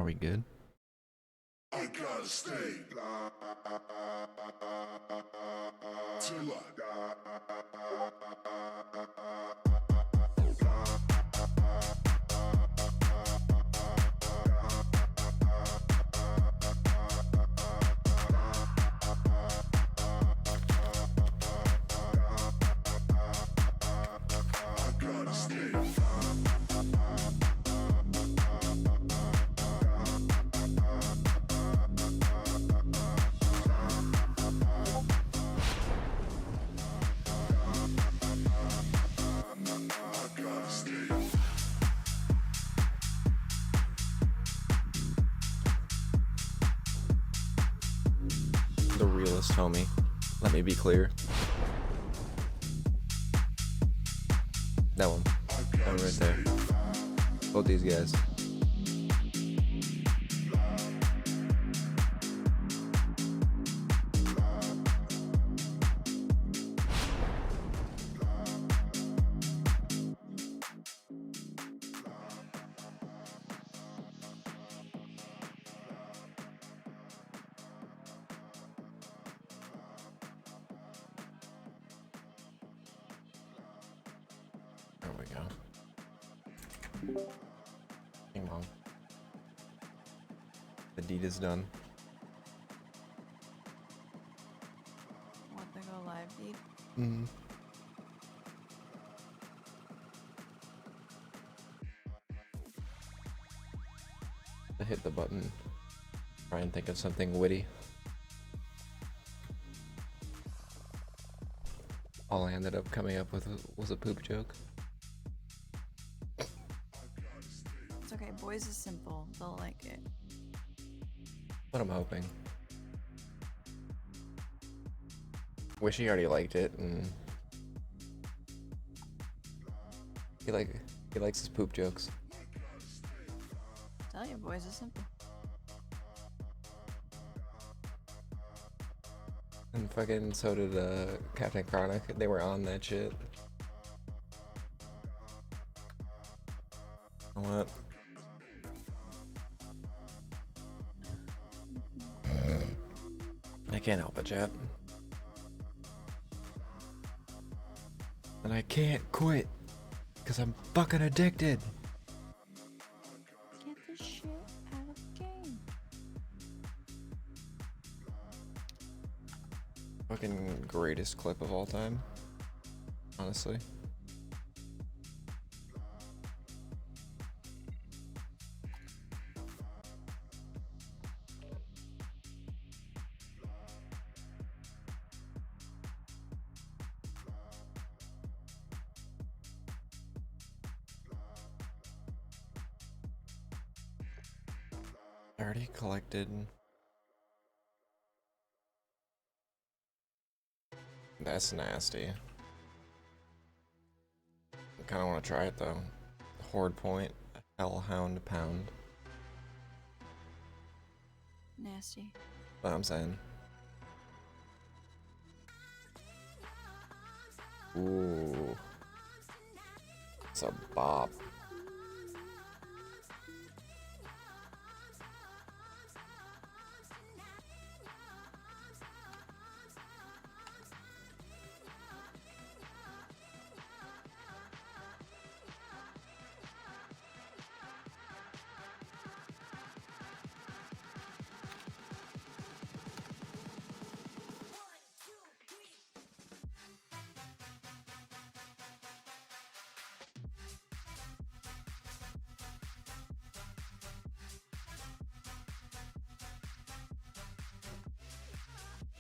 Are we good? I gotta stay till I gotta stay. I gotta stay. The realest homie. Let me be clear. That one. That one right there. Both these guys. There we go. Hang on. The deed is done. Want to go live, deep? Mm. I hit the button. Try and think of something witty. All I ended up coming up with was a poop joke. It's okay. Boys is simple. They'll like it. But I'm hoping. Wish he already liked it, and he likes his poop jokes. Tell you, boys is simple. And fucking so did Captain Chronic. They were on that shit. You know what? I can't help it, chat. And I can't quit because I'm fucking addicted. Get the shit out of the game. Fucking greatest clip of all time. Honestly. I already collected. That's nasty. I kind of want to try it though. Horde Point, Hellhound Pound. Nasty. What I'm saying. Ooh. It's a bop.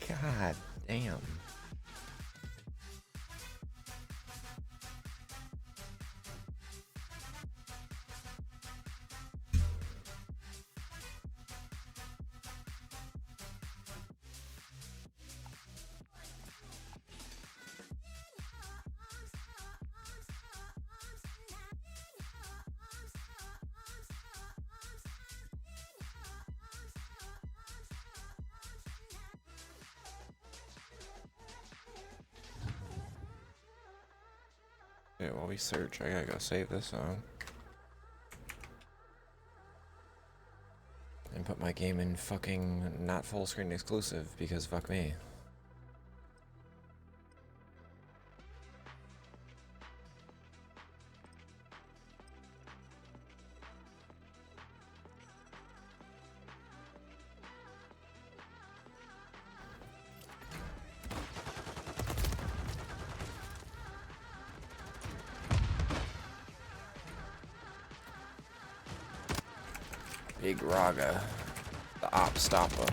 God damn. Yeah, while we search, I gotta go save this song. and put my game in fucking not full screen exclusive because fuck me. Big Raga, the op stopper.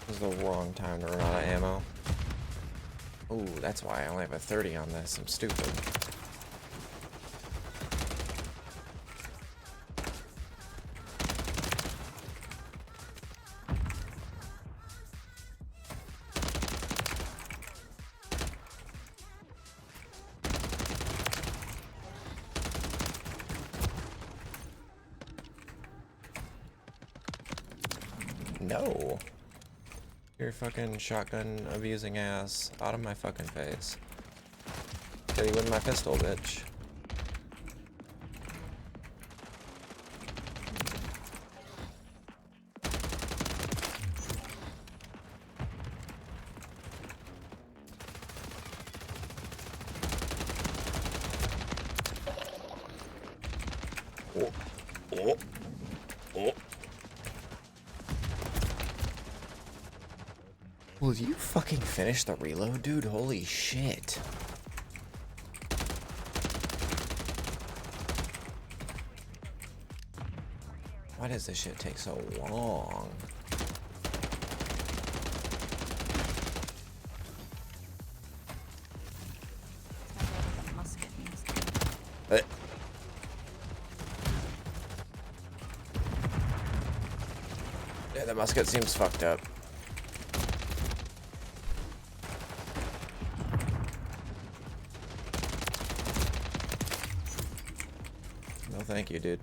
This is the wrong time to run out of ammo. Ooh, that's why I only have a 30 on this. I'm stupid. No. Your fucking shotgun abusing ass out of my fucking face. Kill you with my pistol, bitch. Oh. Oh. Oh. Will you fucking finish the reload, dude? Holy shit. Why does this shit take so long? Musket needs to Yeah, the musket seems fucked up. No, thank you, dude.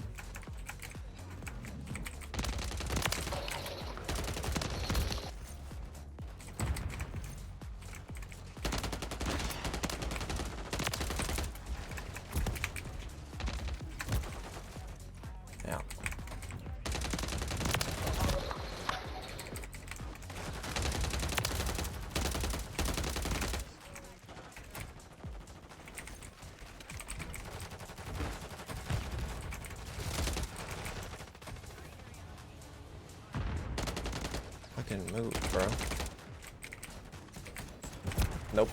Yeah. Fucking move, bro. Nope.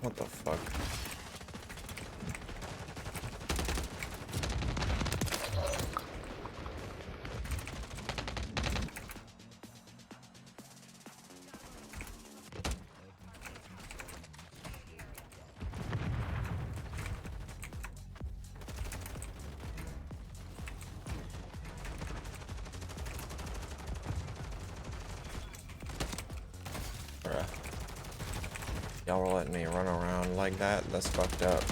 What the fuck? Bruh. Y'all were letting me run around like that? That's fucked up.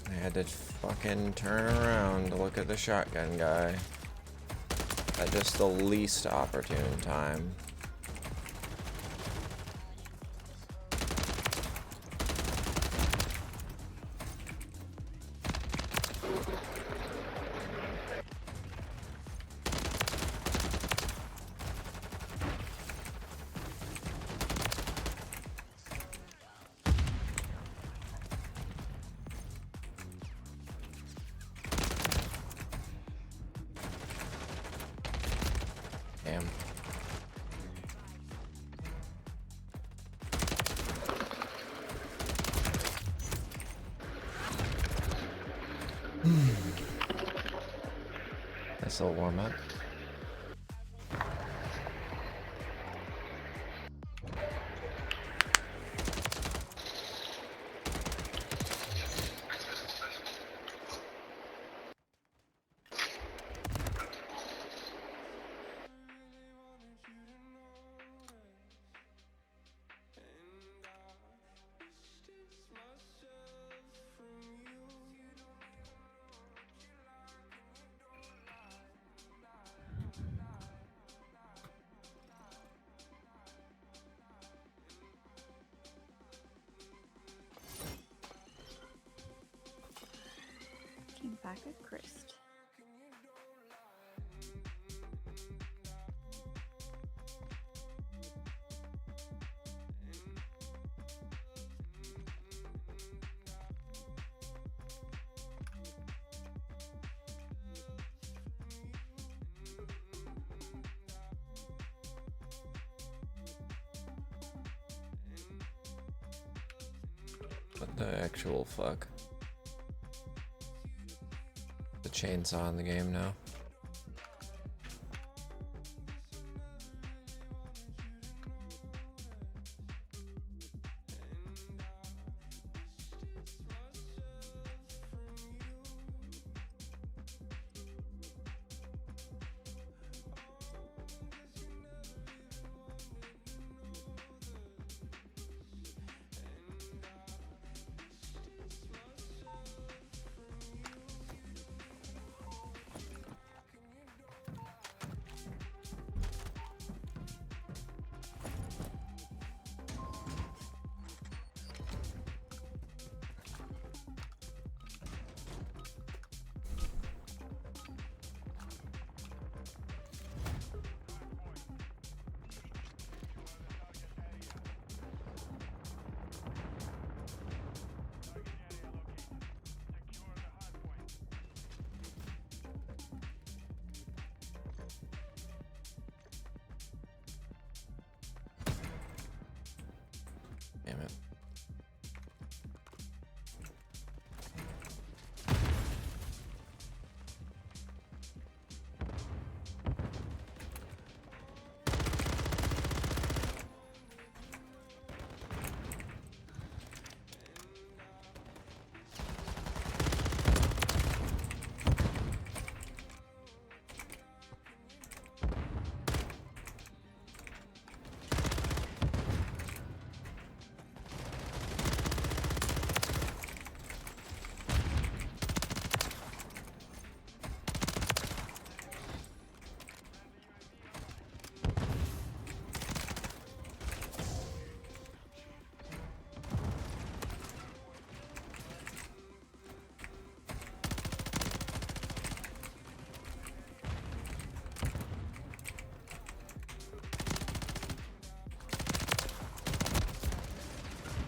I had to fucking turn around to look at the shotgun guy at just the least opportune time. Nice little warm up. Came back a Christ. What the actual fuck? The chainsaw in the game now. Damn it.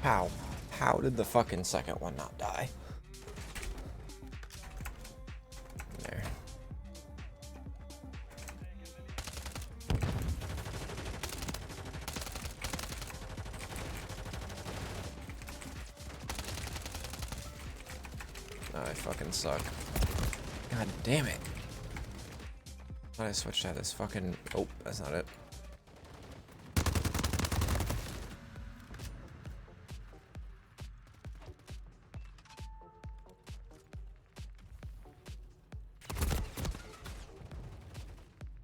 How? How did the fucking second one not die? There. Oh, I fucking suck. God damn it. Thought I switched out this fucking... Oh, that's not it.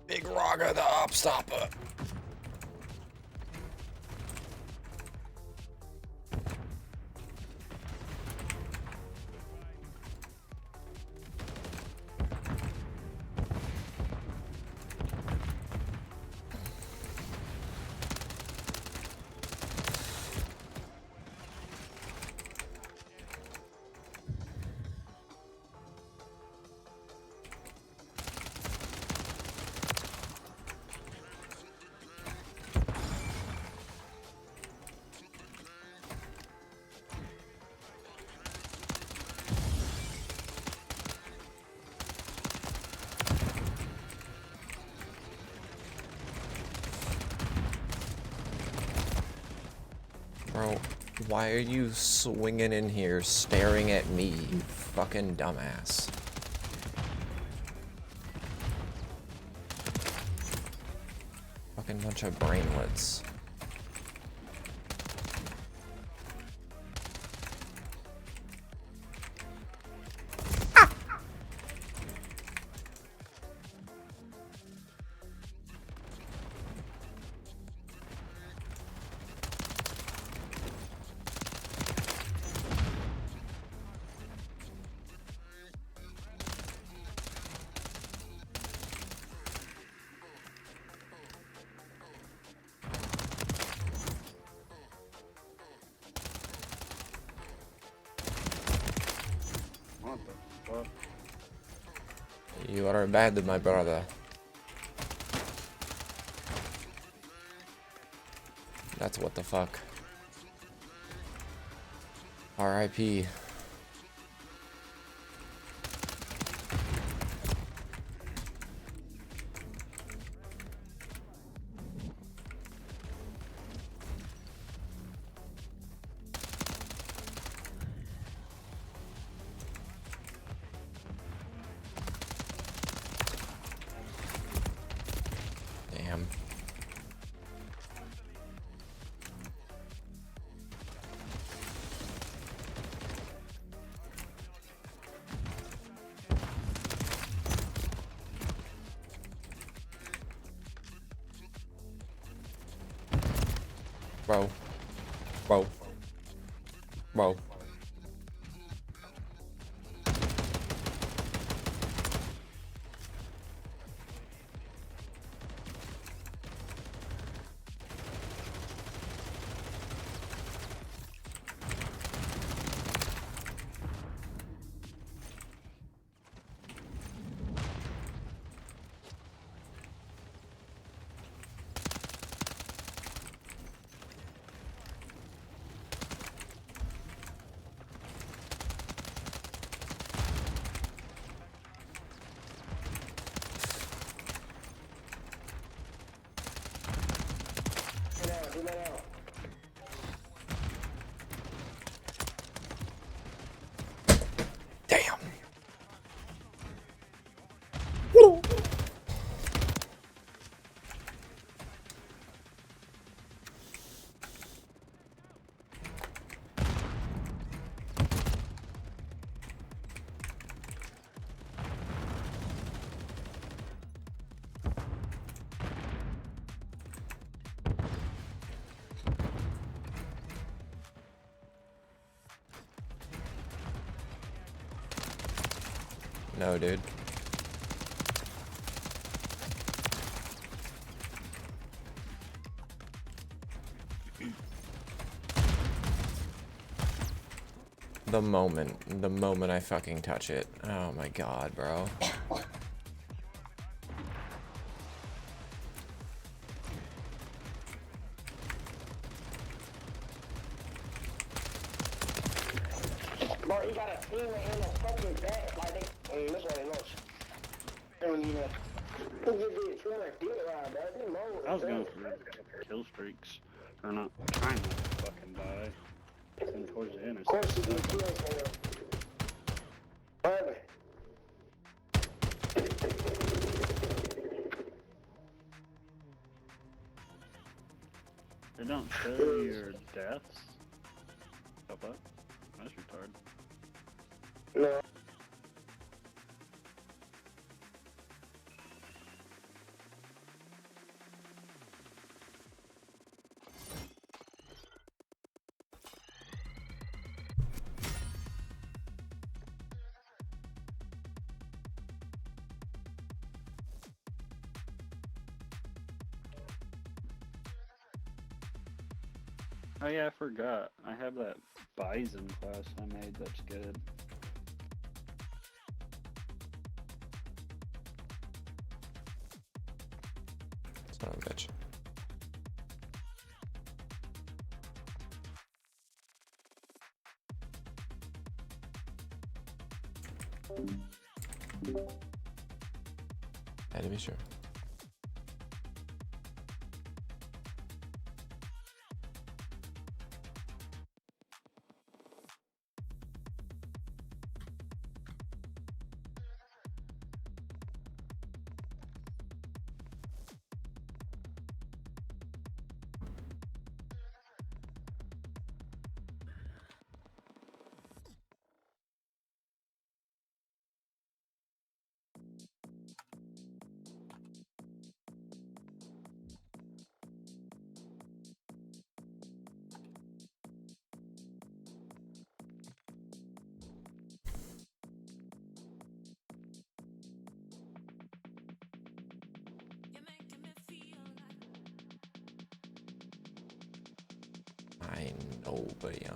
Big Raga the Upstopper. Bro, why are you swinging in here staring at me, you fucking dumbass? Fucking bunch of brainlets. What the fuck? You are bad, my brother. That's what the fuck. R.I.P. Damn. Bro. Bro. Bro. Damn. No, dude. The moment I fucking touch it. Oh my god, bro. Bro, he got a team in the fucking back. Like, they, that's why they lost. They don't even, who just did too much deal around, bro. They know I was going for kill streaks. Or not trying not to fucking die. And towards the end, Of course, he did kills for them. What? they don't show your deaths. Stop that. That's retarded. No. Oh yeah, I forgot. I have that Bison class I made that's good. Son of a bitch. Had to be sure. I know, but yeah.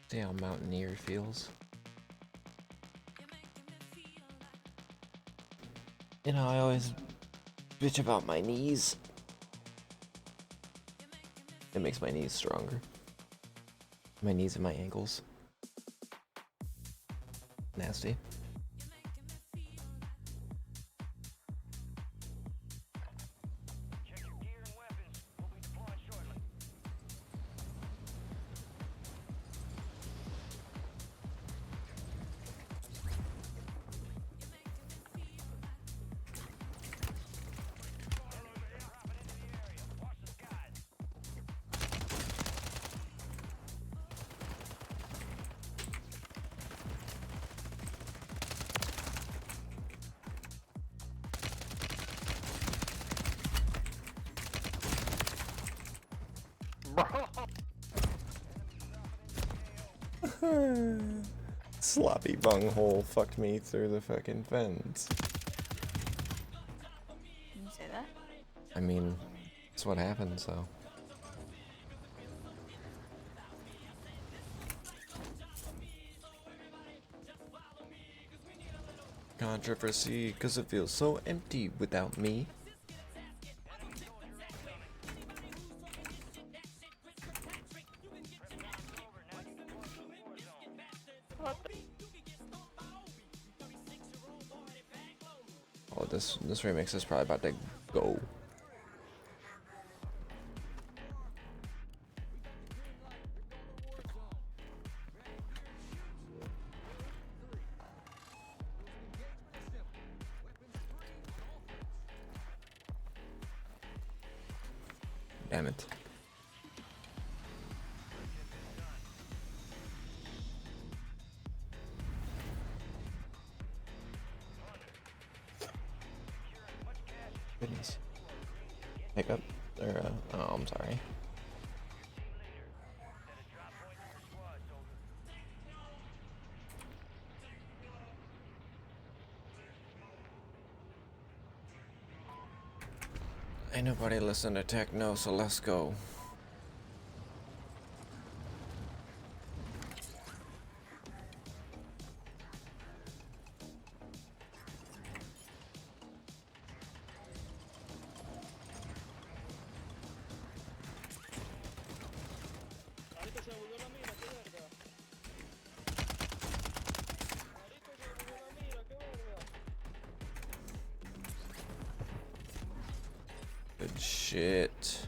See how mountaineer feels. You know, I always bitch about my knees. It makes my knees stronger. My knees and my ankles. Nasty. Sloppy bunghole fucked me through the fucking fence. Can you say that? I mean, it's what happened, so. Controversy, because it feels so empty without me. Oh, this remix is probably about to go. Damn it. Goodness. Pick up. Or, oh, I'm sorry. Ain't nobody listen to techno, so let's go. Good shit.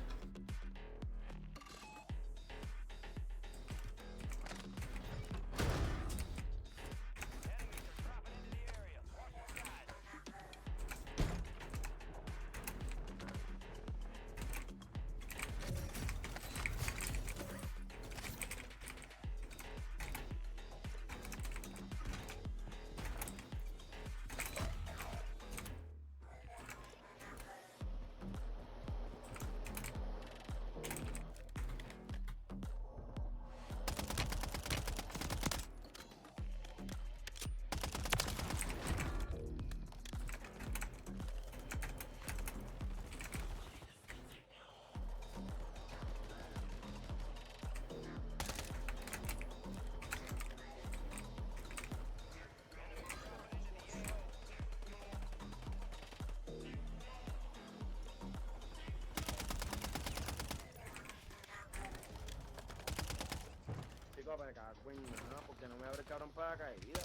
tiraron para caída.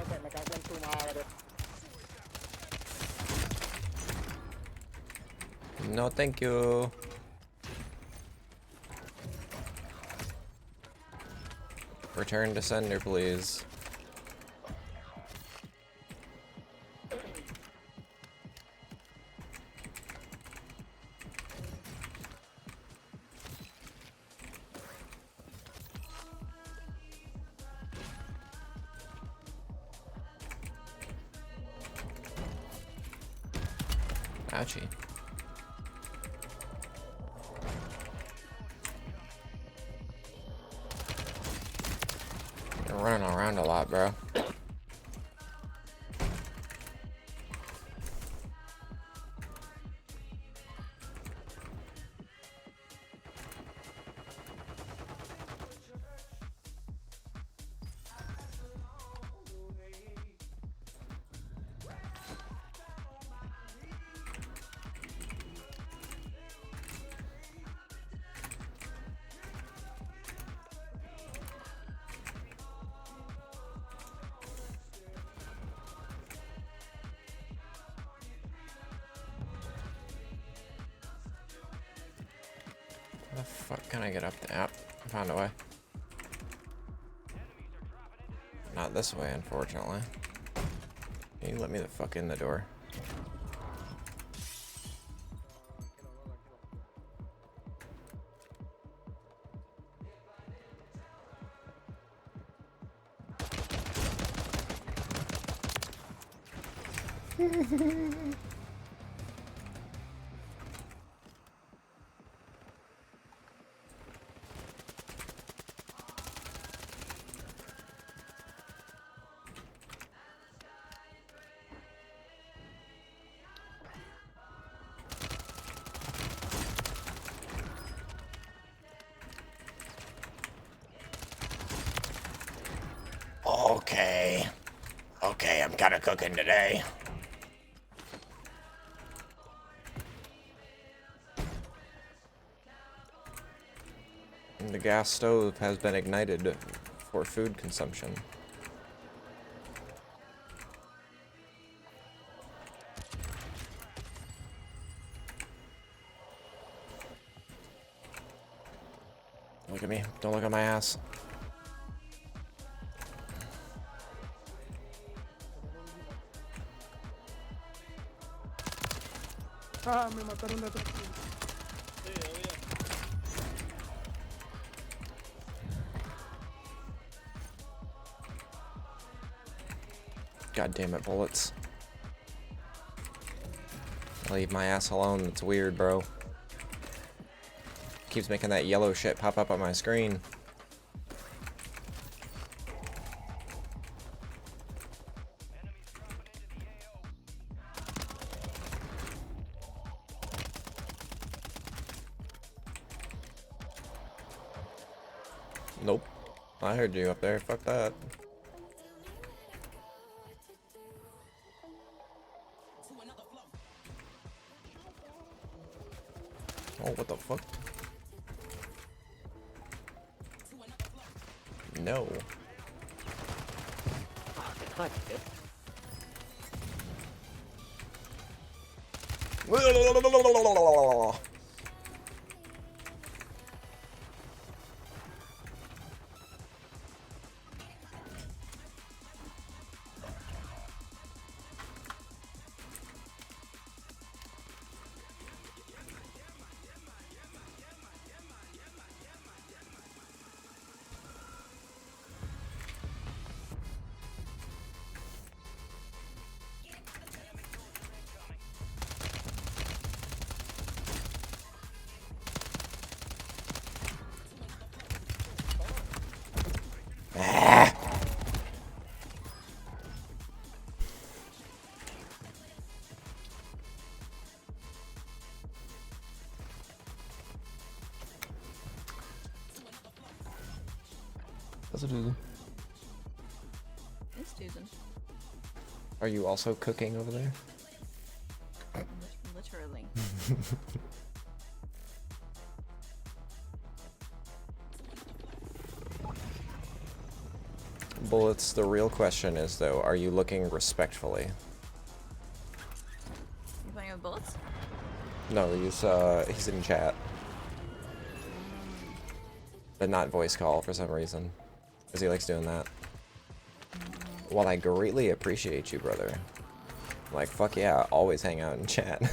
Que me cago en tu madre. No, thank you. Return to sender, please. Ouchie. You're running around a lot, bro. How the fuck can I get up there? Oh, I found a way. Not this way, unfortunately. Can you let me the fuck in the door? Okay. Okay, I'm kinda cooking today. And the gas stove has been ignited for food consumption. Look at me. Don't look at my ass. Ah, me mataron de atrás. God damn it, bullets. Leave my ass alone. It's weird, bro. Keeps making that yellow shit pop up on my screen. Nope. I heard you up there. Fuck that. Oh, what the fuck? No. Fuck it. Hey, Susan. Are you also cooking over there? Literally. Bullets, the real question is though, are you looking respectfully? You playing with bullets? No, he's in chat. But not voice call for some reason. Because he likes doing that. Well, I greatly appreciate you, brother. Like, fuck yeah, always hang out in chat.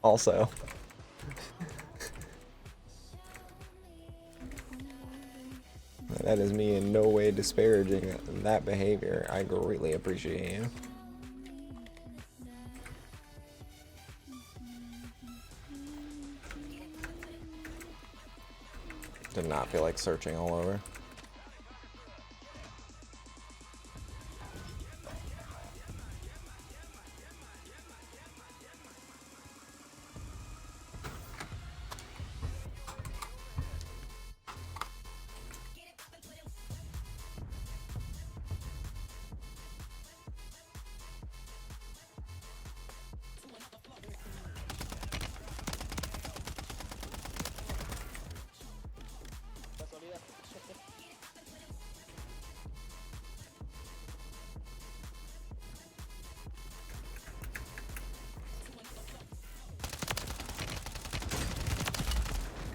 Also. That is me in no way disparaging that behavior. I greatly appreciate you. Did not feel like searching all over.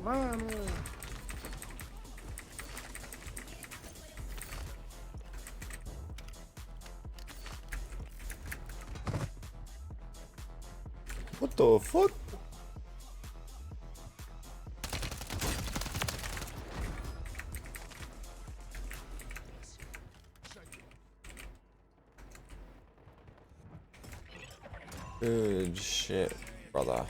Mano. What the fuck? Good shit, brother.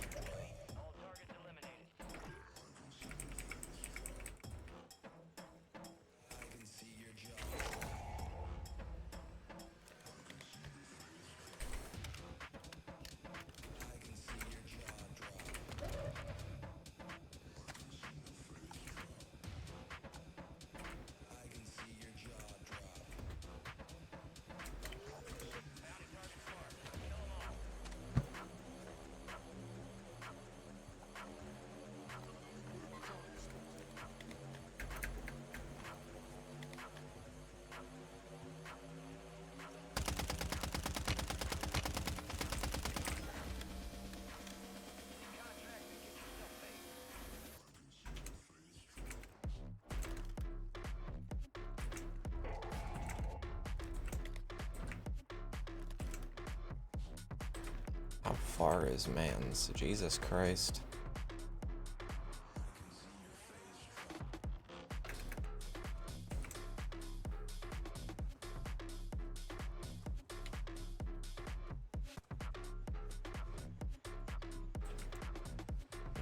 How far is man's? Jesus Christ.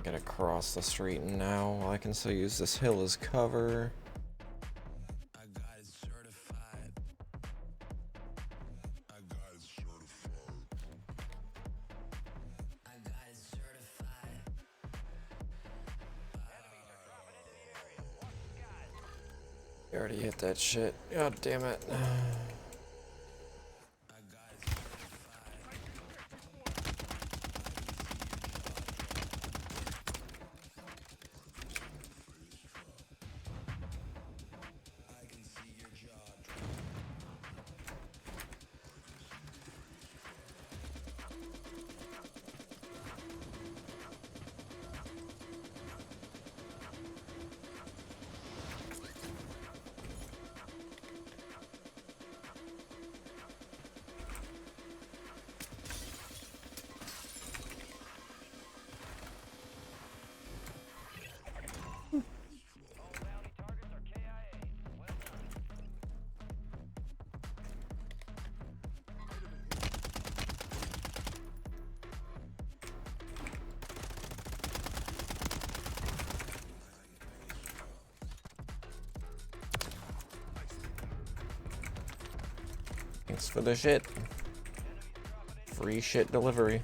Gotta cross the street now. I can still use this hill as cover. You already hit that shit. God damn it. Thanks for the shit. Free shit delivery.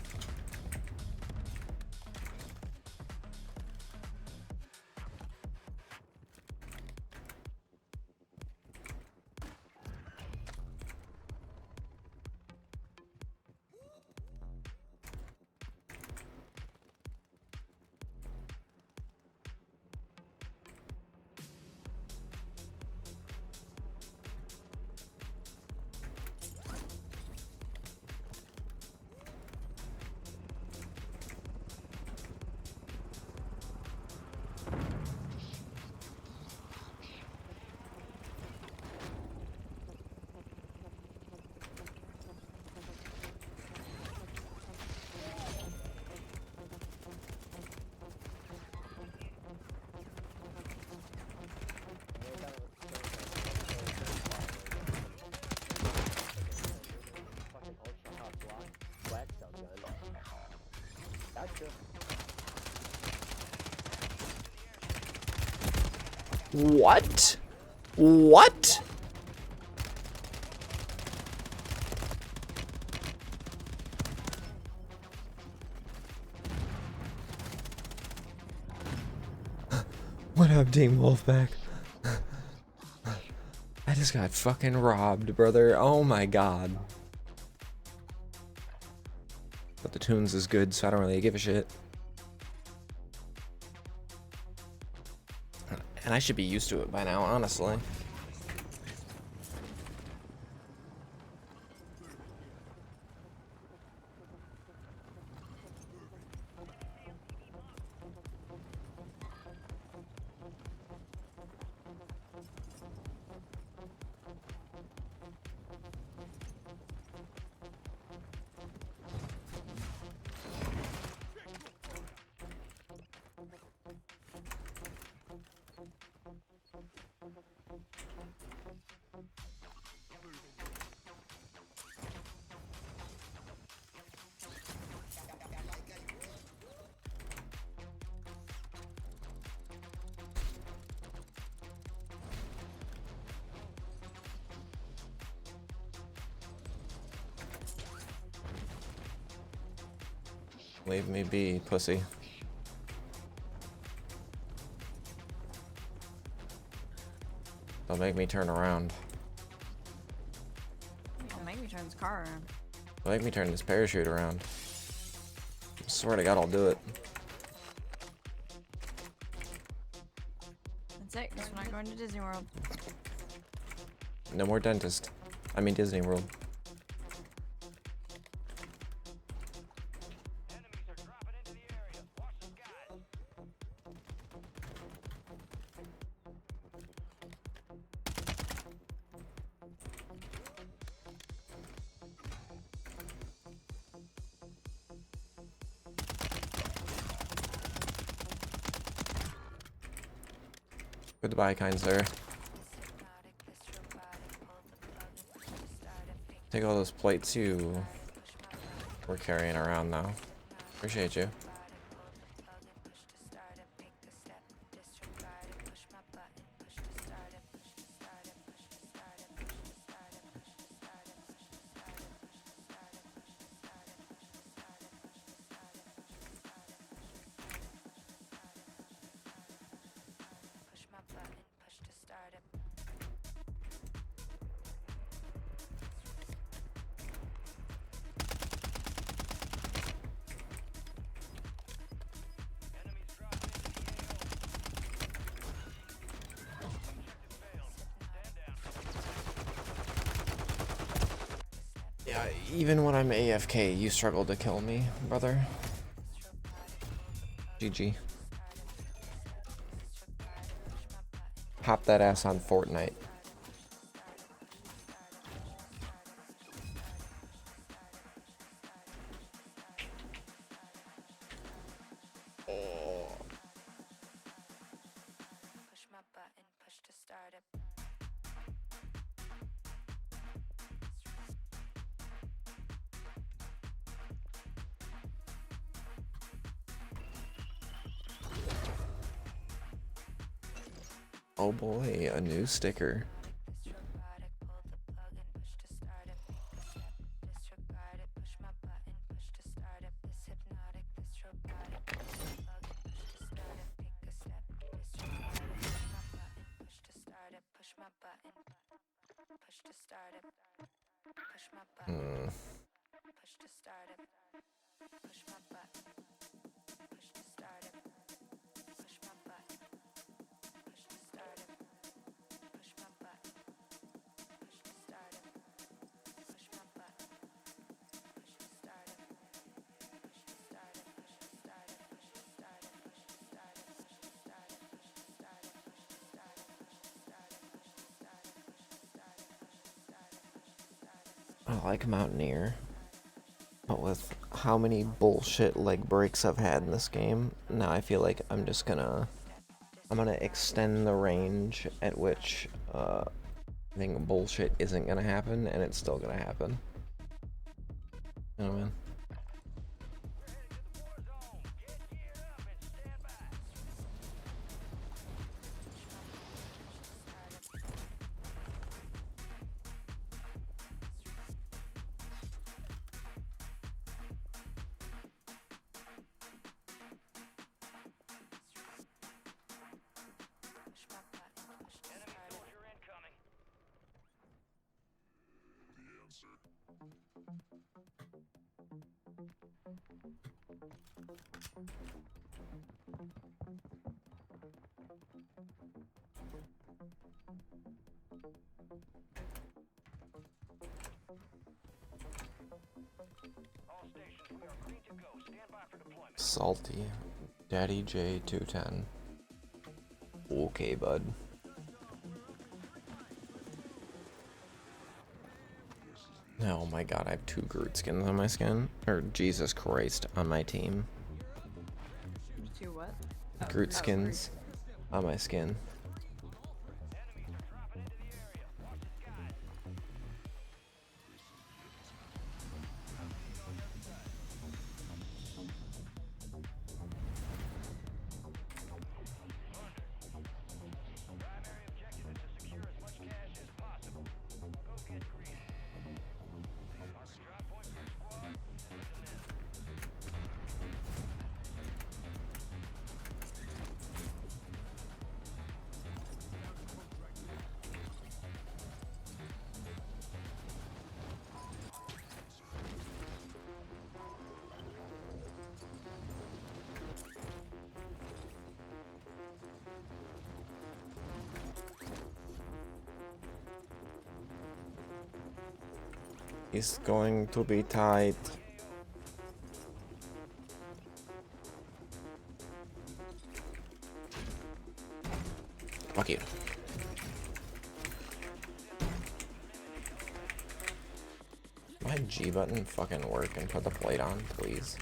What? What? What up, Team Wolfpack? I just got fucking robbed, brother. Oh my god. But the tunes is good, so I don't really give a shit. And I should be used to it by now, honestly. Leave me be, pussy. Don't make me turn around. Don't make me turn this car around. Don't make me turn this parachute around. I swear to God, I'll do it. That's it, because we're not going to Disney World. No more dentist. I mean Disney World. Goodbye, kind sir. Take all those plates you were carrying around now. Appreciate you. Yeah, even when I'm AFK, you struggle to kill me, brother. GG. Hop that ass on Fortnite. Oh boy, a new sticker. I like Mountaineer, but with how many bullshit leg breaks I've had in this game, now I feel like I'm gonna extend the range at which I think bullshit isn't gonna happen, and it's still gonna happen. You know what I mean? Salty. Daddy J210. Okay, bud. Oh my god, I have 2 Groot skins on my skin. Or Jesus Christ, on my team. Do what? Groot skins on my skin. It's going to be tight. Fuck you. My G button fucking work and put the plate on, please.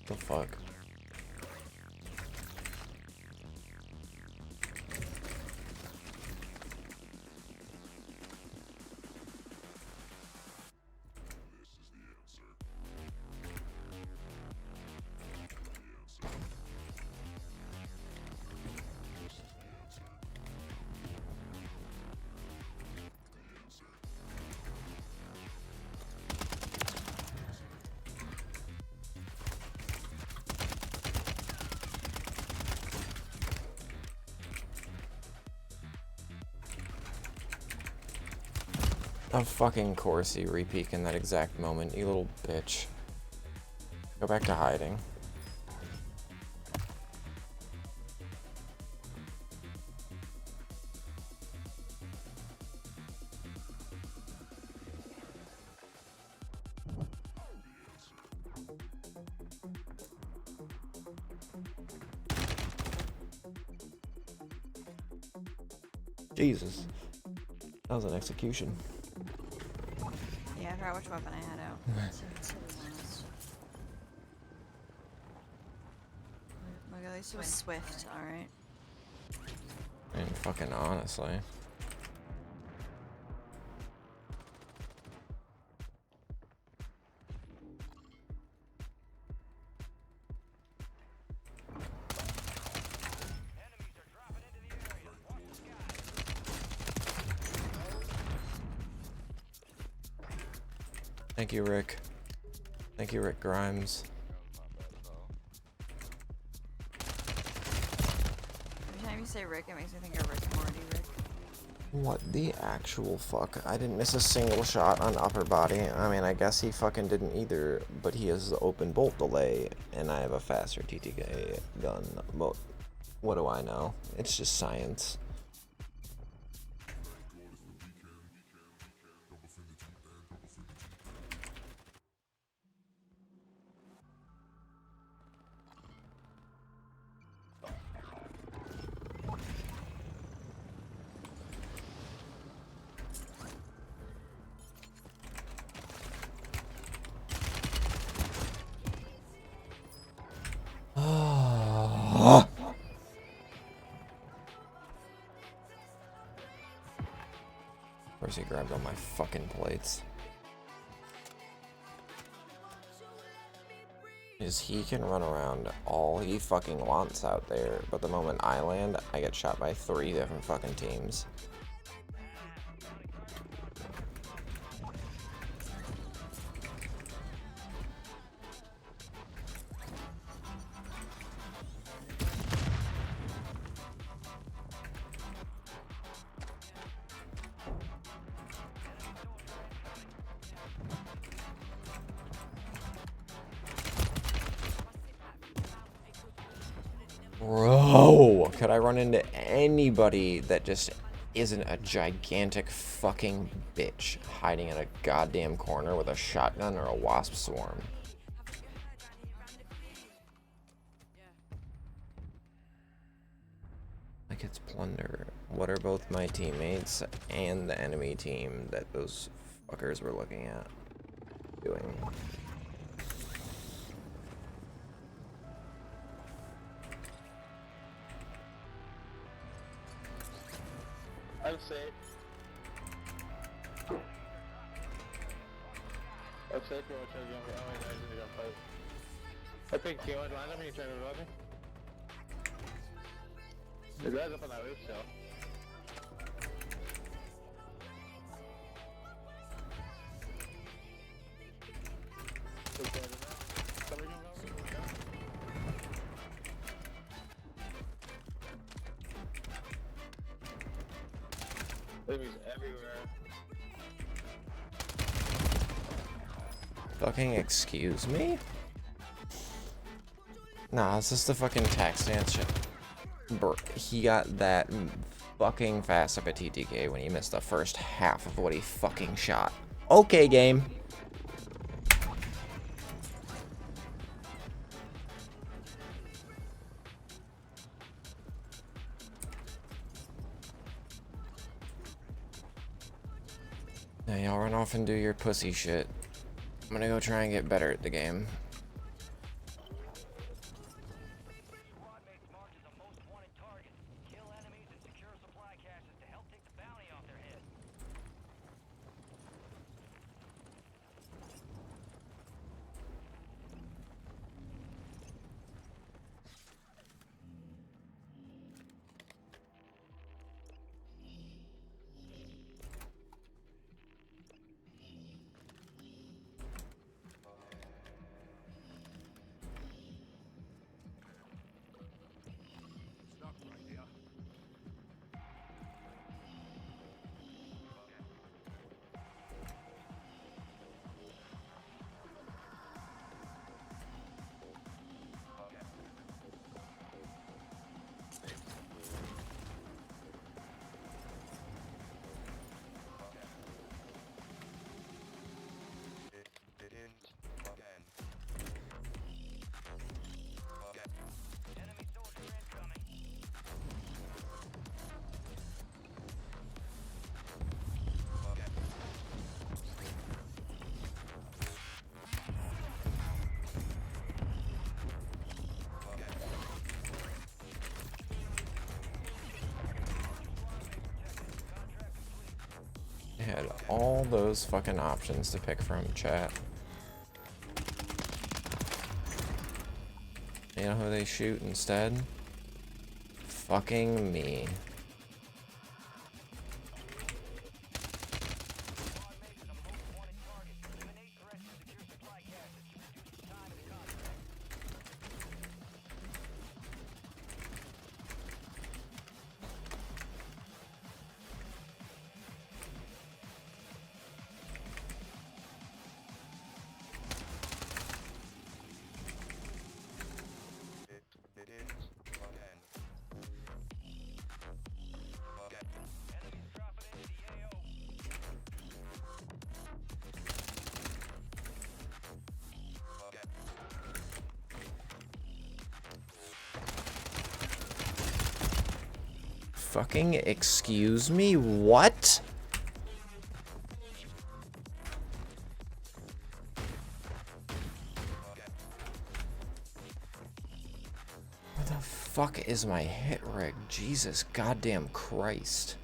What the fuck? Of fucking course you repeat in that exact moment, you little bitch. Go back to hiding. Jesus. That was an execution. Yeah, I forgot which weapon I had out. Look, at least it was Swift, alright. And fucking honestly. Thank you, Rick. Thank you, Rick Grimes. Every time you say Rick, it makes me think of Rick and Morty, Rick. What the actual fuck? I didn't miss a single shot on upper body. I mean, I guess he fucking didn't either, but he has the open bolt delay, and I have a faster TTK gun. But what do I know? It's just science. Where's he grabbed all my fucking plates? Is he can run around all he fucking wants out there, but the moment I land, I get shot by 3 different fucking teams. Bro, could I run into anybody that just isn't a gigantic fucking bitch hiding in a goddamn corner with a shotgun or a wasp swarm? Like it's plunder. What are both my teammates and the enemy team that those fuckers were looking at doing? I'm safe. I'm safe for watching the gunfight. Oh my god, in the gunfight. I picked you and landed me and tried to rob me. The guy's up on that roof still. Somebody can go? Enemies everywhere. Fucking excuse me? Nah, it's just the fucking tax stance shit. Bro, he got that fucking fast up at TTK when he missed the first half of what he fucking shot. Okay, game. Now y'all run off and do your pussy shit. I'm gonna go try and get better at the game. I had all those fucking options to pick from, chat. You know who they shoot instead? Fucking me. Fucking excuse me? What? Where the fuck is my hit rig? Jesus goddamn Christ.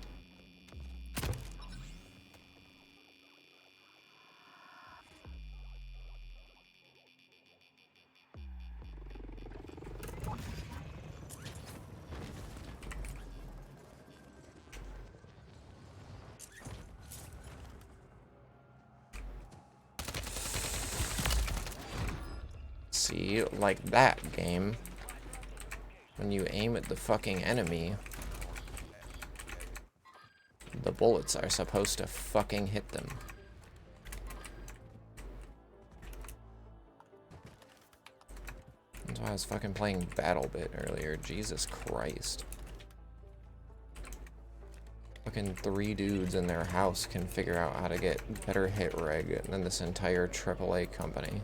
See, like that game. When you aim at the fucking enemy, the bullets are supposed to fucking hit them. I'm That's why I was fucking playing BattleBit earlier. Jesus Christ. Fucking 3 dudes in their house can figure out how to get better hit reg than this entire AAA company.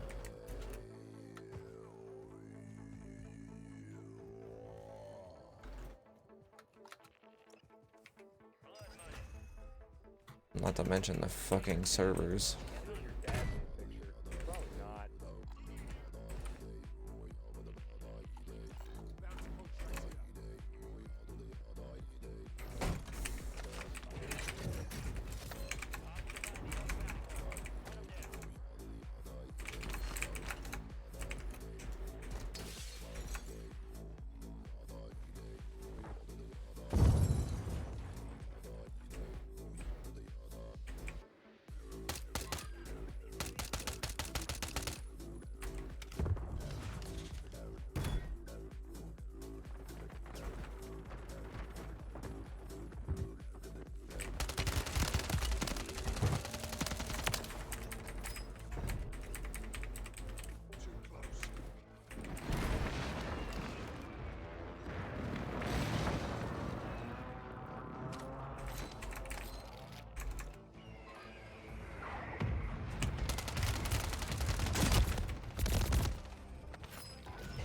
Not to mention the fucking servers.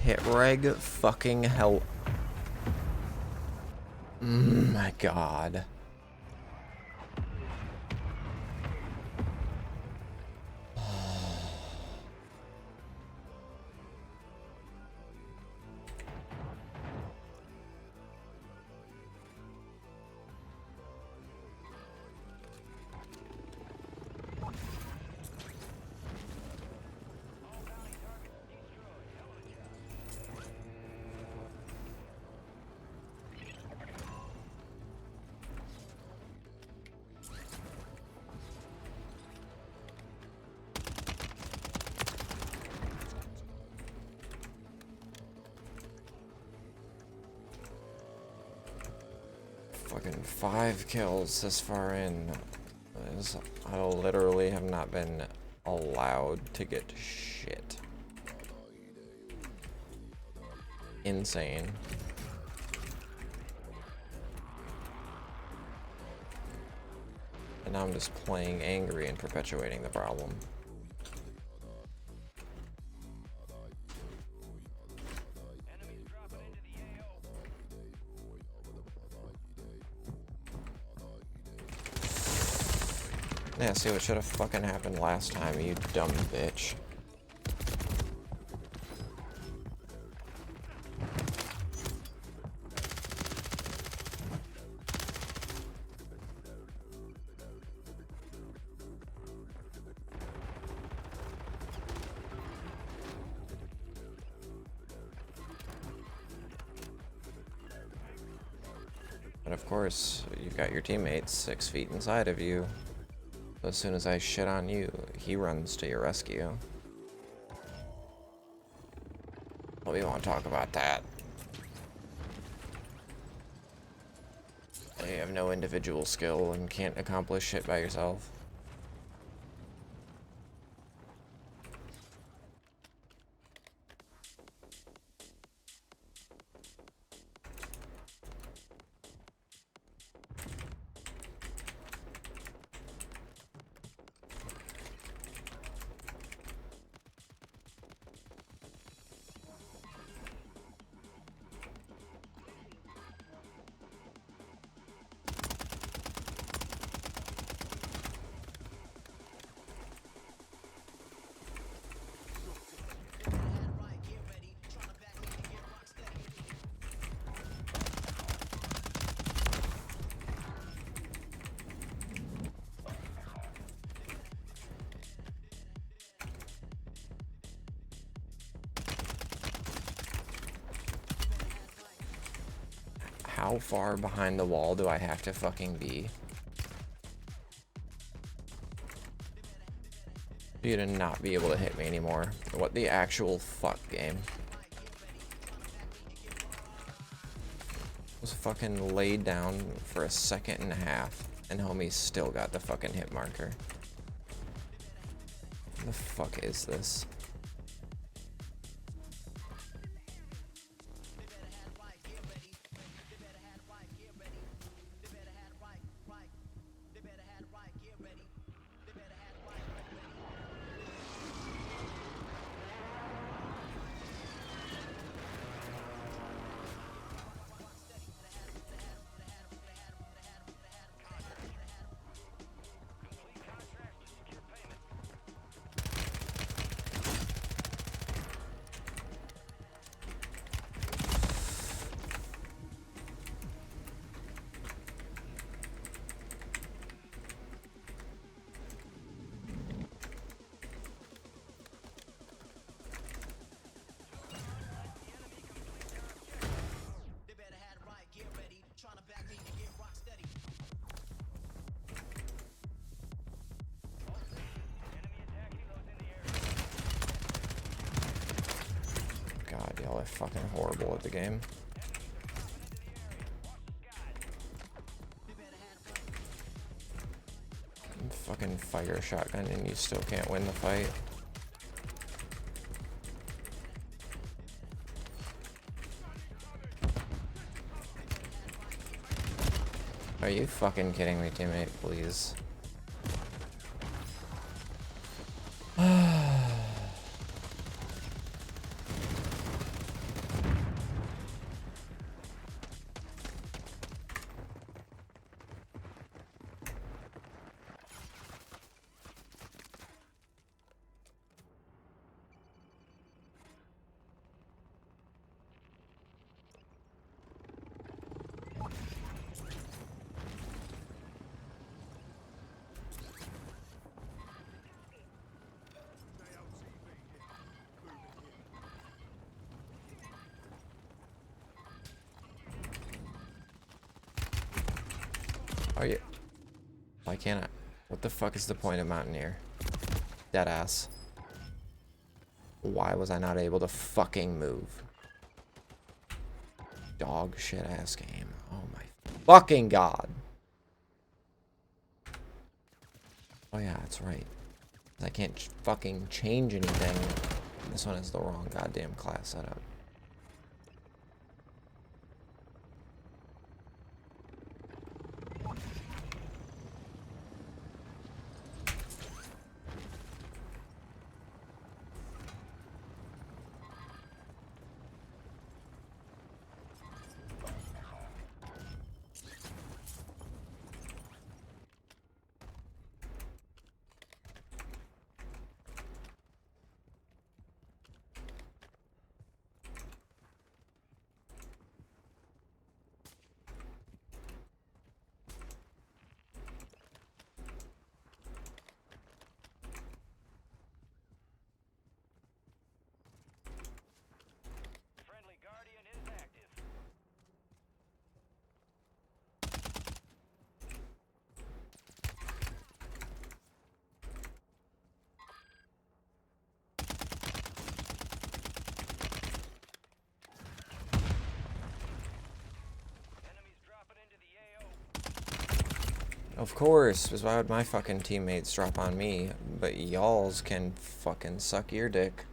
Hit reg fucking hell. My god. Fucking 5 kills this far in. I literally have not been allowed to get shit. Insane. And now I'm just playing angry and perpetuating the problem. Yeah, see what should have fucking happened last time, you dumb bitch. But of course, you've got your teammates 6 feet inside of you. As soon as I shit on you, he runs to your rescue. Well, we won't talk about that. You have no individual skill and can't accomplish shit by yourself. How far behind the wall do I have to fucking be for you to not be able to hit me anymore? What the actual fuck, game? Was fucking laid down for a second and a half, and homie still got the fucking hit marker. What the fuck is this? Y'all are fucking horrible at the game. Fucking fire shotgun and you still can't win the fight. Are you fucking kidding me, teammate? Please. Are you? Why can't I? What the fuck is the point of Mountaineer? Deadass. Why was I not able to fucking move? Dog shit ass game. Oh my fucking god. Oh yeah, that's right. I can't fucking change anything. This one is the wrong goddamn class setup. Of course, because why would my fucking teammates drop on me, but y'alls can fucking suck your dick.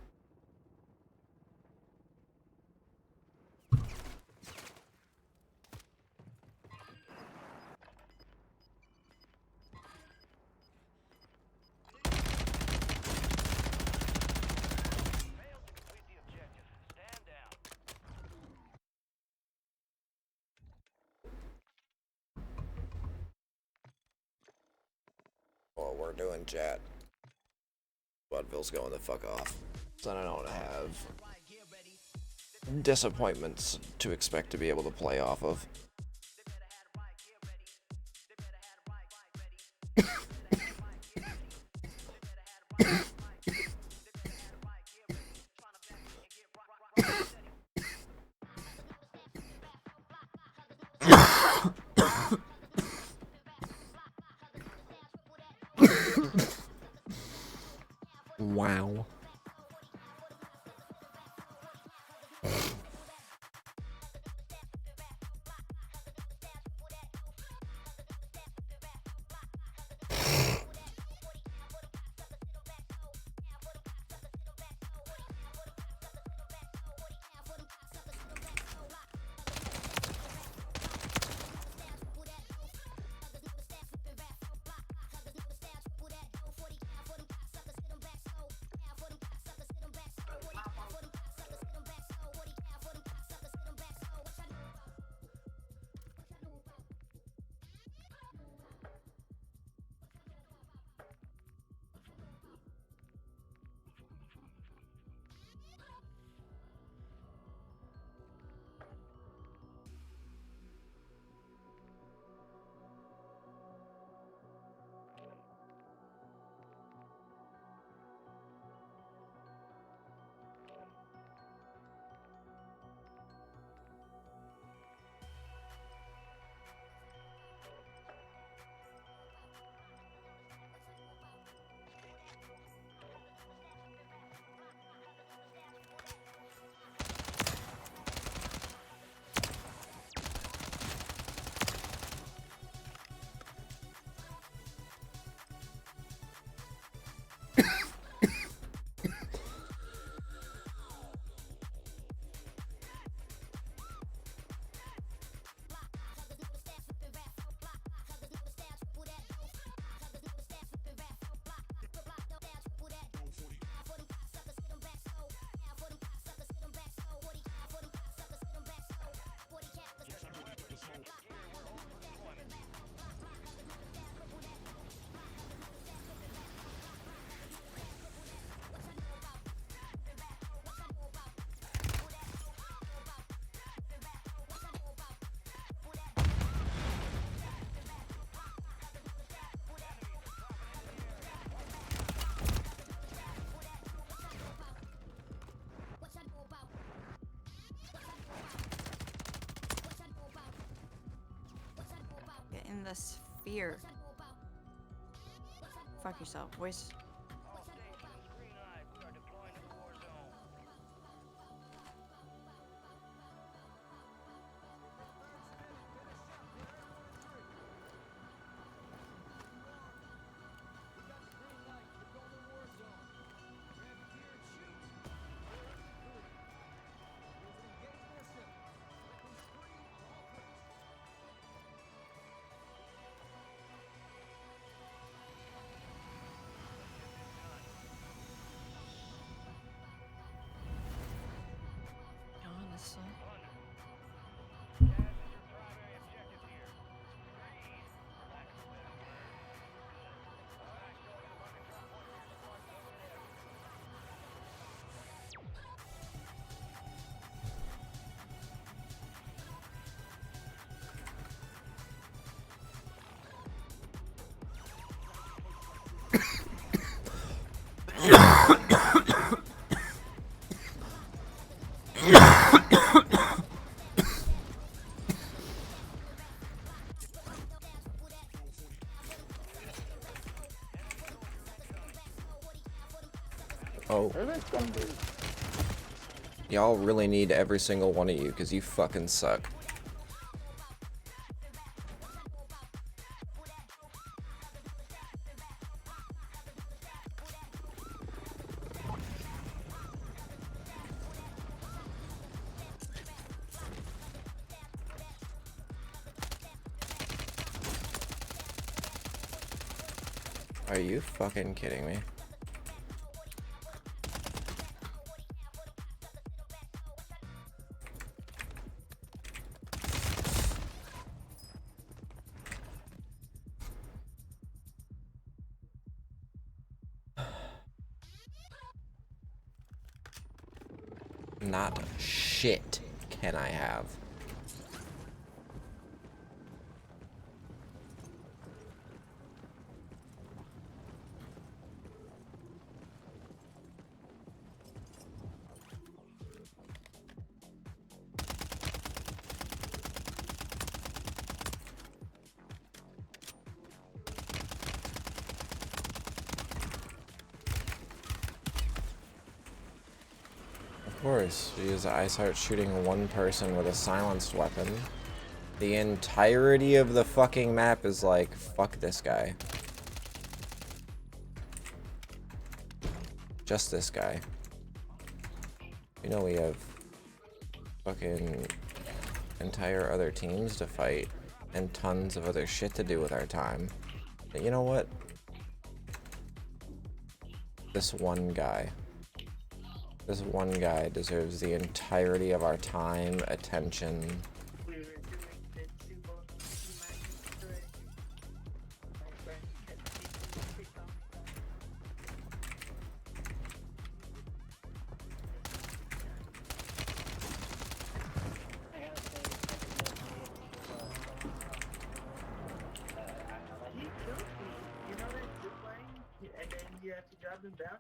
Well, we're doing chat. Budville's going the fuck off. So I don't have disappointments to expect to be able to play off of. Wow. the sphere. Fuck yourself, voice. Honestly. Oh. Y'all really need every single one of you, because you fucking suck. Are you fucking kidding me? Not shit can I have. Of course, because I start shooting one person with a silenced weapon. The entirety of the fucking map is like, fuck this guy. Just this guy. You know we have fucking entire other teams to fight and tons of other shit to do with our time. But you know what? This one guy deserves the entirety of our time, attention.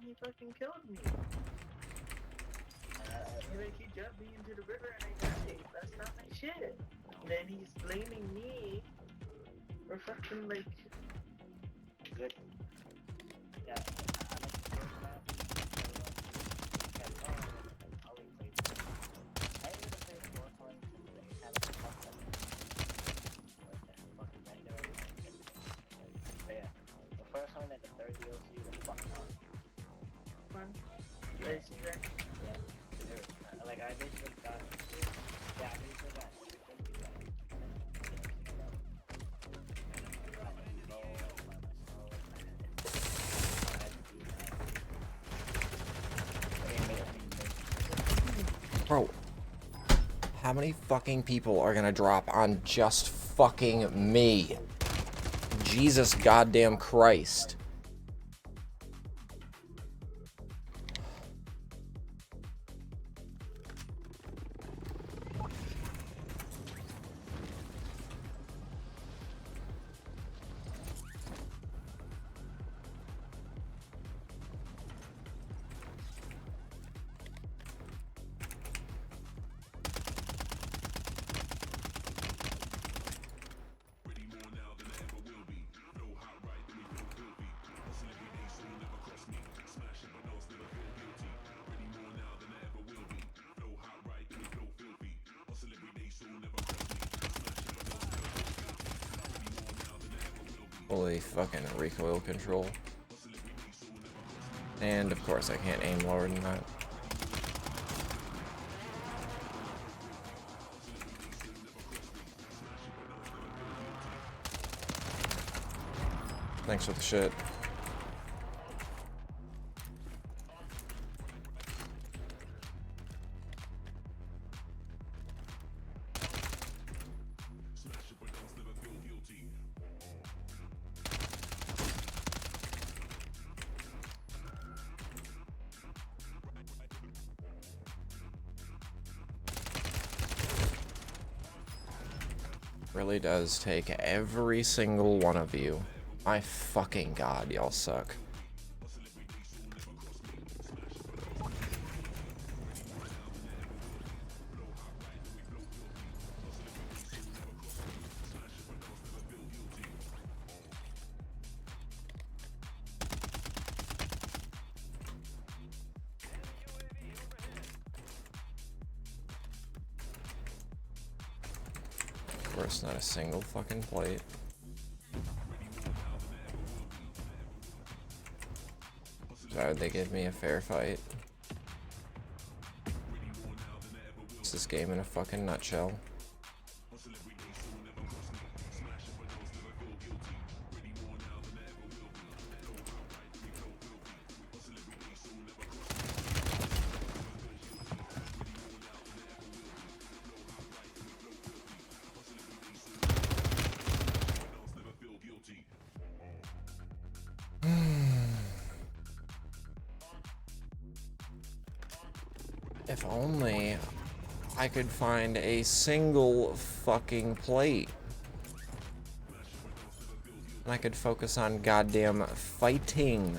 He fucking killed me. And then he jumped me into the river and I died. That's not my shit. Then he's blaming me for fucking like. Good. Yeah. Like I basically got, yeah, I basically got. Bro, how many fucking people are gonna drop on just fucking me? Jesus goddamn Christ. Holy fucking recoil control. And of course I can't aim lower than that. Thanks for the shit. Really does take every single one of you. My fucking god, y'all suck. Of course, not a single fucking plate. So they give me a fair fight. It's this game in a fucking nutshell. If only I could find a single fucking plate. And I could focus on goddamn fighting.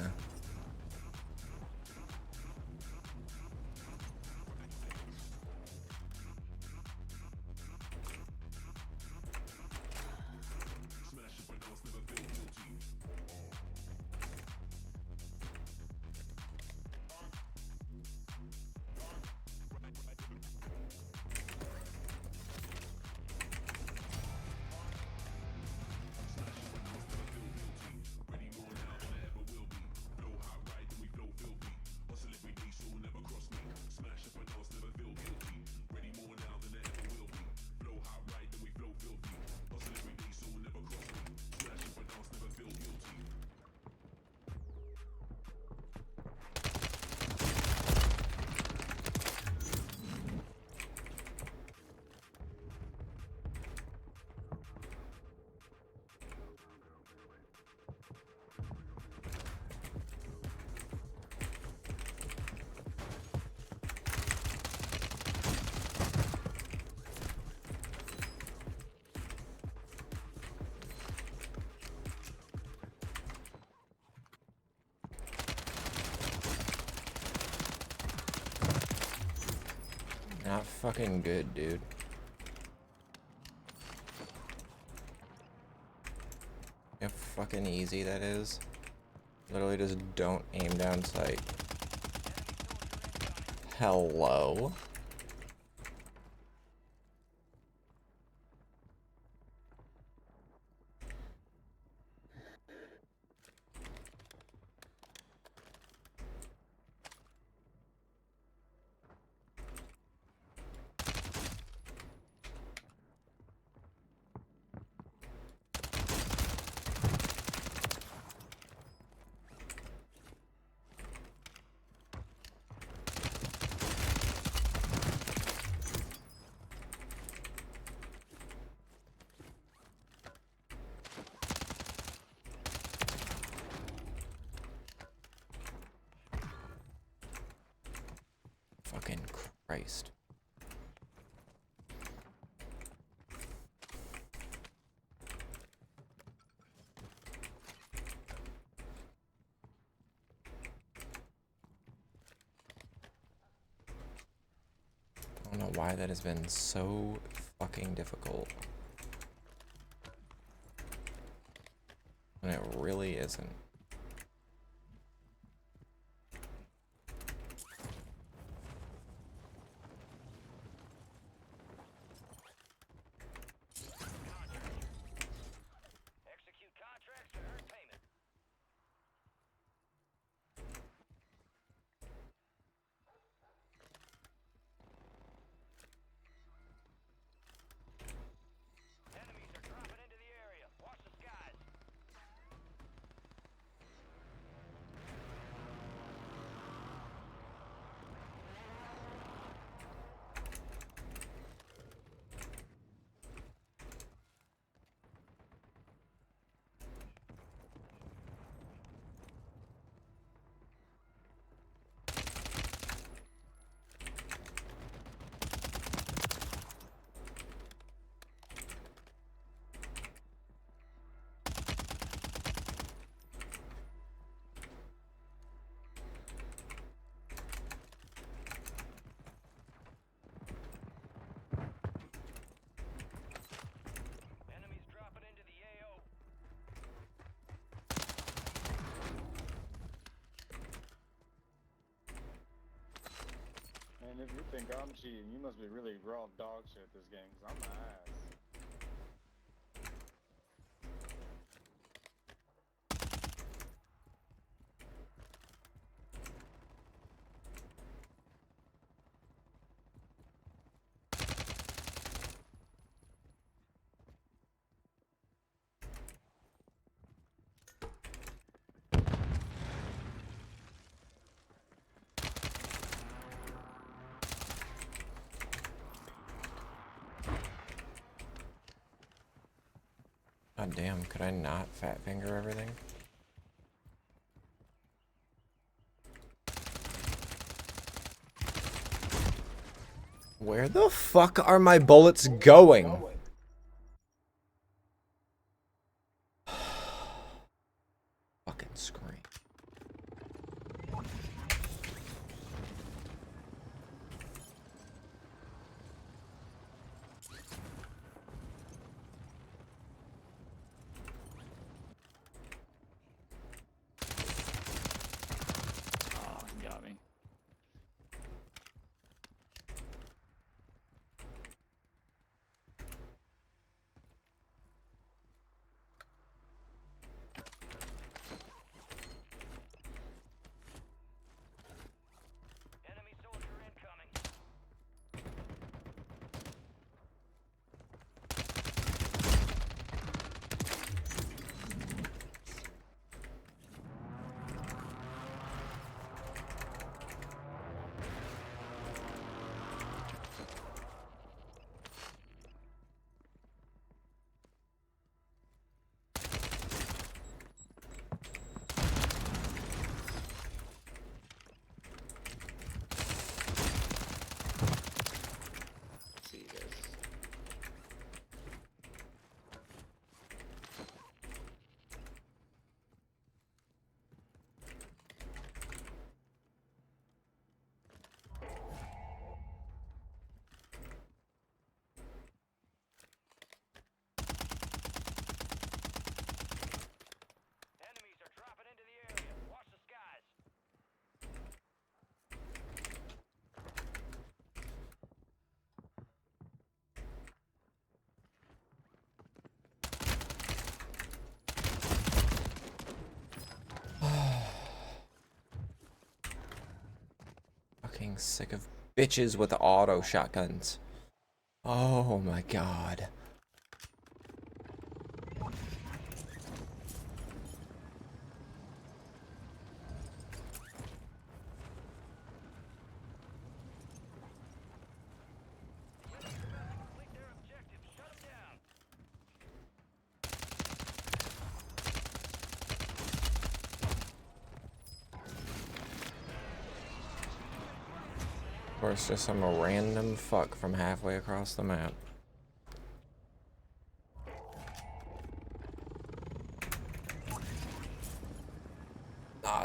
Not fucking good, dude. How fucking easy that is. Literally just don't aim down sight. Hello? Fucking Christ. I don't know why that has been so fucking difficult. When it really isn't. Execute contract And if you think I'm cheating, you must be really raw dog shit at this game, cause I'm my ass. God damn, could I not fat finger everything? Where the fuck are my bullets going? Fucking scream. Oh, you got me. Enemy soldier incoming. See this. Enemies are dropping into the area. Watch the skies. Fucking sick of bitches with auto shotguns. Oh my god. Complete their objective. Shut them down. Of course, just some random fuck from halfway across the map.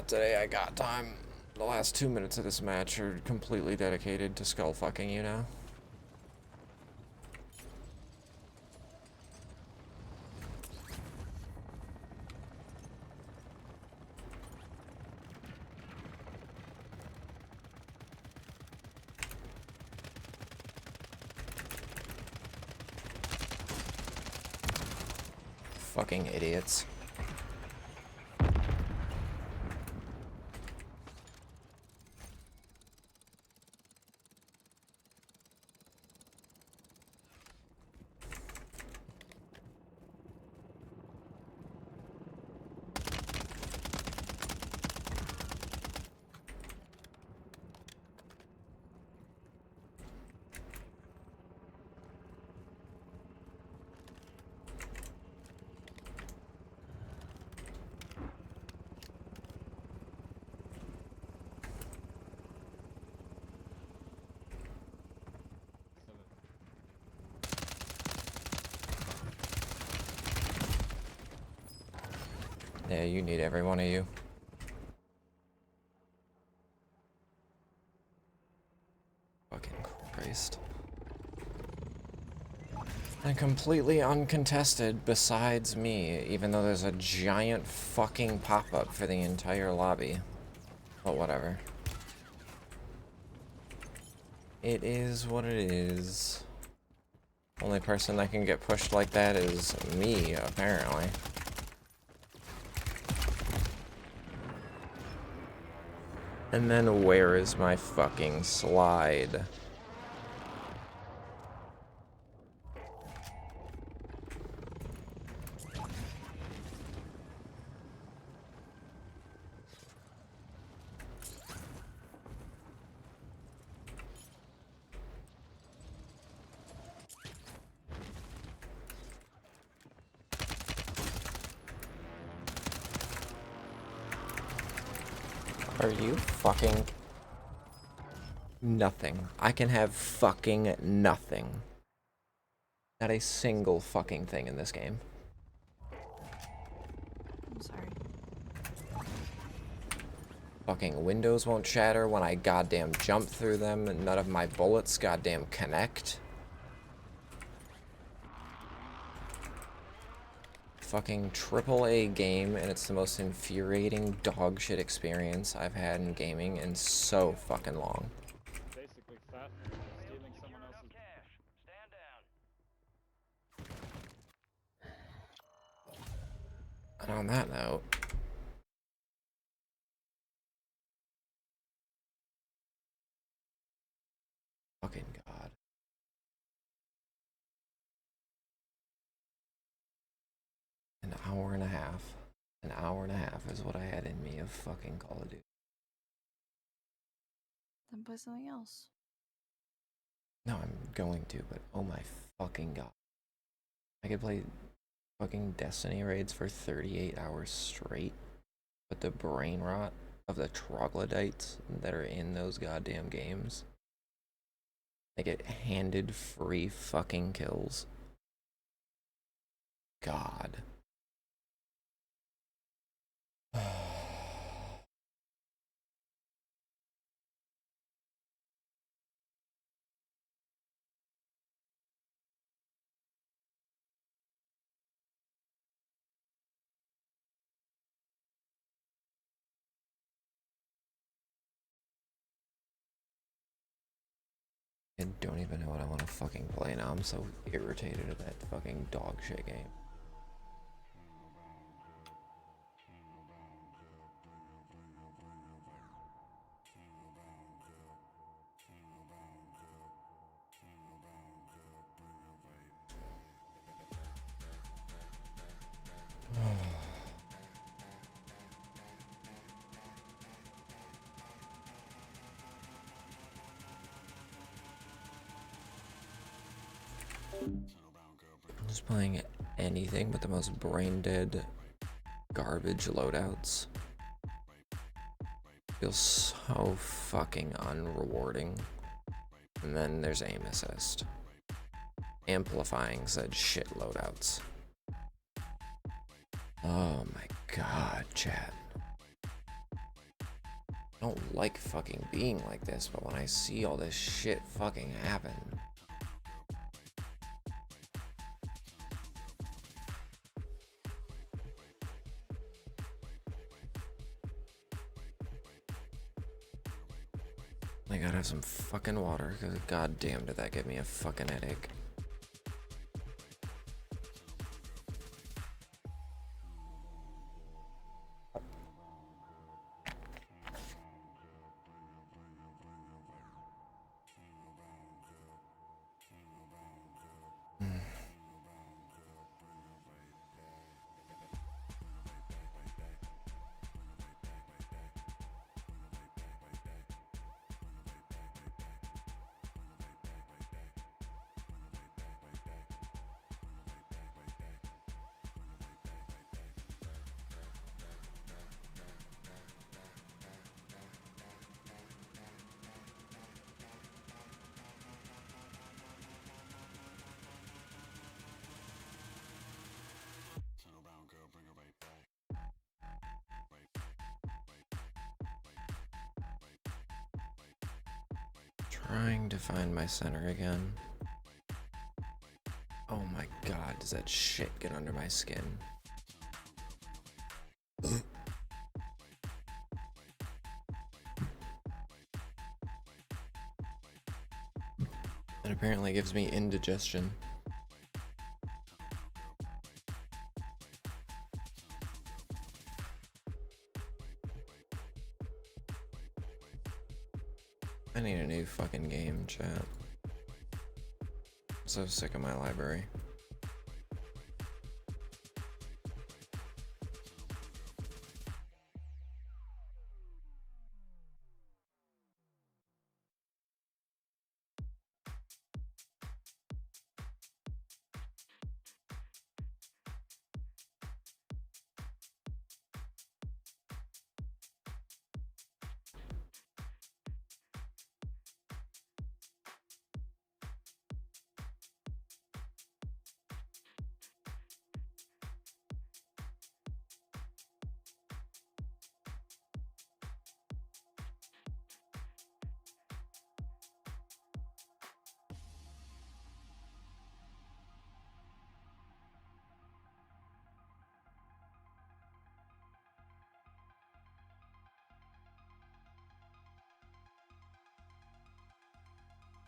Today I got time. The last 2 minutes of this match are completely dedicated to skull fucking, you know? Fucking idiots. Yeah, you need every one of you. Fucking Christ. And completely uncontested besides me, even though there's a giant fucking pop-up for the entire lobby. But whatever. It is what it is. Only person that can get pushed like that is me, apparently. And then where is my fucking slide? Are you fucking... Nothing. I can have fucking nothing. Not a single fucking thing in this game. I'm sorry. Fucking windows won't shatter when I goddamn jump through them, and none of my bullets goddamn connect. Fucking AAA game, and it's the most infuriating dog shit experience I've had in gaming in so fucking long. Basically theft, stealing someone else's. Cash. Stand down. And on that note, fucking god. An hour and a half. An hour and a half is what I had in me of fucking Call of Duty. Then play something else. No, I'm going to, but oh my fucking god. I could play fucking Destiny raids for 38 hours straight, but the brain rot of the troglodytes that are in those goddamn games, they get handed free fucking kills. God. I don't even know what I want to fucking play now. I'm so irritated at that fucking dog shit game. Just playing anything but the most brain dead garbage loadouts feels so fucking unrewarding. And then there's aim assist, amplifying said shit loadouts. Oh my god, chat. I don't like fucking being like this, but when I see all this shit fucking happen, I gotta have some fucking water, because goddamn did that give me a fucking headache. Trying to find my center again. Oh my god, does that shit get under my skin? It apparently gives me indigestion. I need a new fucking game, chat. I'm so sick of my library.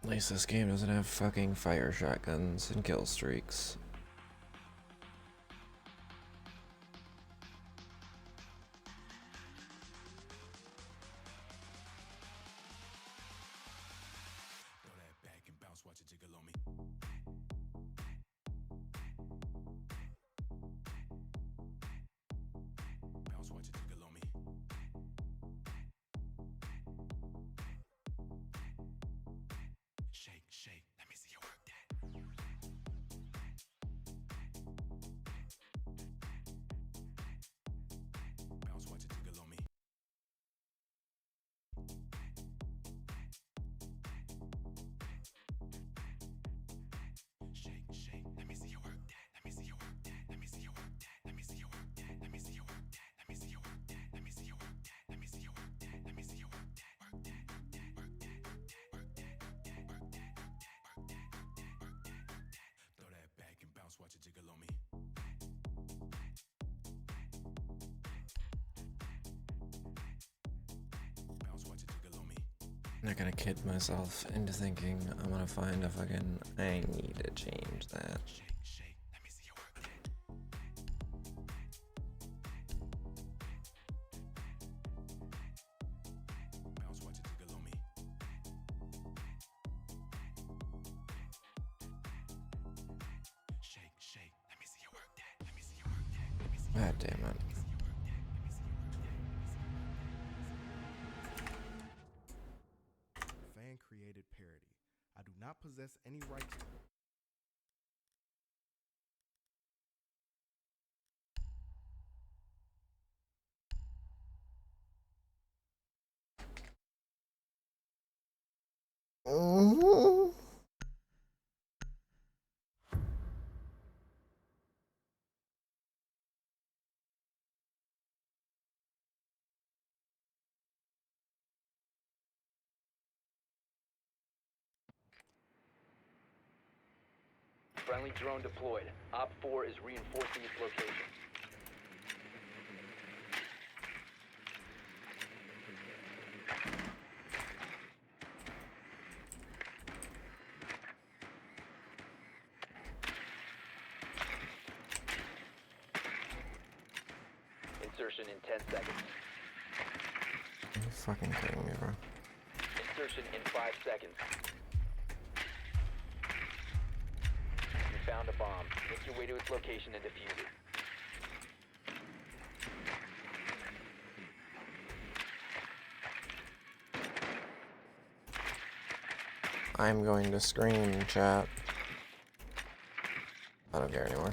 At least this game doesn't have fucking fire shotguns and kill streaks. I'm not gonna kid myself into thinking I'm gonna find a fucking. I need to change that. God damn it. Fan created parody. I do not possess any right to. Friendly drone deployed. Op 4 is reinforcing its location. Insertion in 10 seconds. Are you fucking kidding me, bro? Insertion in 5 seconds. You found a bomb. Make your way to its location and defuse it. I'm going to scream, chat. I don't care anymore.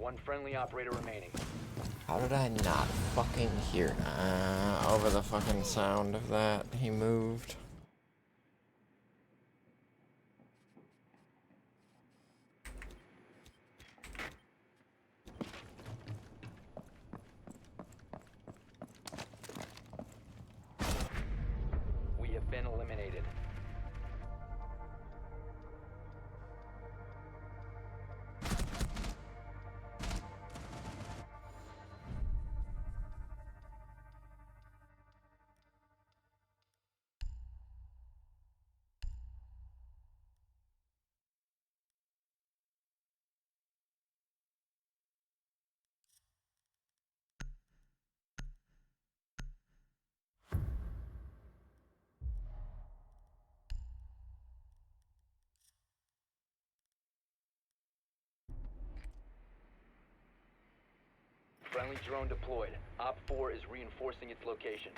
One friendly operator remaining. How did I not fucking hear? Over the fucking sound of that, he moved. We have been eliminated. Friendly drone deployed. Op 4 is reinforcing its location.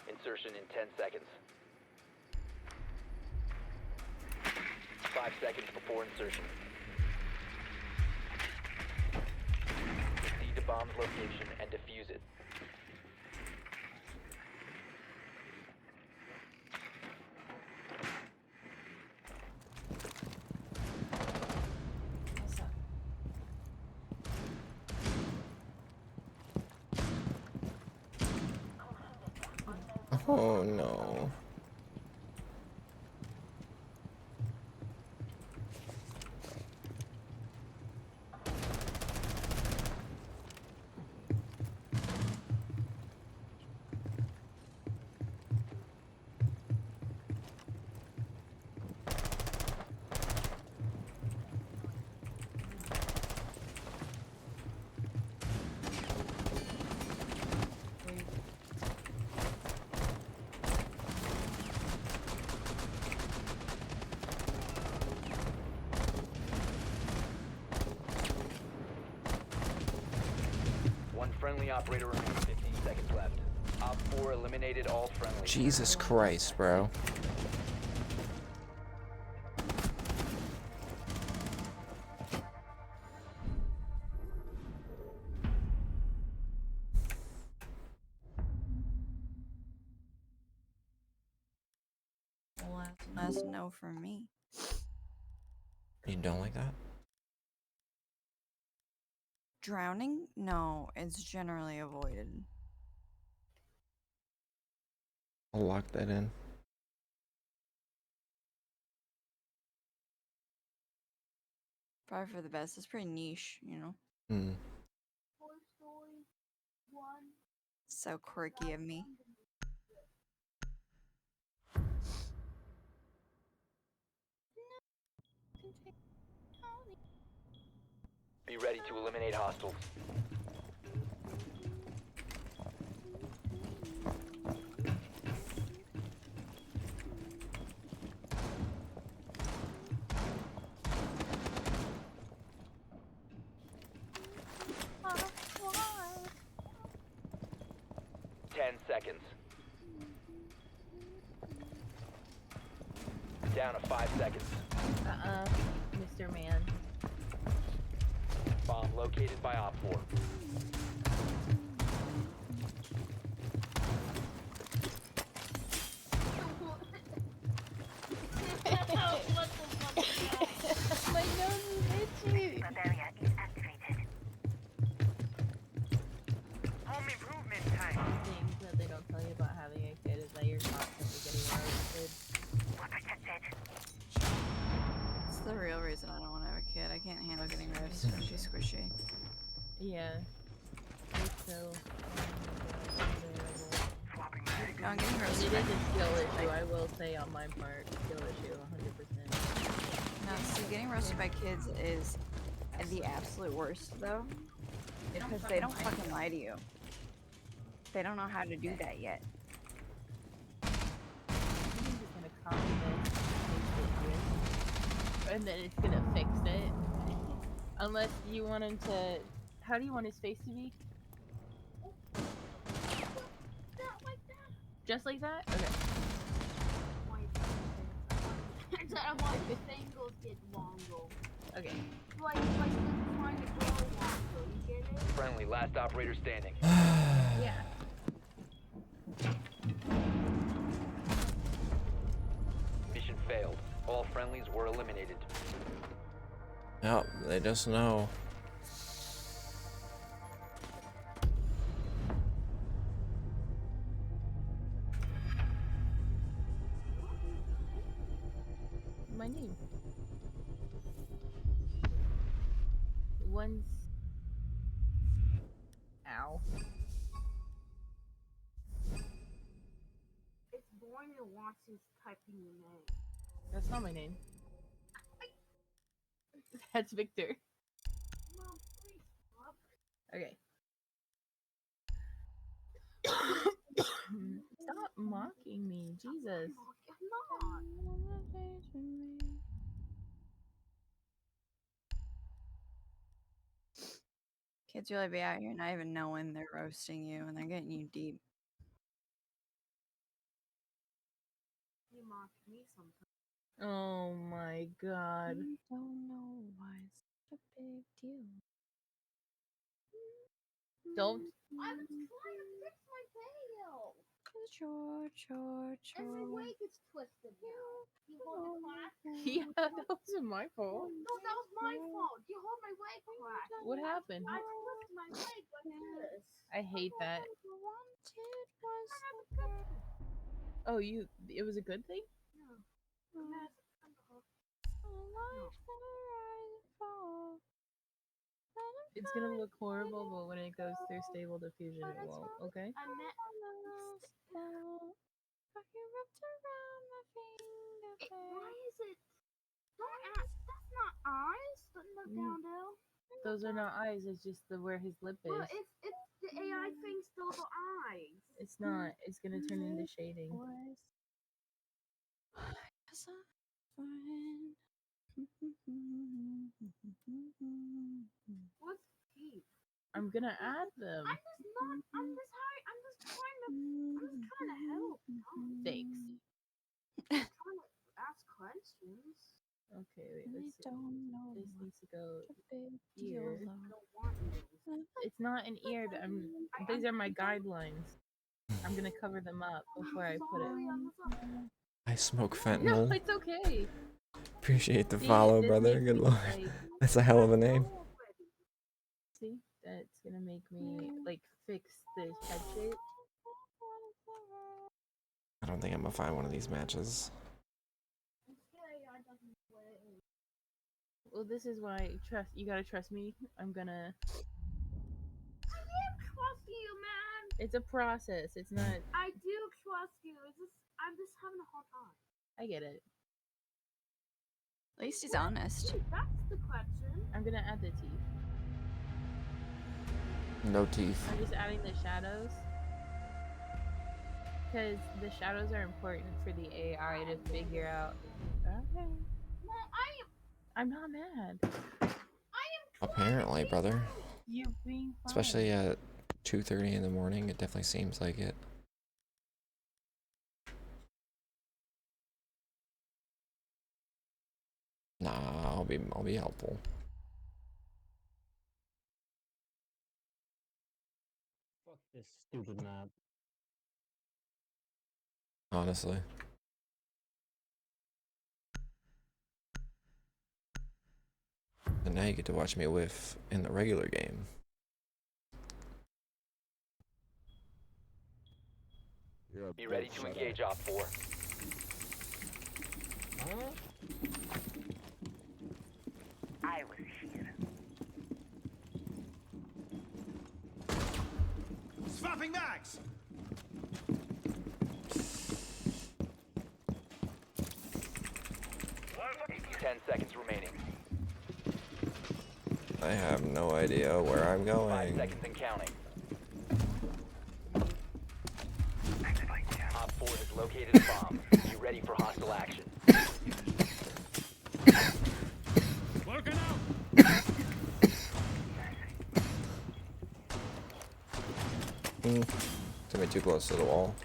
Insertion in 10 seconds. 5 seconds before insertion. Proceed to bomb's location and defuse it. What's up? Oh no. One friendly operator remains. 15 seconds left. Op 4 eliminated all friendly. Jesus Christ, bro. Last no from me. You don't like that? Drowning? No, it's generally avoided. I'll lock that in. Probably for the best. It's pretty niche, you know? Hmm. So quirky of me. Be ready to eliminate hostiles. Ten seconds. Down to 5 seconds. Mr. Man. Bomb located by Op 4. My nose is itchy. Barrier is activated. Home improvement time. Things that they don't tell you about having a kid is that you're constantly getting roasted. We're protected. It's the real reason I don't want to have a kid. I can't handle getting roasted. She's squishy. Yeah. It's so unbearable. Swapping mag. No, I'm getting It roasted. is a skill issue, I will say on my part. Skill issue, 100%. No, see, getting roasted by kids is the absolute worst, though. Because they don't fucking lie to you. They don't know how to do that yet. I'm just gonna copy this, paste it here, and then it's gonna fix it. Unless you want him to. How do you want his face to be? Just like that? Okay. I want the fingers get longer. Okay. Like trying to grow longer. You get it? Friendly, last operator standing. Yeah. Mission failed. All friendlies were eliminated. Yep, they just know. My name. One's. Ow. It's boring to watch this typing your name. That's not my name. That's Victor. Mom, please stop. Okay. Stop mocking me, Jesus. I'm not. Kids really be out here not even knowing they're roasting you and they're getting you deep. You mock me sometimes. Oh my god. I don't know why it's such a big deal. Don't. I was trying to fix my tail. Chore. And my wig is twisted now. You hold the crack? Yeah, that wasn't my fault. No, that was my fault. You hold my wig crack. What happened? I twisted my wig like this. I hate that. Oh, you. It was a good thing? It's gonna look horrible, but when it goes through stable diffusion, it won't, okay? I met. Why is it? Don't ask. That's not eyes. Look down there. Those are not eyes, it's just where his lip is. Well, it's the AI thinks those are eyes. It's not. It's gonna turn into shading. What's teeth? I'm gonna add them. I'm just trying to help. Thanks. I'm trying to ask questions. Okay, wait, let's see. This needs to go Deal, here. though. I don't want those. It's not an ear. These are my guidelines. I'm gonna cover them up before I put it. I smoke No, fentanyl. it's okay. Appreciate the See, follow, this brother. makes Good me, lord. like- That's a hell of a name. See, that's gonna make me like fix this head shape. I don't think I'm gonna find one of these matches. Well, this is why you gotta trust me. I'm gonna. I am trusting you, man. It's a process. It's not. I do trust you. I'm just having a hard time. I get it. At least he's honest. That's the question. I'm gonna add the teeth. No teeth. I'm just adding the shadows. Because the shadows are important for the AI to figure out. Okay. Well, I'm not mad. Apparently, brother. You being fine. Especially at 2:30 in the morning, it definitely seems like it. Nah, I'll be helpful. Fuck this stupid map. Honestly. And now you get to watch me whiff in the regular game. Be ready to engage Op 4. Huh? I was here. Swapping mags! 10 seconds remaining. I have no idea where I'm 5 going. seconds and counting. Op 4 has located a bomb. Be ready for hostile action. Working out! It's gonna be too close to the wall.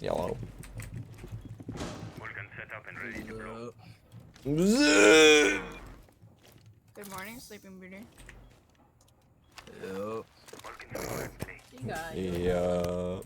Yellow. Good morning, Sleeping Beauty. Yep. You guys. Yeah.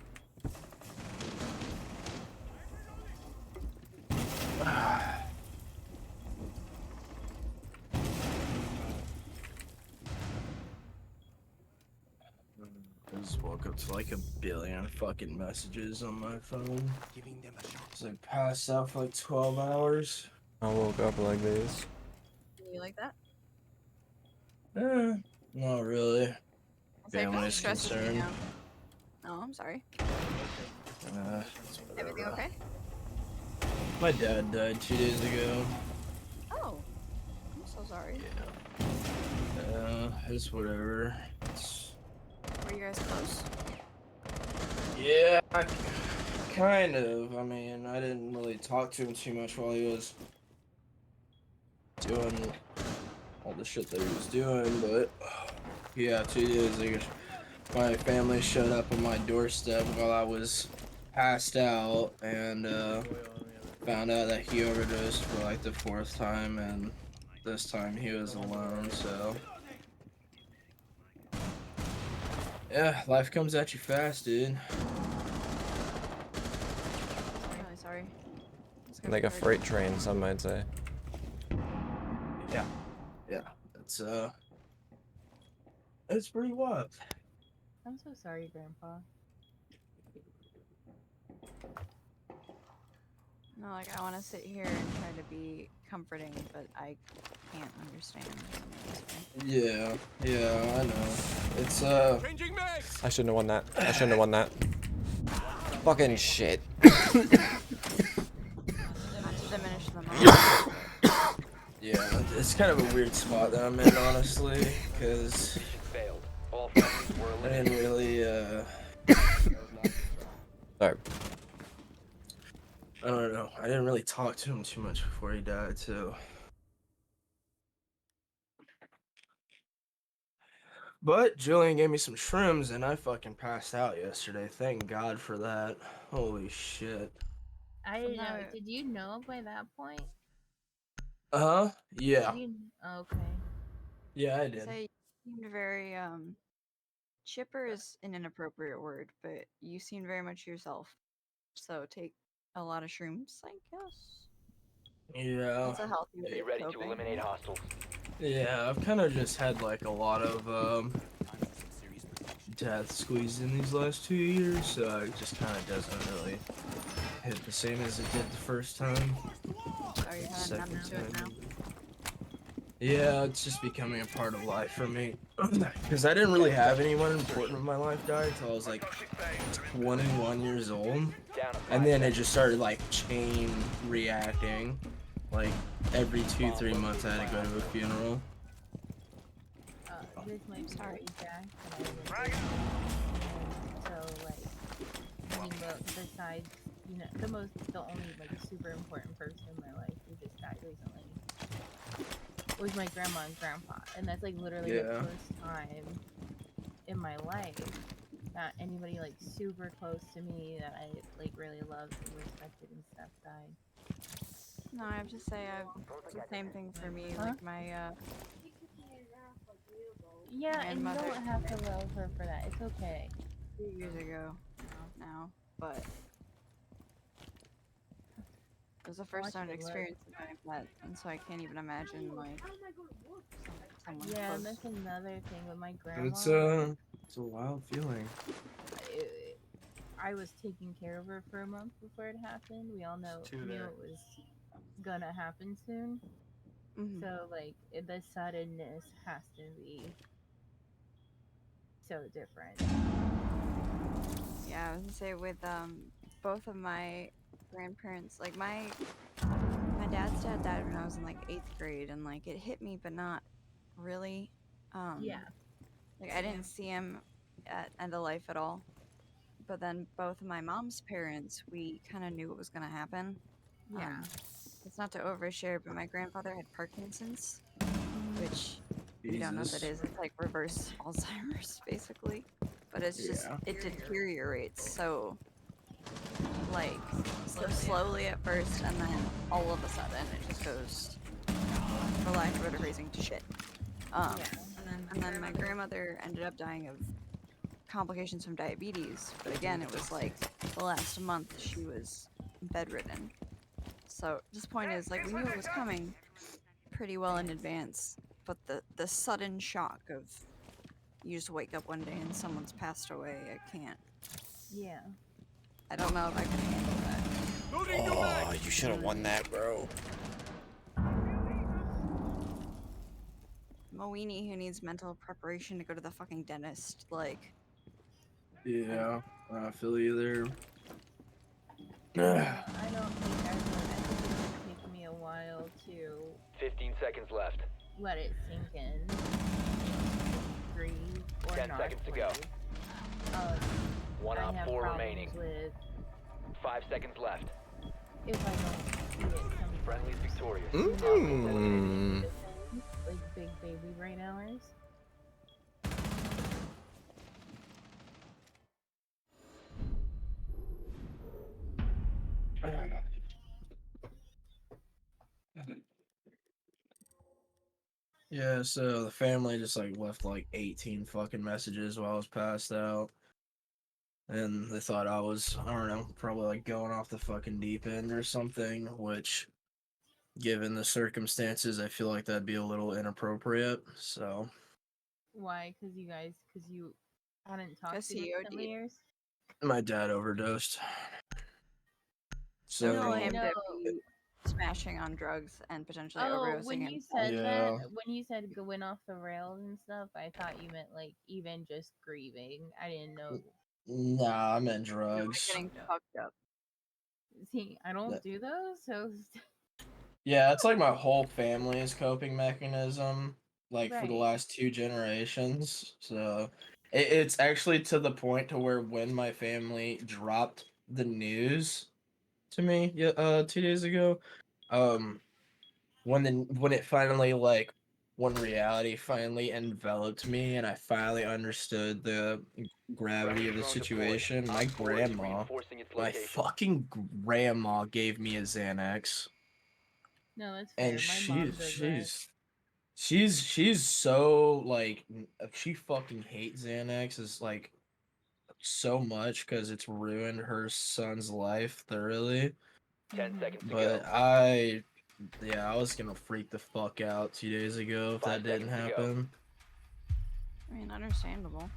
I just woke up to like a billion fucking messages on my phone. Giving them a shot. It's like passed out for like 12 hours. I woke up like this. You like that? Not really. It's like, Family's stresses me concerned. out. Oh, I'm sorry. It's Everything whatever. okay? My dad died 2 days ago. Oh, I'm so sorry. It's whatever. Were you guys close? Yeah, kind of. I mean, I didn't really talk to him too much while he was doing all the shit that he was doing, but yeah, 2 days ago, my family showed up on my doorstep while I was passed out and found out that he overdosed for like the 4th time, and this time he was alone, so yeah, life comes at you fast, dude. I'm really sorry. It's gonna Like be a hard. freight train, some might say. Yeah, it's pretty wild. I'm so sorry, Grandpa. No, like I want to sit here and try to be comforting, but I can't understand. Yeah, I know. It's Changing mags. I shouldn't have won that. I shouldn't have won that. Fucking shit. Not to diminish them all. yeah, it's kind of a weird spot that I'm in, honestly, because Failed. All friendlies were I eliminated. didn't really Sorry. I don't know. I didn't really talk to him too much before he died, so. But Julian gave me some shrooms and I fucking passed out yesterday. Thank God for that. Holy shit. I didn't know. No. Did you know by that point? Uh-huh. Yeah. Did you... Okay. Yeah, I did. Say you seemed very chipper is an inappropriate word, but you seem very much yourself. So take a lot of shrooms, I guess. Yeah. It's a healthy way Be of ready to coping. eliminate hostiles. Yeah, I've kind of just had like a lot of death squeezed in these last 2 years, so it just kind of doesn't really hit the same as it did the first time. Are you kind of Second numb to it now? time. Yeah, it's just becoming a part of life for me. Because I didn't really have anyone important in my life die until I was like 21 years old. And then it just started like chain reacting. Like every 2-3 months I had to go to a funeral. This might be Sorry. really Jack, but I was so like, I mean, besides, you know, the only like super important person in my life who just died recently was my grandma and grandpa, and that's like literally the Yeah. first time in my life that anybody like super close to me that I like really loved and respected and stuff died. No, I have to say, it's the same thing for me. Huh? Like my Yeah, and you grandmother don't have to love her for that. It's okay. 2 years ago now, but it was the first time to Watch it experience something like that, and so I can't even imagine like someone Yeah, close. and that's another thing with my grandma. It's a wild feeling. I was taking care of her for a month before it happened. We all knew it was gonna happen soon. Mhm. So like the suddenness has to be so different. Yeah, I was gonna say with both of my grandparents, like my dad's dad died when I was in like 8th grade, and like it hit me, but not really. Yeah. Like I didn't see him at end of life at all. But then both of my mom's parents, we kind of knew what was gonna happen. Yeah. It's not to overshare, but my grandfather had Parkinson's, which you don't know what that is. It's like reverse Alzheimer's, basically. But it's just, it deteriorates so, like, so slowly at first, and then all of a sudden it just goes, for lack of a better phrasing, to shit. And then my grandmother ended up dying of complications from diabetes, but again, it was like the last month she was bedridden. So this point is, like, we knew it was coming pretty well in advance, but the sudden shock of you just wake up one day and someone's passed away, I can't. Yeah. I don't know if I can handle that. Oh, you should have won that, bro. Moini, who needs mental preparation to go to the fucking dentist, like. Yeah, I feel you there. I don't think I would. I think it would take me a while to 15 seconds left. let it sink in, breathe, or 10 not seconds to go. One I op have 4 problems remaining. with 5 seconds left. if I don't see it come Friendly's victorious. like big baby brain hours. Yeah, so the family just like left like 18 fucking messages while I was passed out. And they thought I was, I don't know, probably like going off the fucking deep end or something, which given the circumstances, I feel like that'd be a little inappropriate. So Why? Because you hadn't talked Guess to he them in OD'd. 7 years. my dad overdosed. So I him to be smashing on drugs and potentially overdosing. When you himself. said Yeah. that, when you said going off the rails and stuff, I thought you meant like even just grieving. I didn't know. nah, I meant You were drugs. getting fucked up. See, I don't do those, so Yeah, it's like my whole family's coping mechanism, like for the Right. last 2 generations. So it's actually to the point to where when my family dropped the news to me, 2 days ago, when it finally like when reality finally enveloped me and I finally understood the gravity of the situation, my fucking grandma gave me a Xanax. no, that's fair. And My mom does that. she's so like she fucking hates Xanax is like so much because it's ruined her son's life thoroughly. 10 seconds to But go. I was gonna freak the fuck out 2 days ago if 5 that didn't seconds to go. happen. I mean, understandable.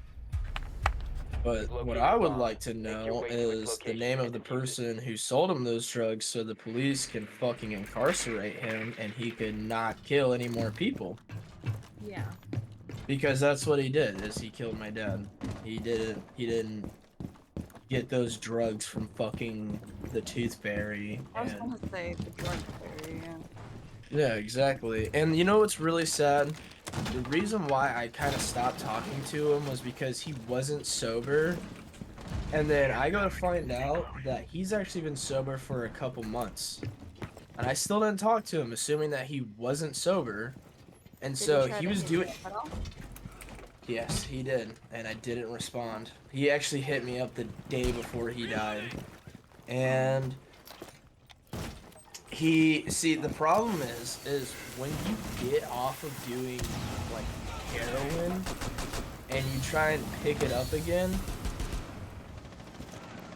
But what Located I would bomb. like to Make your know way to its is the location name and of the defuse it. person who sold him those drugs so the police can fucking incarcerate him and he could not kill any more people. Yeah. Because that's what he did, is he killed my dad. He didn't get those drugs from fucking the Tooth Fairy. I was And gonna say the drug fairy, yeah. yeah, exactly. And you know what's really sad? The reason why I kind of stopped talking to him was because he wasn't sober. And then I go to find out that he's actually been sober for a couple months. And I still didn't talk to him, assuming that he wasn't sober. And Did so try he to was hit doing... you up at all? Yes, he did. And I didn't respond. He actually hit me up the day before he died. And... the problem is when you get off of doing like heroin and you try and pick it up again,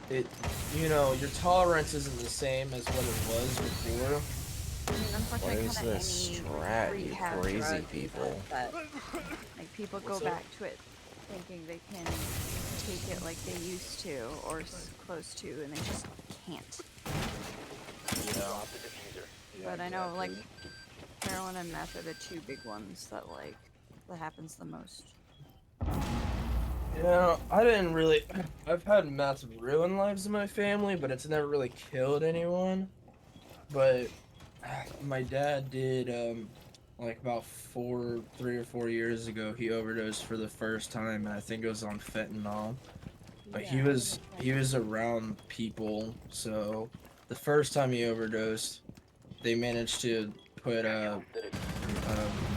your tolerance isn't the same as what it was before. I mean, unfortunately, What is kinda this any strat, you rehab crazy drug people? That, like, people go What's up? back to it thinking they can take it like they used to or close to, and they just can't. Drop the diffuser. But I know, like, heroin and meth are the two big ones that happens the most. Yeah, I've had massive ruin lives in my family, but it's never really killed anyone. But my dad did, like about 3 or 4 years ago, he overdosed for the first time, and I think it was on fentanyl. But he was around people, so the first time he overdosed, they managed to put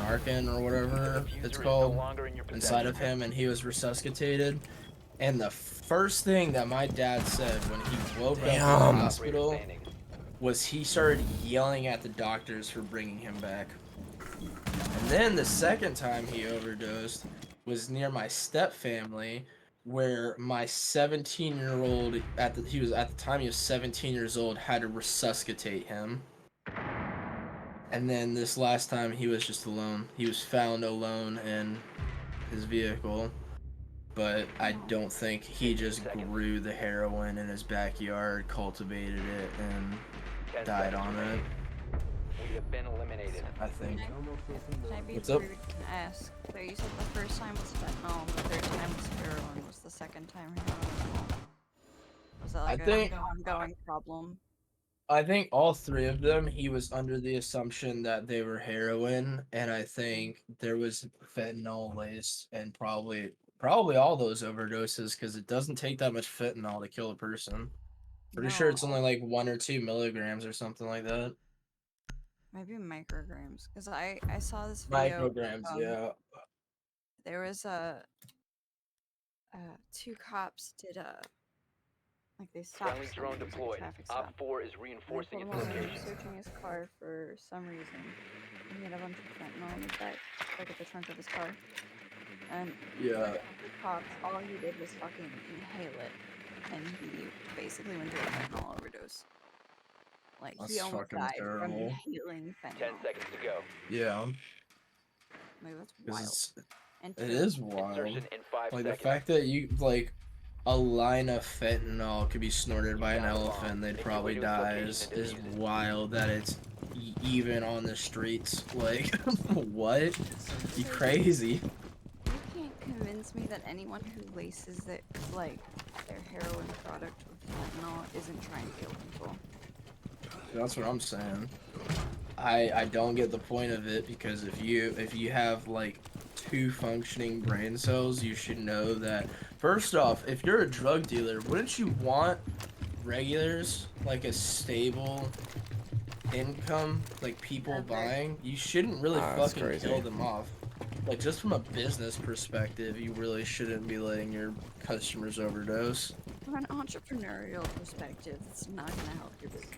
Narcan or whatever it's called inside of him, and he was resuscitated. And the first thing that my dad said when he woke up in the hospital was he started yelling at the doctors for bringing him back. And then the second time he overdosed was near my step family, where my 17-year-old at the time he was 17 years old, had to resuscitate him. And then this last time he was just alone. He was found alone in his vehicle. But I don't think he just grew the heroin in his backyard, cultivated it, and died on it. We have been eliminated. I think. Can I be What's up? rude and ask? So you said the first time was fentanyl, the third time was heroin. Was the second time heroin? Was that like an ongoing problem? I think all three of them, he was under the assumption that they were heroin, and I think there was fentanyl laced, and probably all those overdoses, because it doesn't take that much fentanyl to kill a person. Pretty sure it's only like 1 or 2 milligrams or something like that. Maybe micrograms, because I saw this video. Micrograms, yeah. There was two cops did like they stopped. Friendly drone deployed. Op 4 is reinforcing its location. Searching his car for some reason. He had a bunch of fentanyl in the back, like at the trunk of his car. And yeah, the cops, all he did was fucking inhale it, and he basically went through a fentanyl overdose. Like he almost died from inhaling fentanyl. 10 seconds to go. Yeah. Like that's wild. And it is wild. Insertion in 5 like seconds. the fact that you like a line of fentanyl could be snorted by an elephant, they'd probably die is wild. That it's even on the streets. Like what? You crazy? You can't convince me that anyone who laces their heroin product with fentanyl isn't trying to kill people. That's what I'm saying. I don't get the point of it, because if you have like 2 functioning brain cells, you should know that first off, if you're a drug dealer, wouldn't you want regulars, like a stable income, like people buying? You shouldn't really fucking kill them off. Like, just from a business perspective, you really shouldn't be letting your customers overdose. From an entrepreneurial perspective, it's not gonna help your business.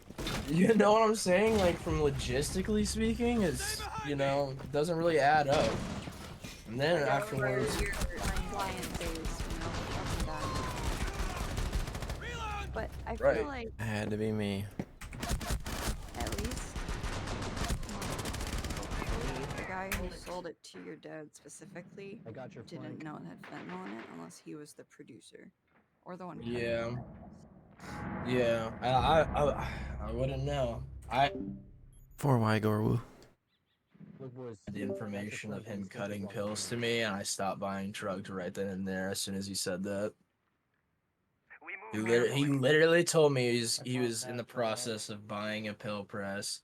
You know what I'm saying? Like, from logistically speaking, it's, you know, it doesn't really add up. And then afterwards... Your client base, you know, fucking die. But I feel like... It had to be me. At least... the guy who sold it to your dad specifically didn't know it had fentanyl in it unless he was the producer. Or the one who Yeah, I wouldn't know. For why Gorwu? The information of him cutting pills to me, and I stopped buying drugs right then and there as soon as he said that. He literally told me he was in the process of buying a pill press,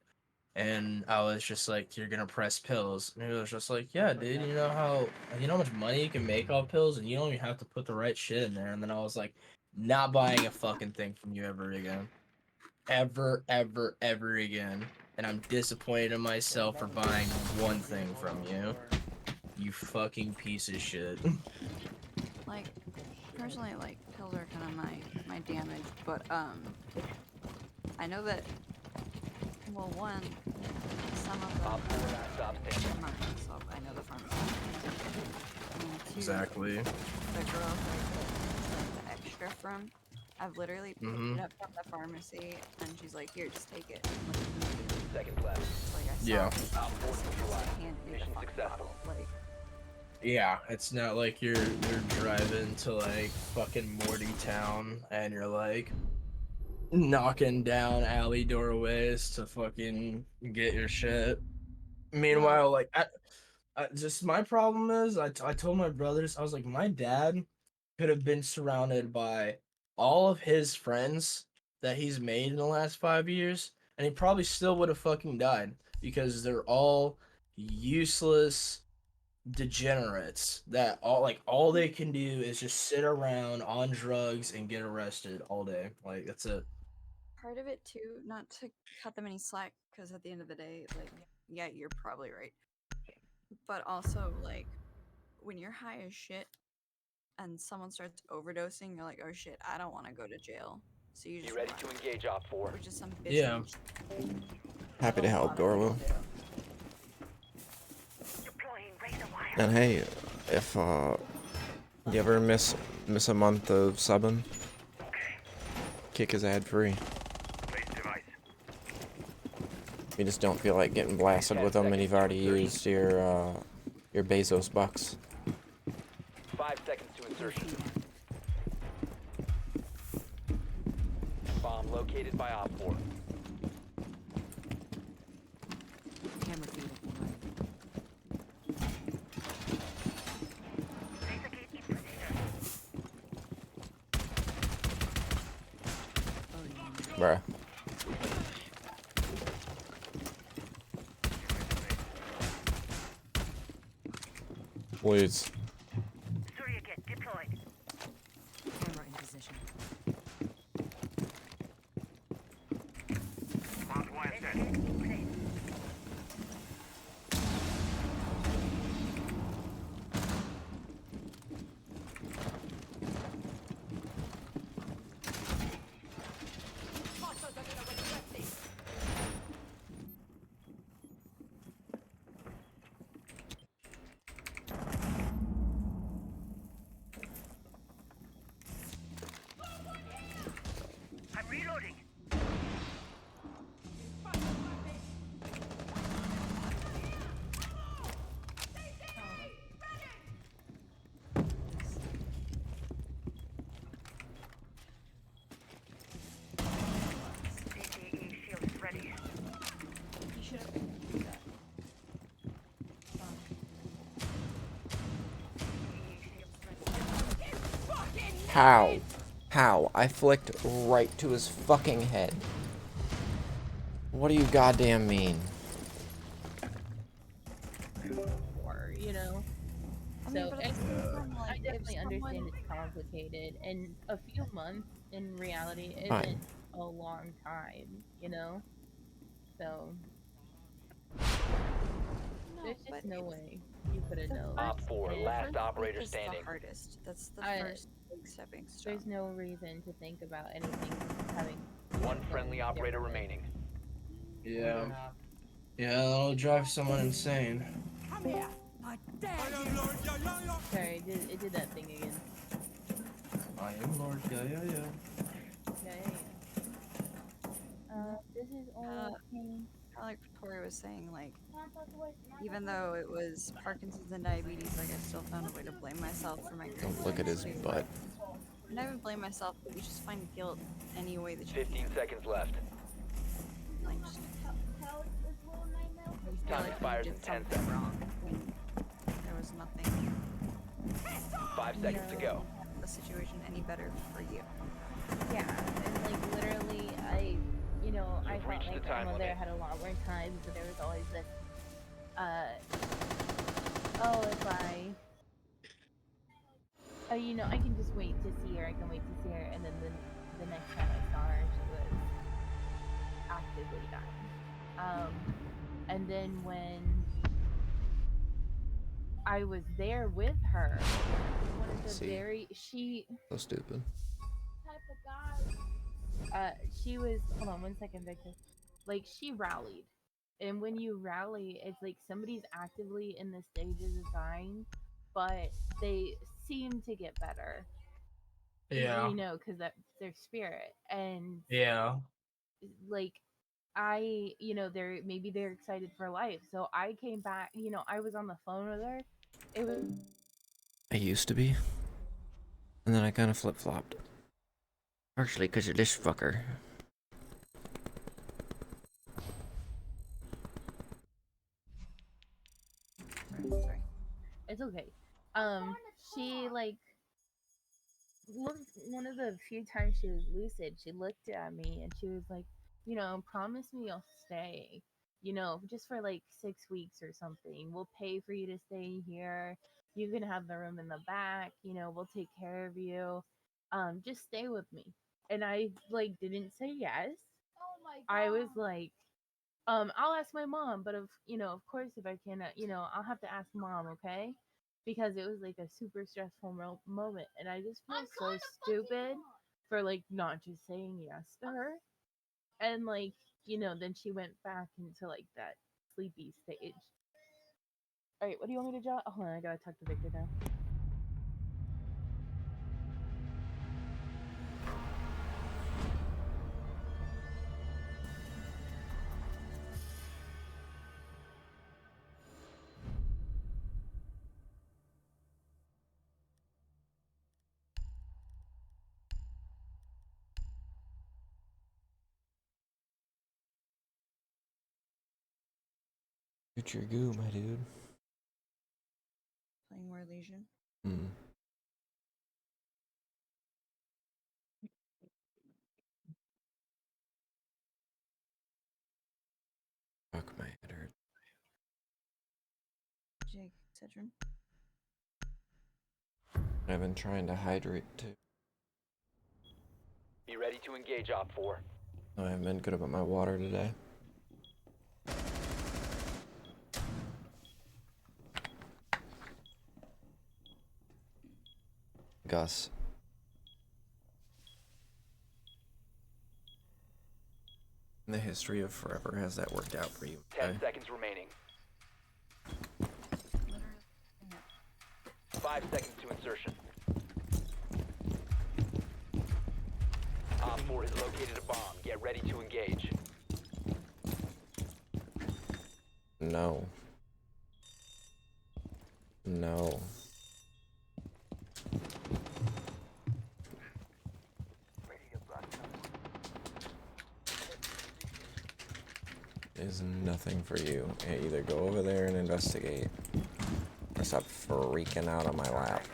and I was just like, "You're gonna press pills?" And he was just like, "Yeah, dude. You know how much money you can make off pills, and you don't even have to put the right shit in there." And then I was like, "Not buying a fucking thing from you ever again, ever again." And I'm disappointed in myself for buying one thing from you. You fucking piece of shit. Like, personally, like, pills are kind of my damage, but, I know that, well, one, some of them, not myself, I know the pharmacy. And two, Exactly. The girl who like, the extra from, I've literally picked it up from the pharmacy, and she's like, "Here, just take it." Seconds left. Like, I saw Yeah. Mission successful. Like, Yeah, it's not like you're driving to like fucking Morty Town and you're like knocking down alley doorways to fucking get your shit. Meanwhile, like just my problem is I told my brothers, I was like, my dad could have been surrounded by all of his friends that he's made in the last 5 years, and he probably still would have fucking died, because they're all useless degenerates that all they can do is just sit around on drugs and get arrested all day. Like, that's it. part of it too, not to cut them any slack, because at the end of the day, like, yeah, you're probably right. But also, like, when you're high as shit and someone starts overdosing, you're like, oh shit, I don't want to go to jail. So you Be just ready run. to engage Op 4. Which is some bitch Yeah. move. Happy to help, Gorwell. And hey, if you ever miss a month of subbing, Kick is ad free. You just don't feel like getting blasted with them, and you've already used your Bezos bucks. 5 seconds to insertion. Bomb located by Op 4. Camera feed. Bruh. Please. Surrogate deployed. Camera in position. I'm reloading. PPE shield is ready. You should have do that. How? How? I flicked right to his fucking head. What do you goddamn mean? Or, you know. I mean, So but at the same time, I like, if definitely understand someone- it's complicated, and a few months in reality isn't Fine. a long time, you know. So there's just no way you could have known. Op 4, And last First operator is standing. the hardest. That's the I- first big stepping stone. There's no reason to think about anything having One friendly operator remaining. Yeah. Yeah, that'll drive someone insane. Come here. I dare you. Sorry, it did that thing again. I am Lord. Yeah. Yeah. This is all pain. Like Tori was saying, like, even though it was Parkinson's and diabetes, like, I still found a way to blame myself for my Don't look at his grades. butt. I never blame myself, but you just find guilt any way that you 15 seconds left. like, just you feel Time like expires you in did 10 something seconds. wrong when there was nothing 5 seconds to go. the situation any better for you. Yeah, and like literally, I You've thought reached my the time grandmother limit. had a lot more time, but there was always this, oh, if I can just wait to see her, and then the next time I saw her, she was actively dying. And then when I was there with her, one of the See? she So stupid. she was, hold on one second, Victor. Like, she rallied. And when you rally, it's like somebody's actively in the stages of dying, but they seem to get better. Yeah. You know, because that's their spirit. And Yeah. like, they're excited for life. So I came back, I was on the phone with her. It was I used to be. And then I kind of flip-flopped. Partially because of this fucker. sorry. It's okay. She like looked, one of the few times she was lucid, she looked at me and she was like, promise me you'll stay, just for like 6 weeks or something. We'll pay for you to stay here. You can have the room in the back, we'll take care of you. Just stay with me. And I like didn't say yes. I was like, I'll ask my mom, but of course, if I can, I'll have to ask mom, okay? Because it was like a super stressful moment, and I just feel so stupid for like not just saying yes to her. And like, then she went back into like that sleepy stage. All right, what do you want me to draw? Oh, hold on, I gotta talk to Victor now. Shoot your goo, my dude. Playing more Legion. Hmm. Fuck, my head hurt. Jake, Cedron. I've been trying to hydrate too. Be ready to engage Op 4. I haven't been good about my water today. Gus. In the history of forever, has that worked out for you? 10 seconds remaining. 5 seconds to insertion. Op 4 has located a bomb. Get ready to engage. No. No. There's nothing for you. Either go over there and investigate, or stop freaking out on my lap.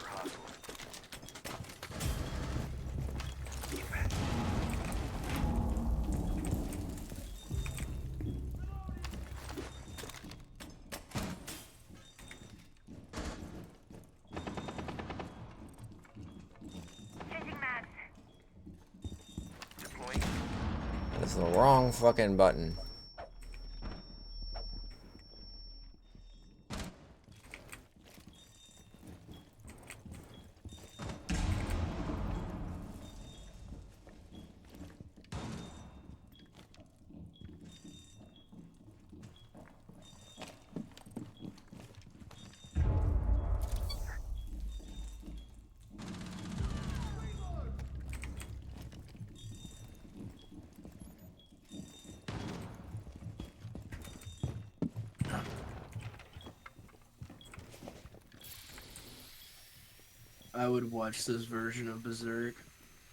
Changing mags. Deploying. That's the wrong fucking button. I would watch this version of Berserk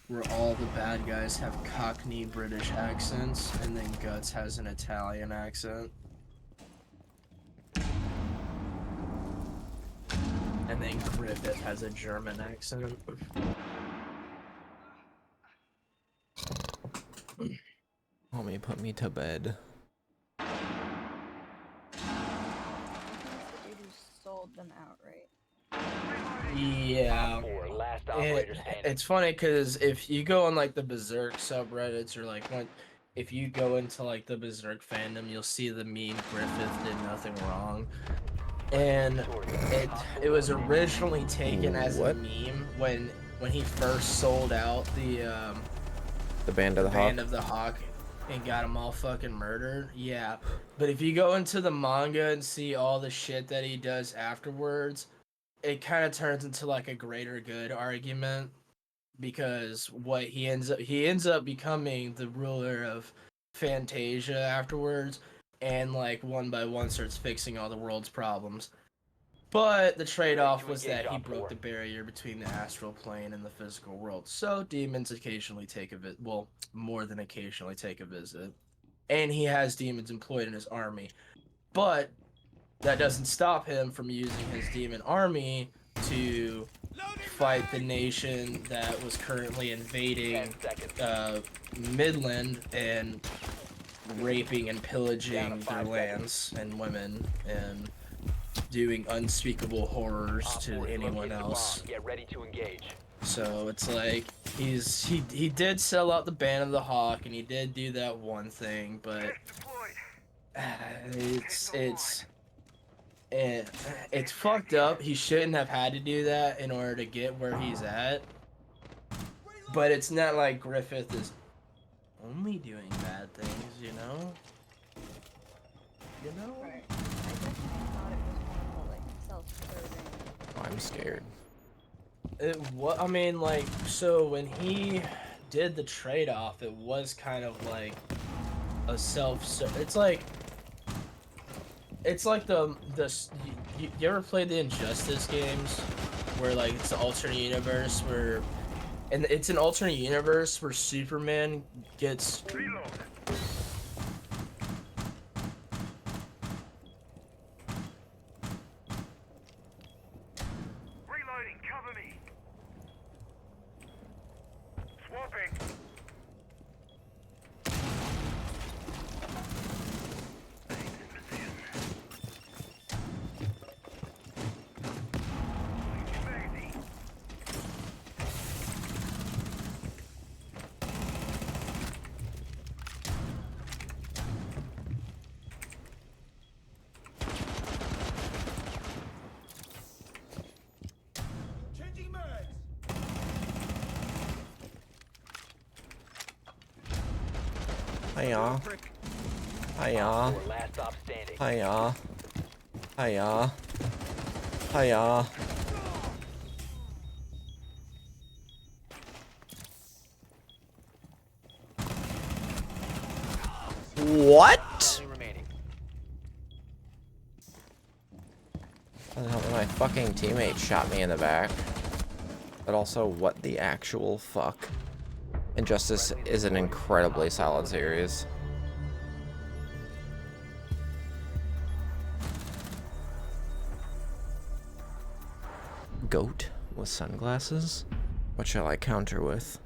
where all the bad guys have Cockney British accents and then Guts has an Italian accent. And then Griffith has a German accent. Homie, put me to bed. The dude who sold them out, right? Yeah. Last operator standing. It's funny because if you go on like the Berserk subreddits or like if you go into like the Berserk fandom, you'll see the meme Griffith did nothing wrong. And it was originally taken as a meme when he first sold out the Band of the Band Hawk. of the Hawk and got them all fucking murdered. Yeah. But if you go into the manga and see all the shit that he does afterwards, it kind of turns into like a greater good argument because what he ends up becoming the ruler of Fantasia afterwards, and like one by one starts fixing all the world's problems. But the trade-off was that he broke the barrier between the astral plane and the physical world. So demons occasionally take a visit. Well, more than occasionally take a visit. And he has demons employed in his army. But that doesn't stop him from using his demon army to fight the nation that was currently invading Midland and raping and pillaging their lands and women and doing unspeakable horrors to anyone else. Get ready to engage. So it's like he did sell out the Band of the Hawk and he did do that one thing, but it's fucked up. He shouldn't have had to do that in order to get where he's at. But it's not like Griffith is only doing bad things, you know? You know? Right. I definitely thought it was more like self-serving. Oh, I'm scared. I mean, like, so when he did the trade-off, it was kind of like a it's like you ever played the Injustice games where like it's an alternate universe where, and it's an alternate universe where Superman gets Reloading, cover me. Swapping. Changing mags. Hiya. Hiya. Four last stop standing. Hiya. Hiya. Hiya. What? Only remaining. How the hell did my fucking teammate shot me in the back? But also, what the actual fuck? Injustice is an incredibly solid series. Goat with sunglasses? What shall I counter with?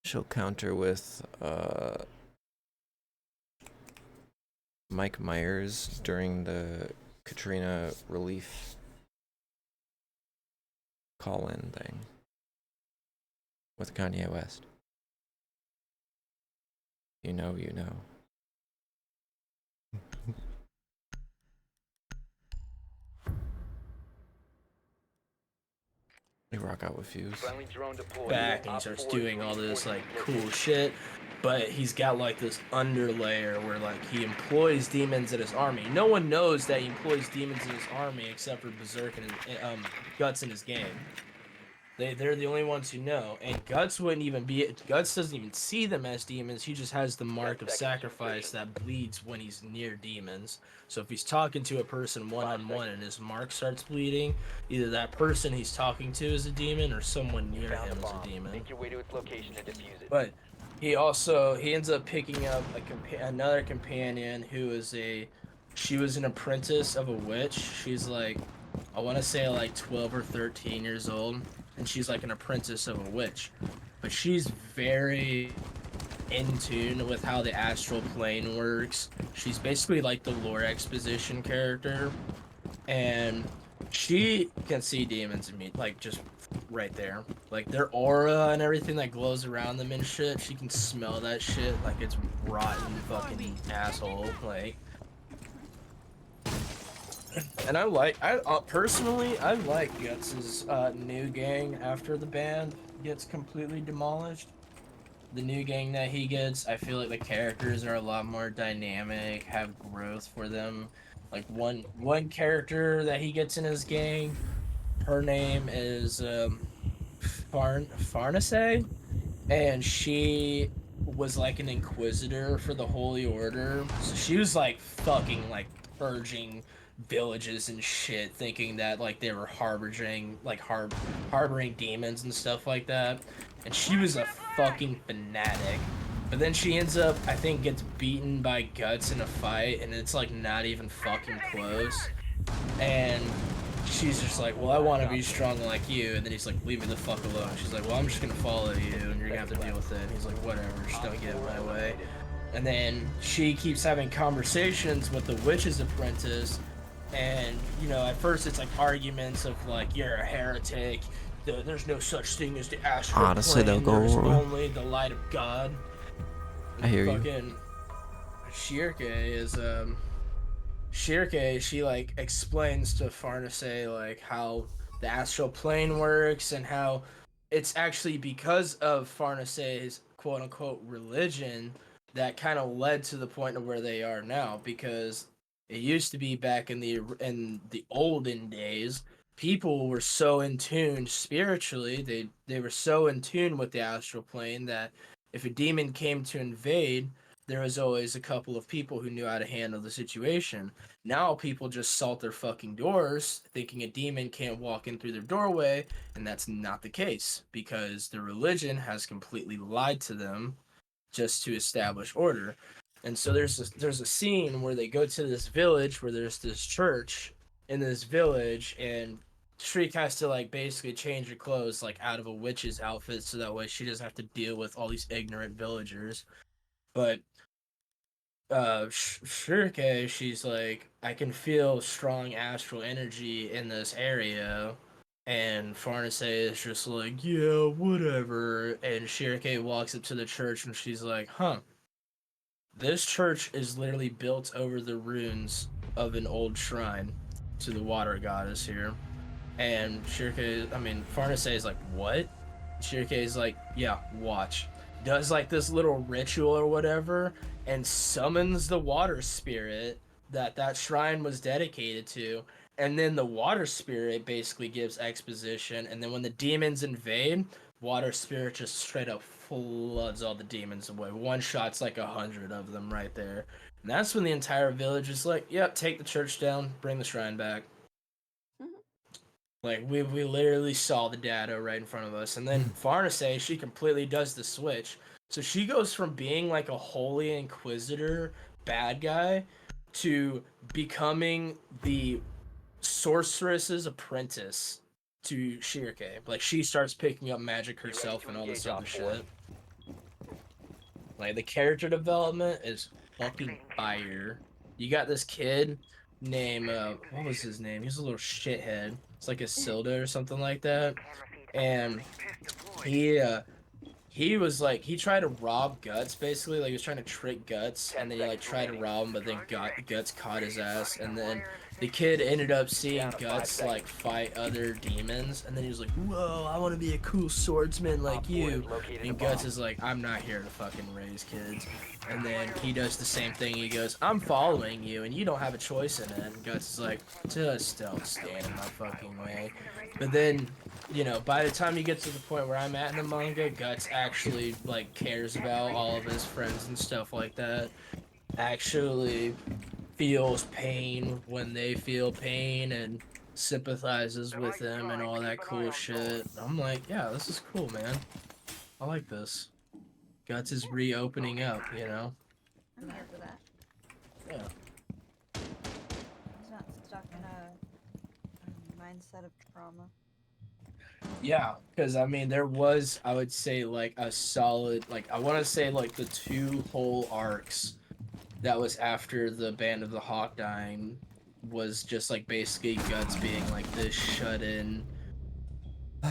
She'll counter with Mike Myers during the Katrina relief call-in thing with Kanye West. You know, you know. They rock out with Fuse. Friendly drone deployed. Back and he starts doing all this like cool shit, but he's got like this underlayer where like he employs demons in his army. No one knows that he employs demons in his army except for Berserk and Guts in his game. They're the only ones who know, and Guts wouldn't even be. Guts doesn't even see them as demons. He just has the mark of sacrifice that bleeds when he's near demons. So if he's talking to a person one-on-one and his mark starts bleeding, either that person he's talking to is a demon or someone near him is a demon. Make your way to its location and defuse it. But he ends up picking up another companion who is she was an apprentice of a witch. She's like, I want to say like 12 or 13 years old. And she's like an apprentice of a witch, but she's very in tune with how the astral plane works. She's basically like the lore exposition character, and she can see demons like just right there, like their aura and everything that glows around them and shit. She can smell that shit like it's rotten fucking asshole, like. And personally, I like Guts' new gang after the band gets completely demolished. The new gang that he gets, I feel like the characters are a lot more dynamic, have growth for them. Like one character that he gets in his gang, her name is Farnace, and she was like an inquisitor for the Holy Order. So she was like fucking like purging villages and shit, thinking that like they were harboring demons and stuff like that, and she was a fucking fanatic. But then she ends up, I think, gets beaten by Guts in a fight, and it's like not even fucking close, and she's just like, well, I want to be strong like you, and then he's like, leave me the fuck alone. She's like, well, I'm just gonna follow you and you're gonna have to deal with it, and he's like, whatever, just don't get in my way. And then she keeps having conversations with the witch's apprentice, And, you know, at first it's like arguments of like, you're a heretic, there's no such thing as the astral Honestly, plane, they'll there's go- only the light of God. I hear you. Fucking Shirke is, Shirke, she like explains to Farnese like how the astral plane works and how it's actually because of Farnese's quote unquote religion that kind of led to the point of where they are now, because it used to be back in the olden days, people were so in tune spiritually, they were so in tune with the astral plane that if a demon came to invade, there was always a couple of people who knew how to handle the situation. Now people just salt their fucking doors, thinking a demon can't walk in through their doorway, and that's not the case, because the religion has completely lied to them just to establish order. And so there's a scene where they go to this village where there's this church in this village, and Shriek has to like basically change her clothes like out of a witch's outfit so that way she doesn't have to deal with all these ignorant villagers. But Shirke, she's like, I can feel strong astral energy in this area, and Farnese is just like, yeah, whatever. And Shirke walks up to the church and she's like, huh, this church is literally built over the ruins of an old shrine to the water goddess here. And Farnese is like, what? Shirke is like, yeah, watch. Does like this little ritual or whatever and summons the water spirit that shrine was dedicated to, and then the water spirit basically gives exposition, and then when the demons invade, water spirit just straight up floods all the demons away. One shot's like 100 of them right there, and that's when the entire village is like, yep, take the church down, bring the shrine back. Like, we literally saw the data right in front of us. And then Farnese, she completely does the switch. So she goes from being like a holy inquisitor bad guy to becoming the sorceress's apprentice to Shirke. Like, she starts picking up magic herself and all this other shit. Like, the character development is fucking fire. You got this kid named, what was his name? He's a little shithead. It's like a Silda or something like that. And he was like, he tried to rob Guts, basically. Like, he was trying to trick Guts, and then he like tried to rob him, but then Guts caught his ass, and then the kid ended up seeing Guts like fight other demons, and then he was like, whoa, I want to be a cool swordsman like you. And Guts is like, I'm not here to fucking raise kids. And then he does the same thing. He goes, I'm following you, and you don't have a choice in it. And Guts is like, just don't stand in my fucking way. But then, you know, by the time you get to the point where I'm at in the manga, Guts actually, like, cares about all of his friends and stuff like that. Actually feels pain when they feel pain and sympathizes with them and all that cool shit. I'm like, yeah, this is cool, man. I like this. Guts is reopening up, you know? I'm here for that. Yeah. He's not stuck in a mindset of trauma. Yeah, because I mean, there was, I would say, like a solid, like, I want to say, like, the 2 whole arcs that was after the Band of the Hawk dying was just, like, basically Guts being, like, this shut-in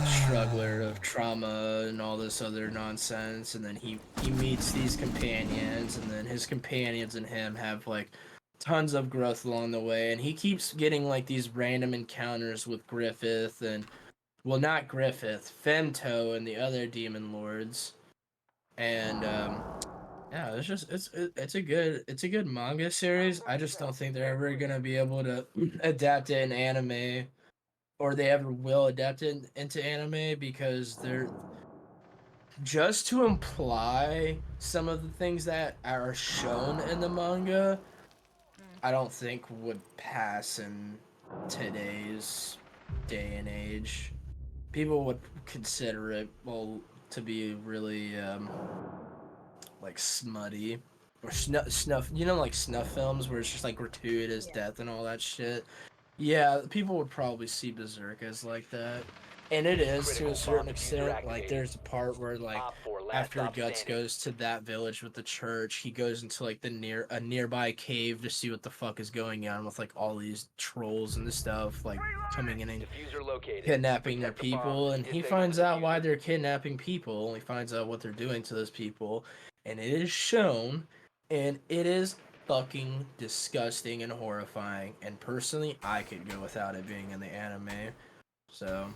struggler of trauma and all this other nonsense, and then he meets these companions, and then his companions and him have, like, tons of growth along the way, and he keeps getting, like, these random encounters with Griffith and, well, not Griffith, Femto and the other demon lords, and yeah, it's just it's a good manga series. I just don't think they're ever gonna be able to adapt it in anime, or they ever will adapt it into anime, because they're just to imply some of the things that are shown in the manga, I don't think would pass in today's day and age. People would consider it, well, to be really like smutty, or snuff, you know, like snuff films where it's just like gratuitous death and all that shit. Yeah, people would probably see Berserk as like that. And it is to Critical a certain bomb diffuser extent. Like activated. there's a part where like Op 4, last after stop Guts standing. goes to that village with the church, he goes into like the nearby cave to see what the fuck is going on with like all these trolls and stuff like coming in and Diffuser located. kidnapping their Protect the bomb. people, and he Disable finds the out why diffuser. they're kidnapping people. He finds out what they're doing to those people, and it is shown, and it is fucking disgusting and horrifying. And personally, I could go without it being in the anime. So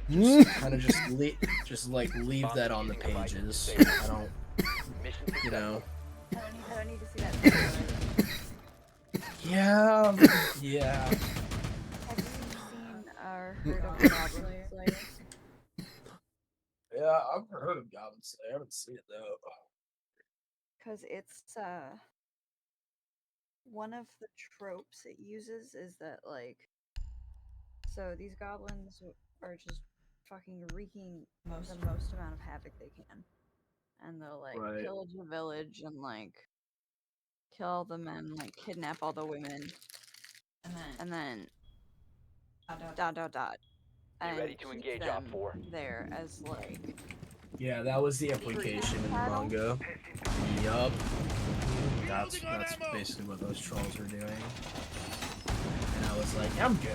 just kind of just leave that on the pages. I don't, you know. I don't need to see that. Yeah. Have you seen or heard of Goblin Slayer? Yeah, I've heard of Goblin Slayer. I haven't seen it though. Because it's one of the tropes it uses is that like, so these goblins are just fucking wreaking the most amount of havoc they can, and they'll like pillage a village and like kill all the men, like kidnap all the women, and then dot and ready to keep engage them Op 4. there as like Yeah, that was the implication in the manga. Yup. That's basically what those trolls were doing. And I was like, I'm good.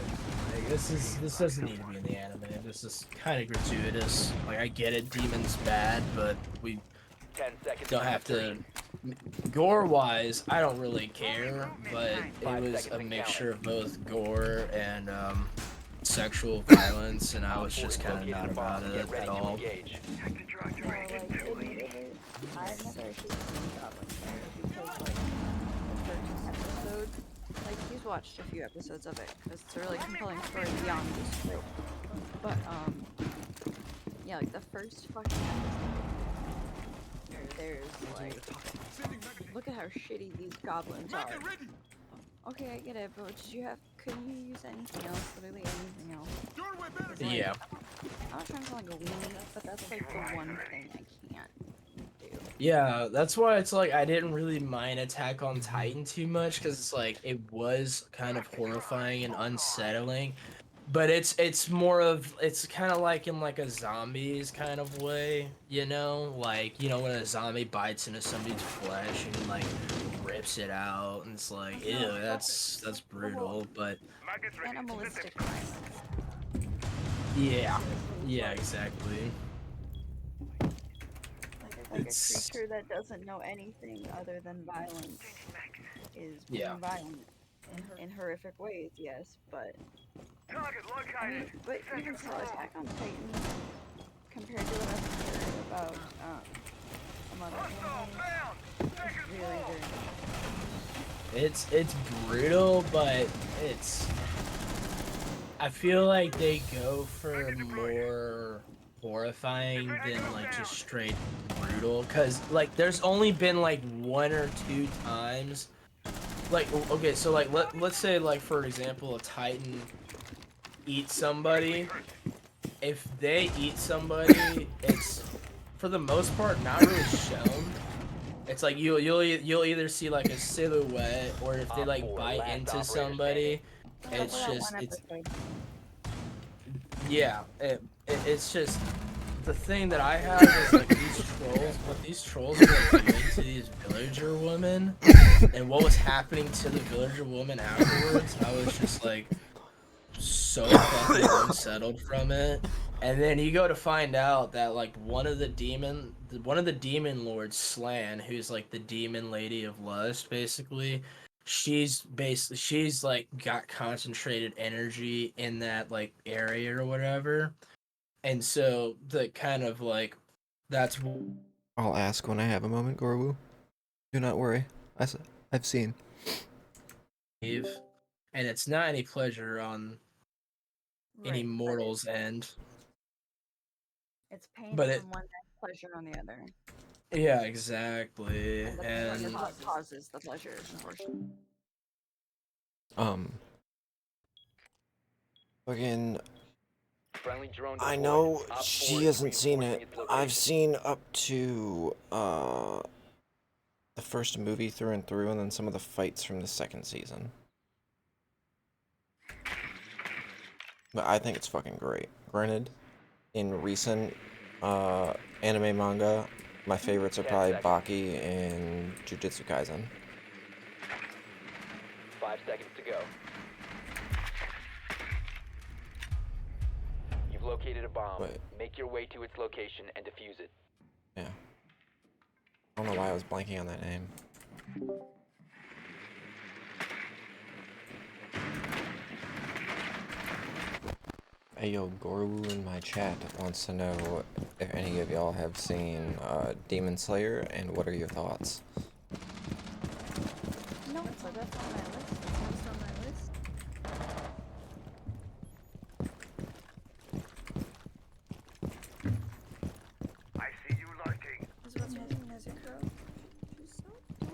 Like, this doesn't need to be in the anime. This is kind of gratuitous. Like, I get it, demons bad, but we 10 seconds. don't have to. Gore-wise, I don't really care, but it was a mixture of both gore and sexual violence, and I was just kind of not about it at all. I've never actually seen Goblin Slayer because like the first episode, like he's watched a few episodes of it because it's a really compelling story beyond this trope. But yeah, like the first fucking episode, there's like, look at how shitty these goblins are. Okay, I get it, but couldn't you use anything else? Literally anything else? Like, Yeah. I'm not trying to sound like a weenie, but that's like the one thing I can't do. Yeah, that's why it's like I didn't really mind Attack on Titan too much because it's like it was kind of horrifying and unsettling, but it's more of it's kind of like in like a zombies kind of way, you know, like you know when a zombie bites into somebody's flesh and like rips it out, and it's like ew, that's brutal, but Animalistic violence. yeah, exactly. Like a creature that doesn't know anything other than violence is being violent in horrific ways, yes, but I mean, but even so, Attack on Titan compared to what I've heard about some other anime, it's really good. It's brutal, but I feel like they go for more horrifying than like just straight brutal, cause like there's only been like 1 or 2 times, like okay, so like let's say like for example a Titan eats somebody. If they eat somebody, it's for the most part not really shown. It's like you'll either see like a silhouette, or if they like bite into somebody, it's just it's just the thing that I have is like these trolls were like doing to these villager women, and what was happening to the villager woman afterwards. I was just like so fucking unsettled from it. And then you go to find out that like one of the demon lords, Slan, who's like the demon lady of lust, basically, she's like got concentrated energy in that like area or whatever. And so the kind of like that's I'll ask when I have a moment, Gorwu. Do not worry. I've seen. and it's not any pleasure on any mortal's end. It's pain But on one end, pleasure on the other. Yeah, exactly. And that's what causes the pleasure, unfortunately. Fucking. Friendly drone I deployed. know Op 4 she is hasn't seen reinforcing it. its location. I've seen up to the first movie through and through, and then some of the fights from the second season. But I think it's fucking great. Granted, in recent anime manga, my favorites are 10 probably seconds. Baki and Jujutsu Kaisen. 5 seconds to go. You've located a bomb. Wait. Make your way to its location and defuse it. Yeah. I don't know why I was blanking on that name. Hey yo, Goru in my chat wants to know if any of y'all have seen Demon Slayer and what are your thoughts? No, so that's on my list. That's on my list. I see you lurking. This is what's wrong, Nezuko. She's so dumb.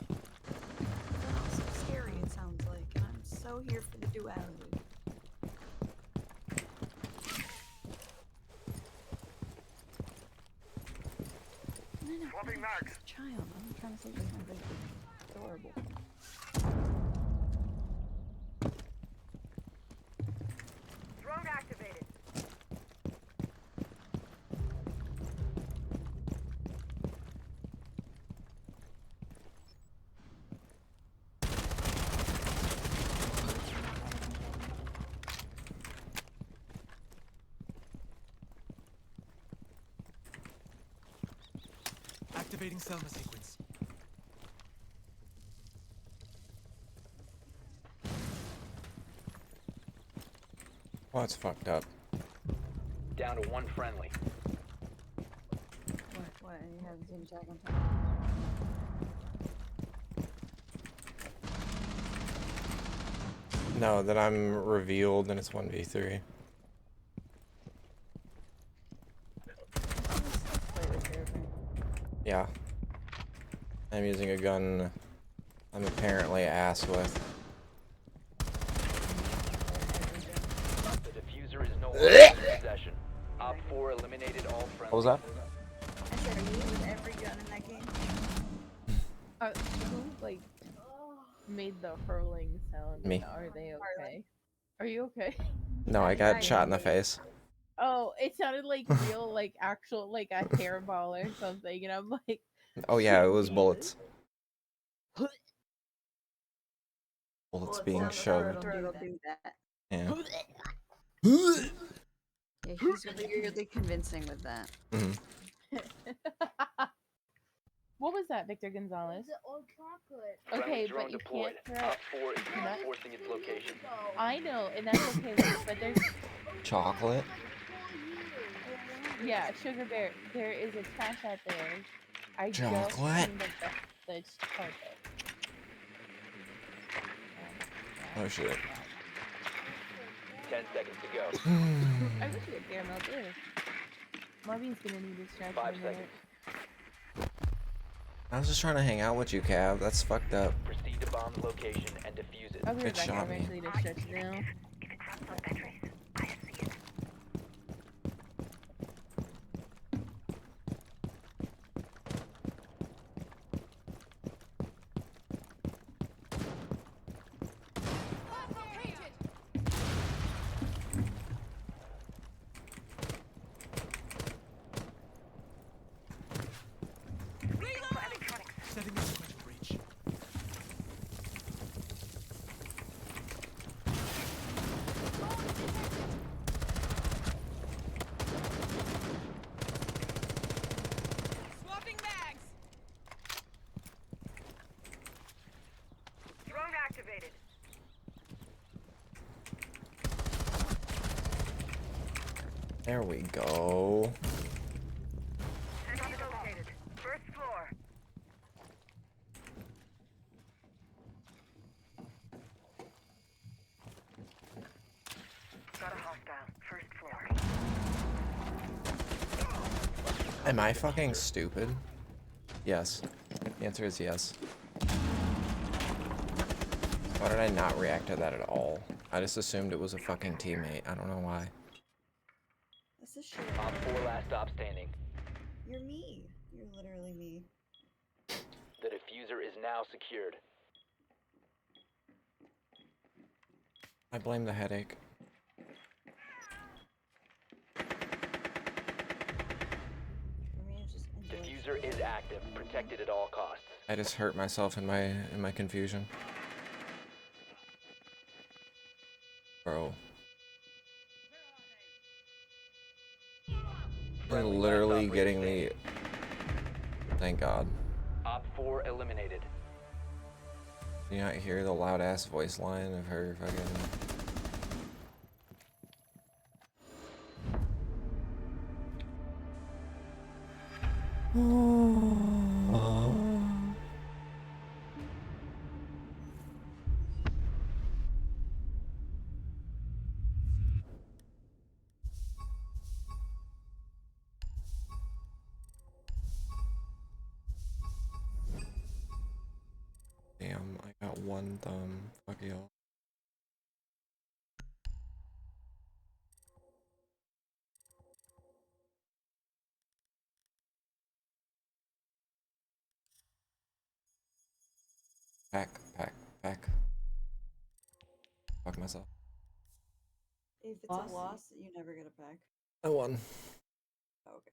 That's so scary, it sounds like. And I'm so here for the duality. No, Swapping she's mags. a child. I'm trying to say this my baby. Adorable. Drone activated. Activating Selma sequence. Well, it's fucked up. Down to 1 friendly. What? You haven't seen Attack on Titan? No, that I'm revealed and it's 1v3. Yeah. I'm using a gun I'm apparently ass with. The diffuser is no longer in possession. Op 4 eliminated all friendly. What was that? I said, are you with every gun in that game? Who like made the hurling sound? Me. Are they okay? Are you okay? No, I got shot in the face. Oh, it sounded like real, like actual, like a hairball or something, and I'm like, Oh yeah, it was bullets. Bullets being shoved. It'll do that. Yeah. Yeah, he's weirdly convincing with that. Mhm. what was that, Victor Gonzalez? Old chocolate. Okay, Friendly drone but you deployed. can't throw. Op 4 is Can I- reinforcing its location. I know, and that's okay, but there's Chocolate? yeah, Sugar Bear. There is a trash out there. I just Chocolate? cleaned up the carpet. Oh shit. 10 seconds to go. I wish we had caramel too. Marvin's gonna need his stretch 5 in a minute. seconds. I was just trying to hang out with you, Cav. That's fucked up. Proceed to bomb location and defuse it. I'll be It right back. shot I'm me. actually to stretch now. If it drops those batteries, I see it. Setting the sequential breach. Swapping mags. Drone activated. There we go. Enemy located. First floor. Got a hostile. First floor. Am I fucking stupid? Yes. The answer is yes. Why did I not react to that at all? I just assumed it was a fucking teammate. I don't know why. This is shit. Op 4 last stop standing. You're me. You're literally me. The diffuser is now secured. I blame the headache. diffuser is active, protected at all costs. I just hurt myself in my confusion. Bro. They're literally getting me. Thank God. Op 4 eliminated. Do you not hear the loud ass voice line of her fucking. Damn, I got one thumb. Fuck y'all. Pack. Fuck myself. If it's a loss, you never get a pack. I won. Oh, okay.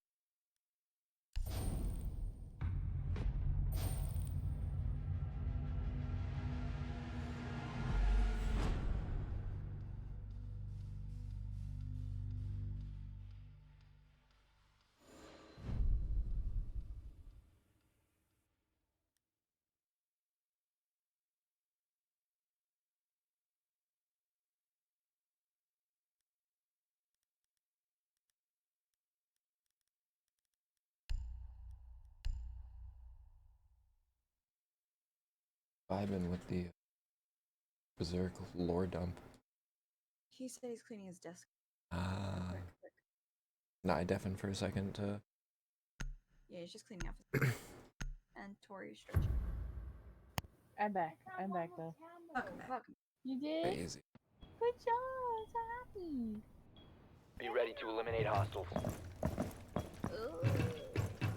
Vibing with the Berserk lore dump. He said he's cleaning his desk. Ah. Nah, I deafened for a second to. Yeah, he's just cleaning up his and Tori stretching. I'm back though. Welcome. You did? Crazy. Good job. I'm so happy. Be ready to eliminate hostiles.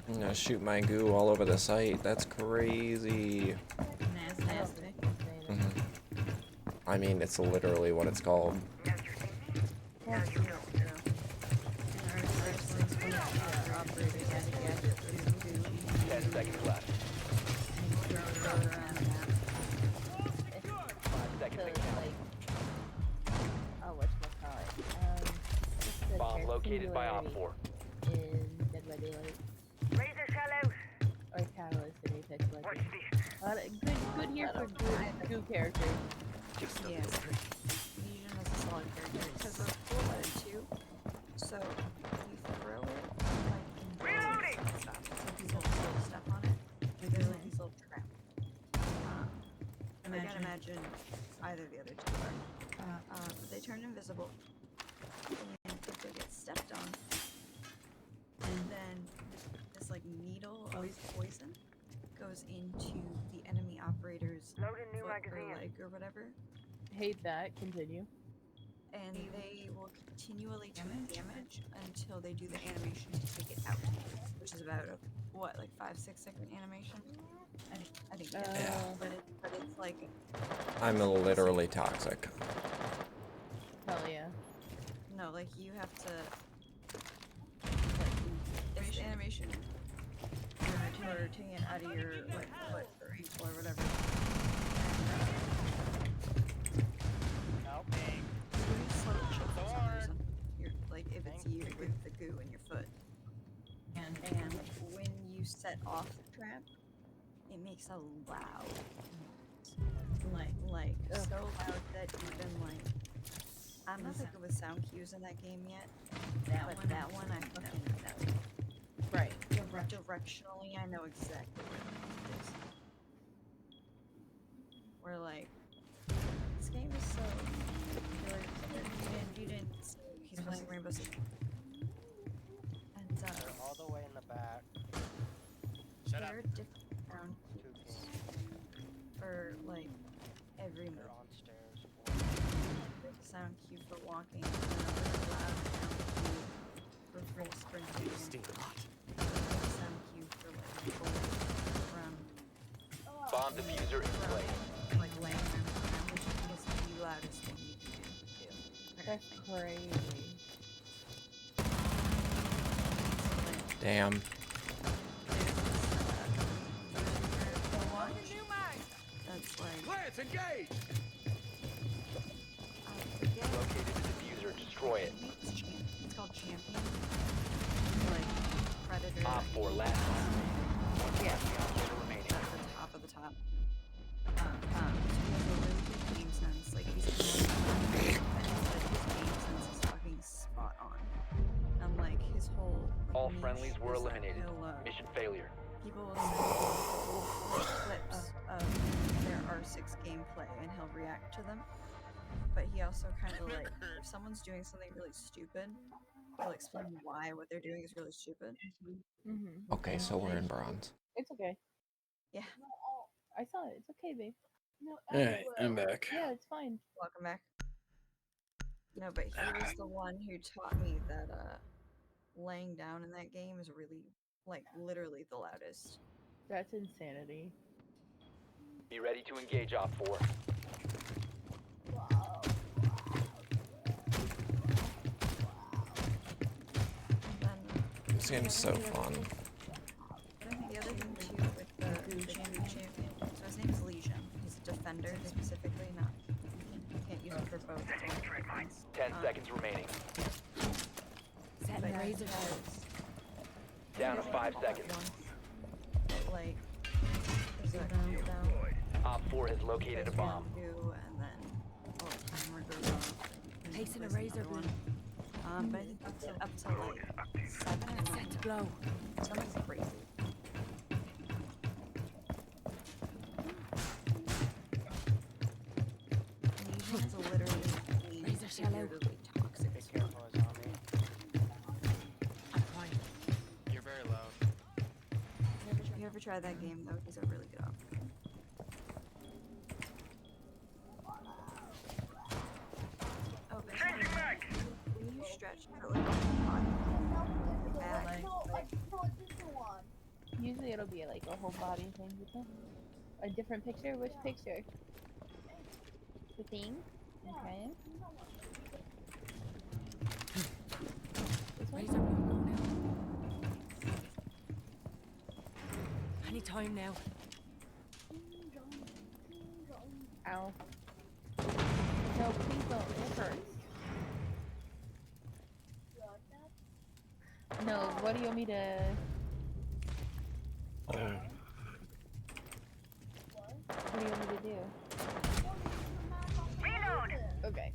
I'm gonna shoot my goo all over the site. That's crazy. Nasty. I mean, it's literally what it's called. Yeah. 10 seconds left. 5 seconds to count. Oh, whatchamacallit? Bomb located by Op 4. In Dead by Daylight. Razor shell out. Or Catalyst in Apex Legends. Good here for good characters. Yes. Legion is a solid character because of full letter 2. So you throw it like in stuff. So these little stuff on it. They're like these little traps. Imagine either the other two are. They turn invisible. And if they get stepped on, and then this like needle of poison goes into the enemy operator's foot or leg or whatever. Hate that. Continue. And they will continually turn damage until they do the animation to take it out, which is about a, what, like 5-6 second animation. I think yeah. But it's like I'm literally toxic. Hell yeah. no, like you have to like it's the animation or taking it out of your like foot or ankle or whatever. You're like if it's you with the goo in your foot, and when you set off the trap, it makes a loud noise. like so loud that even like I'm not that good with sound cues in that game yet. That one I fucking know. Right. Directionally, I know exactly what it is. We're like, this game is so. You didn't. He's playing Rainbow Six. And all the way in the back. there are different sound cues for like every move. On stairs. There's a sound cue for walking. There's a loud sound cue for free sprinting. There's a sound cue for like going around. Bomb diffuser in place. Like laying on the ground, which is the loudest thing you can do. That's crazy. Damn. that's like Let's engage! forget. Located the diffuser, destroy it. It's called Champion. Like Predator. Op 4 last. Yeah. Operator remaining. At the top of the top. So he has a really good game sense. Like he's and his game sense is fucking spot on. And like his whole All niche friendlies were is that eliminated. he'll, Mission failure. people will send clips of their R6 gameplay and he'll react to them. But he also kind of like, if someone's doing something really stupid, he'll explain why what they're doing is really stupid. Mm-hmm. Okay, so we're in bronze. It's okay. Yeah. I saw it. It's okay, babe. No, Alright, I'm back. Yeah, it's fine. Welcome back. No, but he was the one who taught me that laying down in that game is really, like, literally the loudest. That's insanity. Be ready to engage Op 4. This game's so fun. The other thing too with the champion, so his name is Legion. He's a defender specifically, not you can't use him for both. 10 seconds remaining. Set the razor. Down to 5 seconds. Like there's a cooldown. Op 4 has located a bomb. And then timer goes off. Placing a razor one. But I think up to like 7 or 9. Set to blow. Something's crazy. Legion is literally Razor shallow. toxic. Be careful, a zombie. I'm fine. You're very loud. You ever try that game though? He's a really good op. Oh, back. When you stretch for like Usually it'll be like a whole body thing. A different picture? Which picture? The thing? Okay. Razor blow, go now. Any time now. Ow. No, please don't. It hurts. No, what do you want me to... What do you want me to do? Reload! Okay.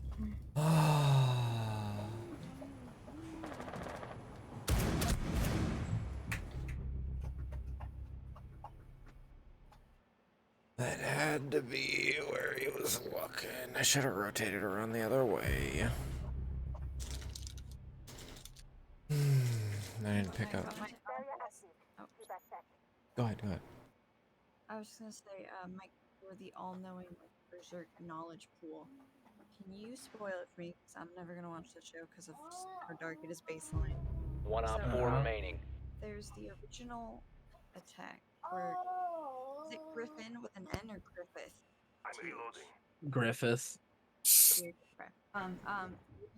That had to be where he was looking. I should have rotated around the other way. I didn't pick up. Go ahead, go ahead. I was just gonna say, Mike, for the all-knowing berserk knowledge pool, can you spoil it for me? Because I'm never gonna watch the show because of how dark it is baseline. One Op 4 remaining. There's the original attack where is it Griffin with an N or Griffith? I'm reloading. Griffith. Weird crap.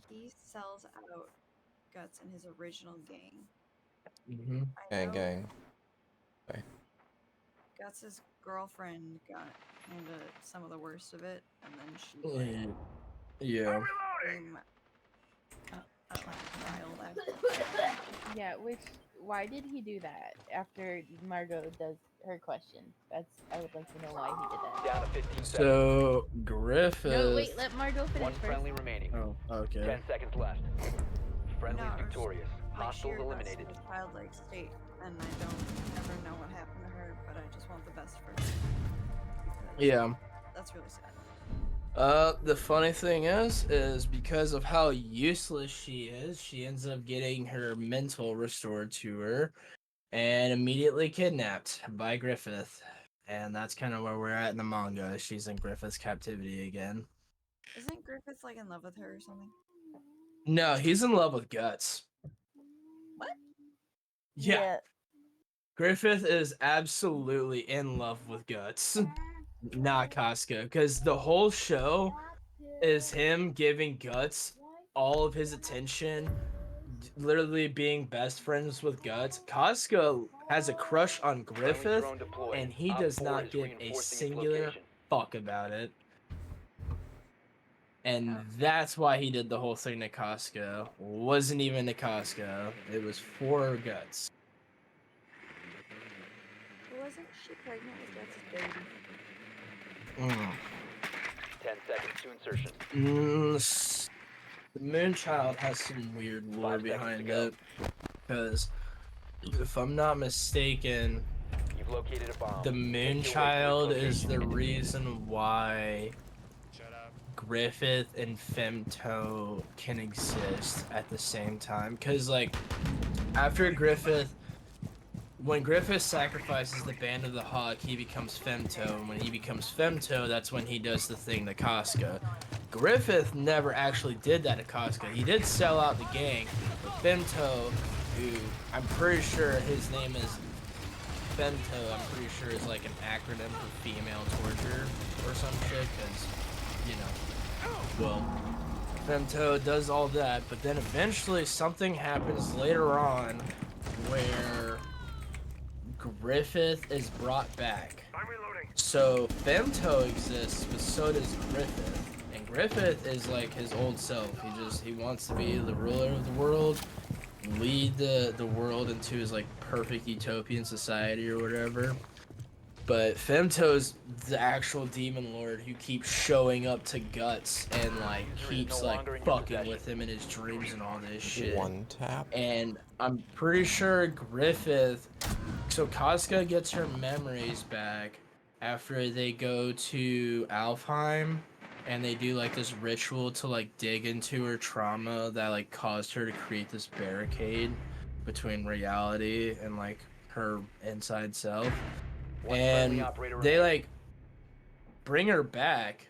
He sells out Guts in his original gang. Mm-hmm. Gang, gang. Okay. Guts' girlfriend got into some of the worst of it, and then she Yeah. became riled after. Yeah, why did he do that after Margot does her question? I would like to know why he did that. Down to 15 seconds. So, Griffith. No, wait, let Margot finish One first. friendly remaining. Oh, okay. 10 seconds left. Friendly No, is victorious. Like, Hostiles Sheer eliminated. Guts is a childlike state, and I don't ever know what happened to her, but I just want the best for her. Because Yeah. that's really sad. The funny thing is because of how useless she is, she ends up getting her mental restored to her and immediately kidnapped by Griffith. And that's kind of where we're at in the manga. She's in Griffith's captivity again. Isn't Griffith like in love with her or something? No, he's in love with Guts. What? Yeah. Griffith is absolutely in love with Guts, not Casca, because the whole show is him giving Guts all of his attention, literally being best friends with Guts. Casca has a crush on Griffith, and he does not give a singular fuck about it. And that's why he did the whole thing to Casca. Wasn't even to Casca. It was for Guts. Wasn't she pregnant with Guts' baby? 10 seconds to insertion. The Moonchild has some weird lore behind it. Because, if I'm not mistaken, You've located a bomb. the Moonchild is the reason why Griffith and Femto can exist at the same time. Because, like, after Griffith, when Griffith sacrifices the Band of the Hawk, he becomes Femto. And when he becomes Femto, that's when he does the thing to Casca. Griffith never actually did that to Casca. He did sell out the gang, but Femto, who I'm pretty sure his name is Femto, I'm pretty sure is like an acronym for female torture or some shit, because, you know, well, Femto does all that, but then eventually something happens later on where Griffith is brought back. So Femto exists, but so does Griffith. And Griffith is like his old self. He wants to be the ruler of the world, lead the world into his like perfect utopian society or whatever. But Femto's the actual demon lord who keeps showing up to Guts and like keeps like fucking with him in his dreams and all this shit. One tap. And I'm pretty sure Griffith, so Casca gets her memories back after they go to Alfheim and they do like this ritual to like dig into her trauma that like caused her to create this barricade between reality and like her inside self. And they like bring her back,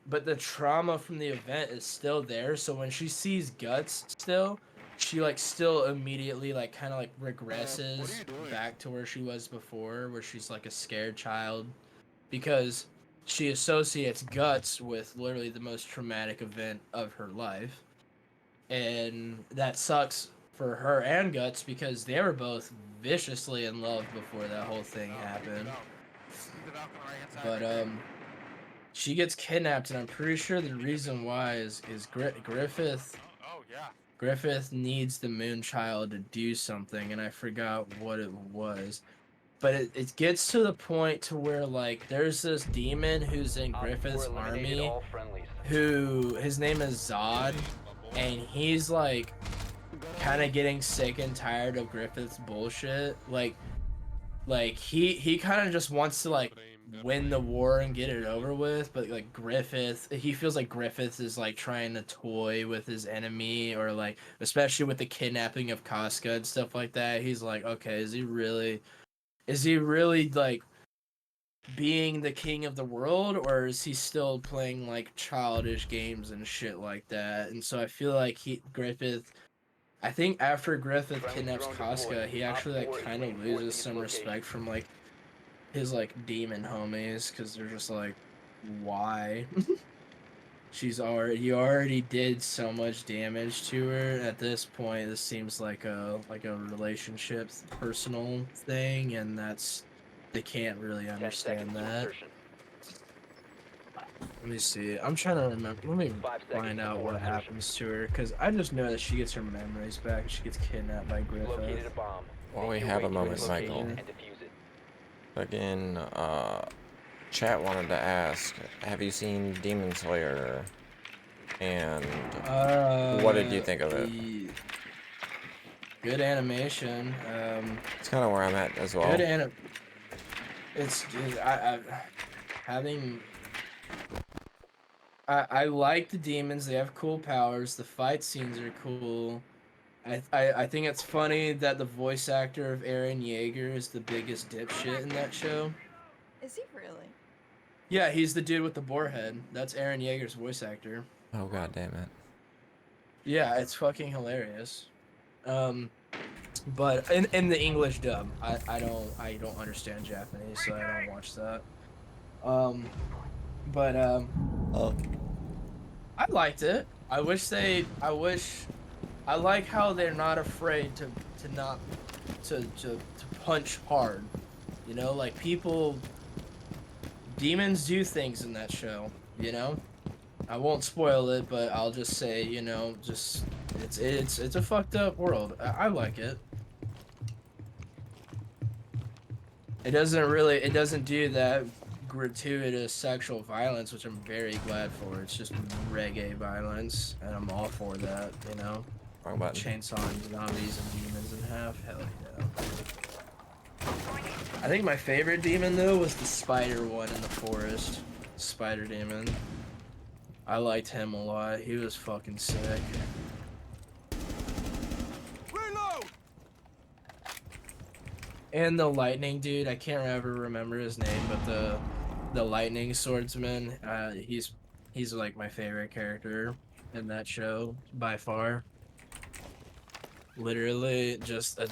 but the trauma from the event is still there. So when she sees Guts still, she like still immediately like kind of like regresses back to where she was before, where she's like a scared child, because she associates Guts with literally the most traumatic event of her life. And that sucks for her and Guts because they were both viciously in love before that whole thing happened. But she gets kidnapped, and I'm pretty sure the reason why is Griffith. Griffith needs the Moonchild to do something, and I forgot what it was. But it gets to the point to where like there's this demon who's in Griffith's army, who his name is Zod, and he's like kind of getting sick and tired of Griffith's bullshit. Like he kind of just wants to like win the war and get it over with, but like he feels like Griffith is like trying to toy with his enemy, or like especially with the kidnapping of Casca and stuff like that. He's like, okay, is he really like being the king of the world, or is he still playing like childish games and shit like that? And so I feel like Griffith, I think after Griffith kidnaps Casca, he actually like kind of loses some respect from like his like demon homies, because they're just like, why? You already did so much damage to her. At this point, this seems like a relationship, personal thing, and they can't really understand that. Let me see. I'm trying to remember. Let me find out what happens to her, because I just know that she gets her memories back. She gets kidnapped by Griffith. While we have a moment, Michael. Again, chat wanted to ask, have you seen Demon Slayer? And what did you think of it? Good animation. It's kind of where I'm at as well. Good I like the demons. They have cool powers. The fight scenes are cool. I think it's funny that the voice actor of Eren Yeager is the biggest dipshit in that show. Is he really? Yeah, he's the dude with the boar head. That's Eren Yeager's voice actor. Oh god damn it. Yeah, it's fucking hilarious. But in the English dub, I don't understand Japanese, so I don't watch that. I liked it. I like how they're not afraid to punch hard. You know, like people demons do things in that show, you know? I won't spoil it, but I'll just say, you know, just it's a fucked up world. I like it. It doesn't do that gratuitous sexual violence, which I'm very glad for. It's just reggae violence, and I'm all for that, you know? Wrong button. Chainsawing zombies and demons in half, hell yeah. I think my favorite demon, though, was the spider one in the forest. Spider demon. I liked him a lot. He was fucking sick. Reload! And the lightning dude, I can't ever remember his name, but the lightning swordsman, he's like my favorite character in that show by far. Literally just a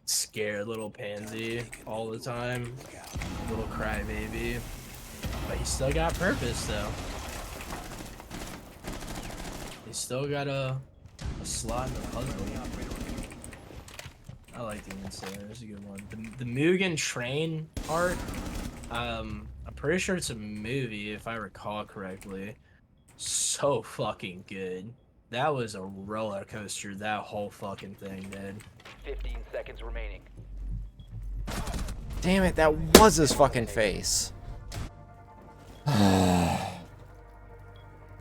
scared little pansy all the time, little crybaby, but he still got purpose though. He still got a slot in the puzzle. I like Demon Slayer. It's a good one. The Mugen Train arc. I'm pretty sure it's a movie if I recall correctly. So fucking good. That was a roller coaster. That whole fucking thing, dude. 15 seconds remaining. Damn it, that was his fucking face.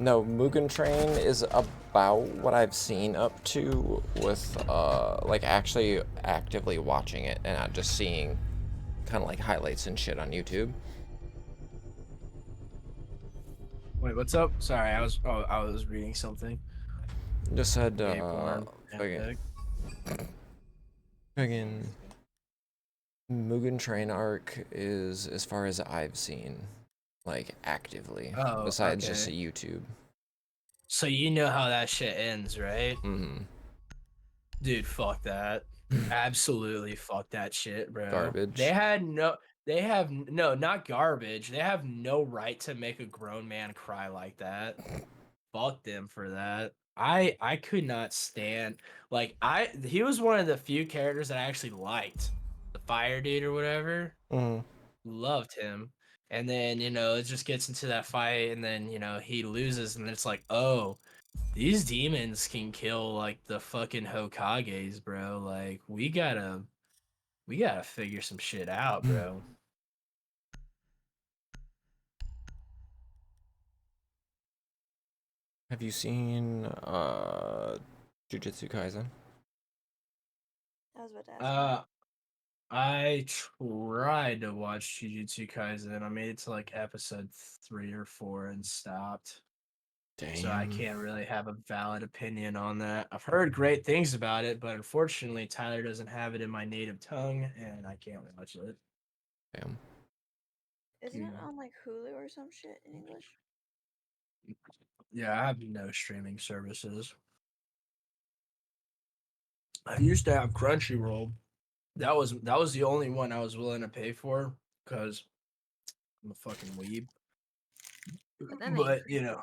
No, Mugen Train is about what I've seen up to with, like, actually actively watching it and not just seeing kind of like highlights and shit on YouTube. Wait, what's up? Sorry, I was reading something. Just said, Gay porn. Friggin' Mugen Train arc is, as far as I've seen, like, actively, Oh, besides okay. just YouTube. So you know how that shit ends, right? Mm-hmm. Dude, fuck that. Absolutely fuck that shit, bro. Garbage. They have not garbage. They have no right to make a grown man cry like that. Fuck them for that. I could not stand, like, he was one of the few characters that I actually liked. The fire dude or whatever. Mm-hmm. Loved him. And then, you know, it just gets into that fight, and then, you know, he loses, and it's like, oh, these demons can kill, like, the fucking Hokages, bro. Like, we gotta figure some shit out, bro. Have you seen, Jujutsu Kaisen? I was about to ask. I tried to watch Jujutsu Kaisen. I made it to like episode 3 or 4 and stopped. Damn. So I can't really have a valid opinion on that. I've heard great things about it, but unfortunately Tyler doesn't have it in my native tongue, and I can't watch it. Damn. Isn't it on like Hulu or some shit in English? Yeah, I have no streaming services. I used to have Crunchyroll. That was the only one I was willing to pay for because I'm a fucking weeb. But you know,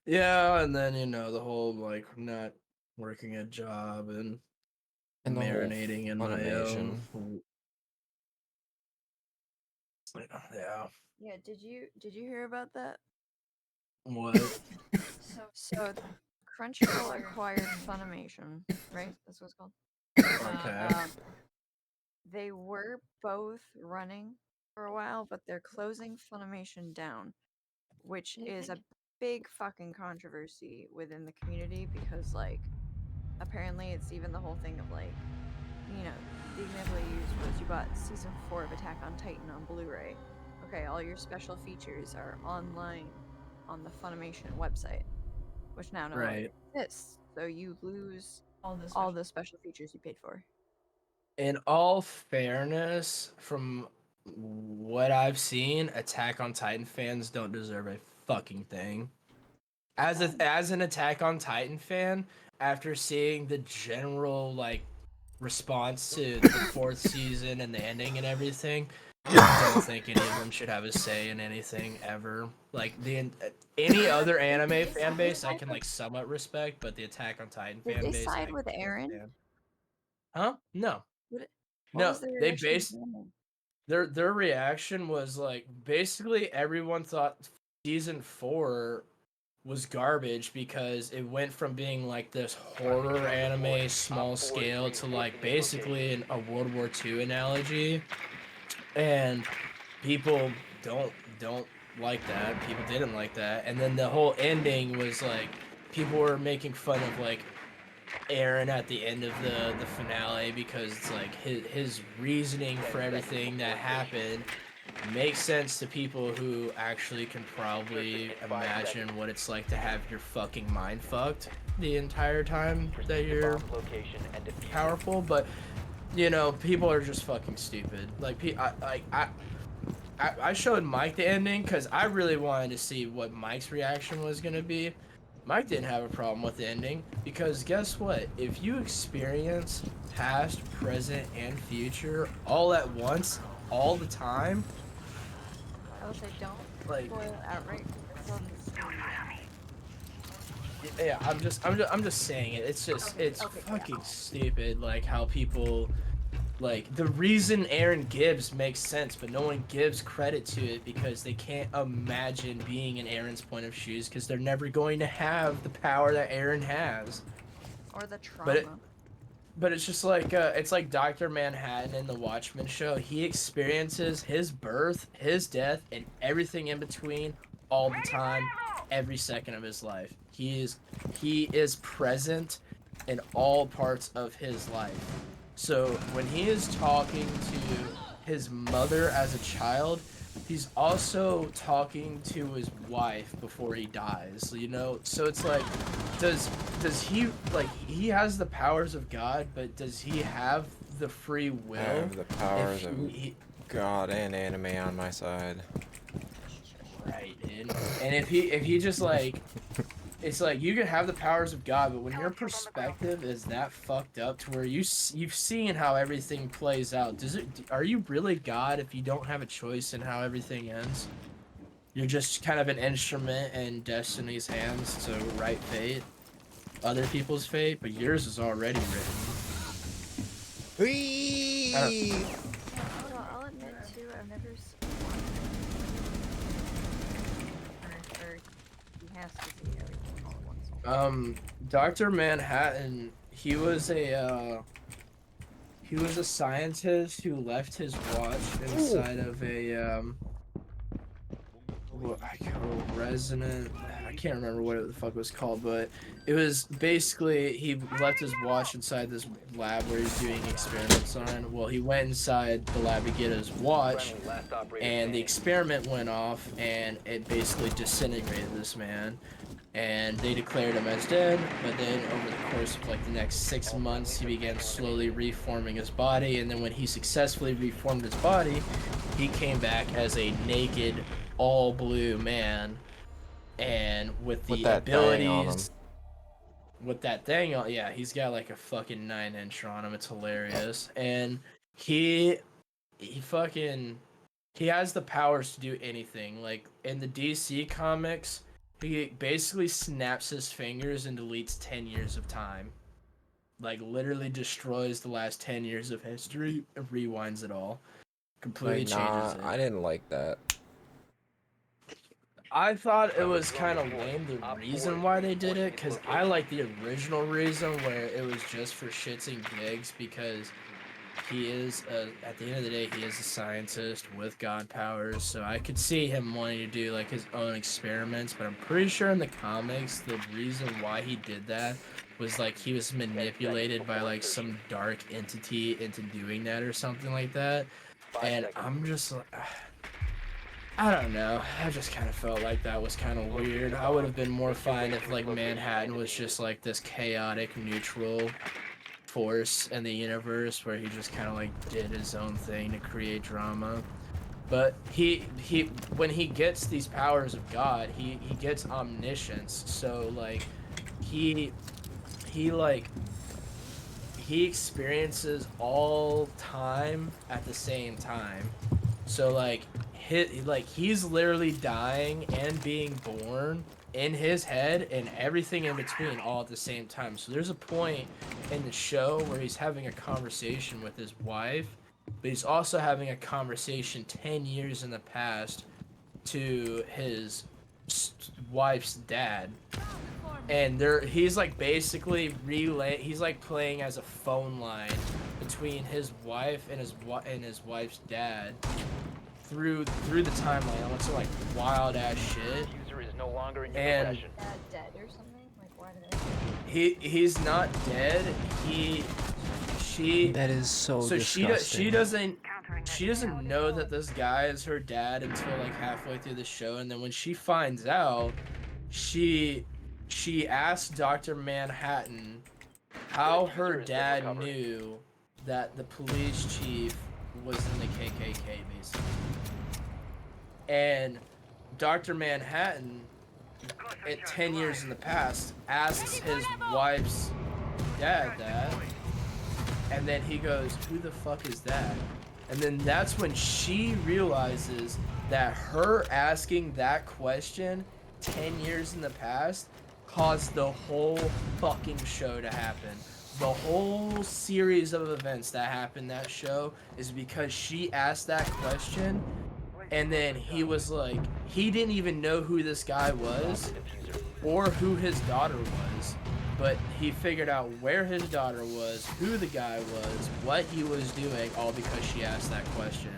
yeah, and then you know the whole like not working a job and the whole marinating in my Funimation. own. Yeah. Yeah. Did you hear about that? What? So Crunchyroll acquired Funimation, right? That's what it's called. Okay. They were both running for a while, but they're closing Funimation down, which is a big fucking controversy within the community because, like, apparently it's even the whole thing of, like, you know, the example I used was you bought season 4 of Attack on Titan on Blu-ray. Okay, all your special features are online on the Funimation website, which now no longer exists. So you lose all the special features you paid for. In all fairness, from what I've seen, Attack on Titan fans don't deserve a fucking thing. As an Attack on Titan fan, after seeing the general like response to the 4th season and the ending and everything, I don't think any of them should have a say in anything ever. Like any other anime fan base, I can like somewhat respect, but the Attack on Titan fan Did they base, side I with can't Aaron? stand. Huh? No. What No, was their they reaction to based. Aaron? their reaction was like basically everyone thought season 4 was garbage because it went from being like this horror anime small scale to like basically a World War II analogy, and people don't like that. People didn't like that, and then the whole ending was like people were making fun of like Aaron at the end of the finale because it's like his reasoning for everything that happened makes sense to people who actually can probably imagine what it's like to have your fucking mind fucked the entire time that you're powerful. But you know, people are just fucking stupid. Like I showed Mike the ending because I really wanted to see what Mike's reaction was gonna be. Mike didn't have a problem with the ending because guess what? If you experience past, present, and future all at once, all the time, I would say don't like, spoil it outright. yeah, I'm just saying it. It's just it's fucking stupid. Like how people, like the reason Aaron Gibbs makes sense, but no one gives credit to it because they can't imagine being in Aaron's point of shoes because they're never going to have the power that Aaron has. Or the trauma. But it's just like it's like Dr. Manhattan in the Watchmen show. He experiences his birth, his death, and everything in between all the time, every second of his life. He is present in all parts of his life. So when he is talking to his mother as a child, he's also talking to his wife before he dies, you know? So it's like, does he, like, he has the powers of God, but does he have the free will? I have the powers of God and anime on my side. Right, dude. And if he just like, it's like you can have the powers of God, but when your perspective is that fucked up to where you've seen how everything plays out, are you really God if you don't have a choice in how everything ends? You're just kind of an instrument in destiny's hands to write fate, other people's fate, but yours is already written. I'll admit too, I've never seen or he has to see everything all at once. Dr. Manhattan, he was a scientist who left his watch inside of a resonant, I can't remember what the fuck it was called, but it was basically he left his watch inside this lab where he's doing experiments on. Well, he went inside the lab to get his watch, and the experiment went off, and it basically disintegrated this man. And they declared him as dead, but then over the course of like the next 6 months, he began slowly reforming his body, and then when he successfully reformed his body, he came back as a naked, all blue man, and with the abilities, with that thing on, yeah, he's got like a fucking 9-inch on him, it's hilarious, and he has the powers to do anything, like in the DC comics, he basically snaps his fingers and deletes 10 years of time. Like, literally destroys the last 10 years of history and rewinds it all. Completely changes it. I didn't like that. I thought it was kind of lame, the reason why they did it, because I like the original reason where it was just for shits and gigs, because he is, at the end of the day, he is a scientist with God powers, so I could see him wanting to do, like, his own experiments, but I'm pretty sure in the comics, the reason why he did that was, like, he was manipulated by, like, some dark entity into doing that or something like that, and I'm just, like, I don't know, I just kind of felt like that was kind of weird. I would have been more fine if, like, Manhattan was just, like, this chaotic, neutral force in the universe where he just kind of like did his own thing to create drama. But he when he gets these powers of God, he gets omniscience, so like he experiences all time at the same time. So like he's literally dying and being born in his head and everything in between all at the same time. So there's a point in the show where he's having a conversation with his wife but he's also having a conversation 10 years in the past to his wife's dad. And he's like basically he's like playing as a phone line between his wife and his wife's dad through the timeline. I want some like wild ass shit. User is no longer in your And possession. Dead or something? Like why did he's not dead. She That is so she disgusting. doesn't know that this guy is her dad until like halfway through the show, and then when she finds out, she asked Dr. Manhattan how her dad knew that the police chief was in the KKK, basically. And Dr. Manhattan, at 10 years in the past, asks his wife's dad that, and then he goes, "Who the fuck is that?" And then that's when she realizes that her asking that question 10 years in the past caused the whole fucking show to happen. The whole series of events that happened that show is because she asked that question, and then he was like, he didn't even know who this guy was or who his daughter was, but he figured out where his daughter was, who the guy was, what he was doing, all because she asked that question.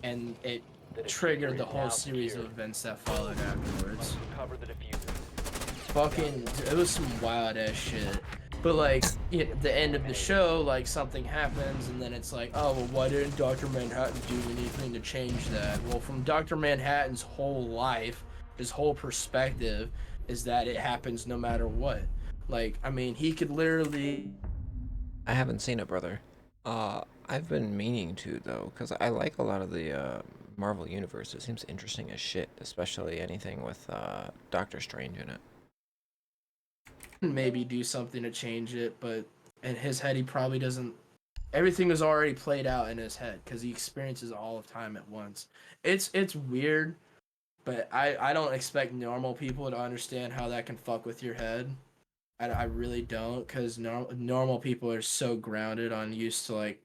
And it triggered the whole series of events that followed afterwards. Recover the diffuser. Fucking, it was some wild ass shit. But like, at the end of the show, like something happens, and then it's like, oh well, why didn't Dr. Manhattan do anything to change that? Well, from Dr. Manhattan's whole life, his whole perspective is that it happens no matter what. Like, I mean, he could literally. I haven't seen it, brother. I've been meaning to though, because I like a lot of the Marvel universe. It seems interesting as shit, especially anything with Doctor Strange in it. Maybe do something to change it, but in his head he probably doesn't. Everything is already played out in his head because he experiences all of time at once. It's weird, but I don't expect normal people to understand how that can fuck with your head. I really don't, because normal people are so grounded on used to like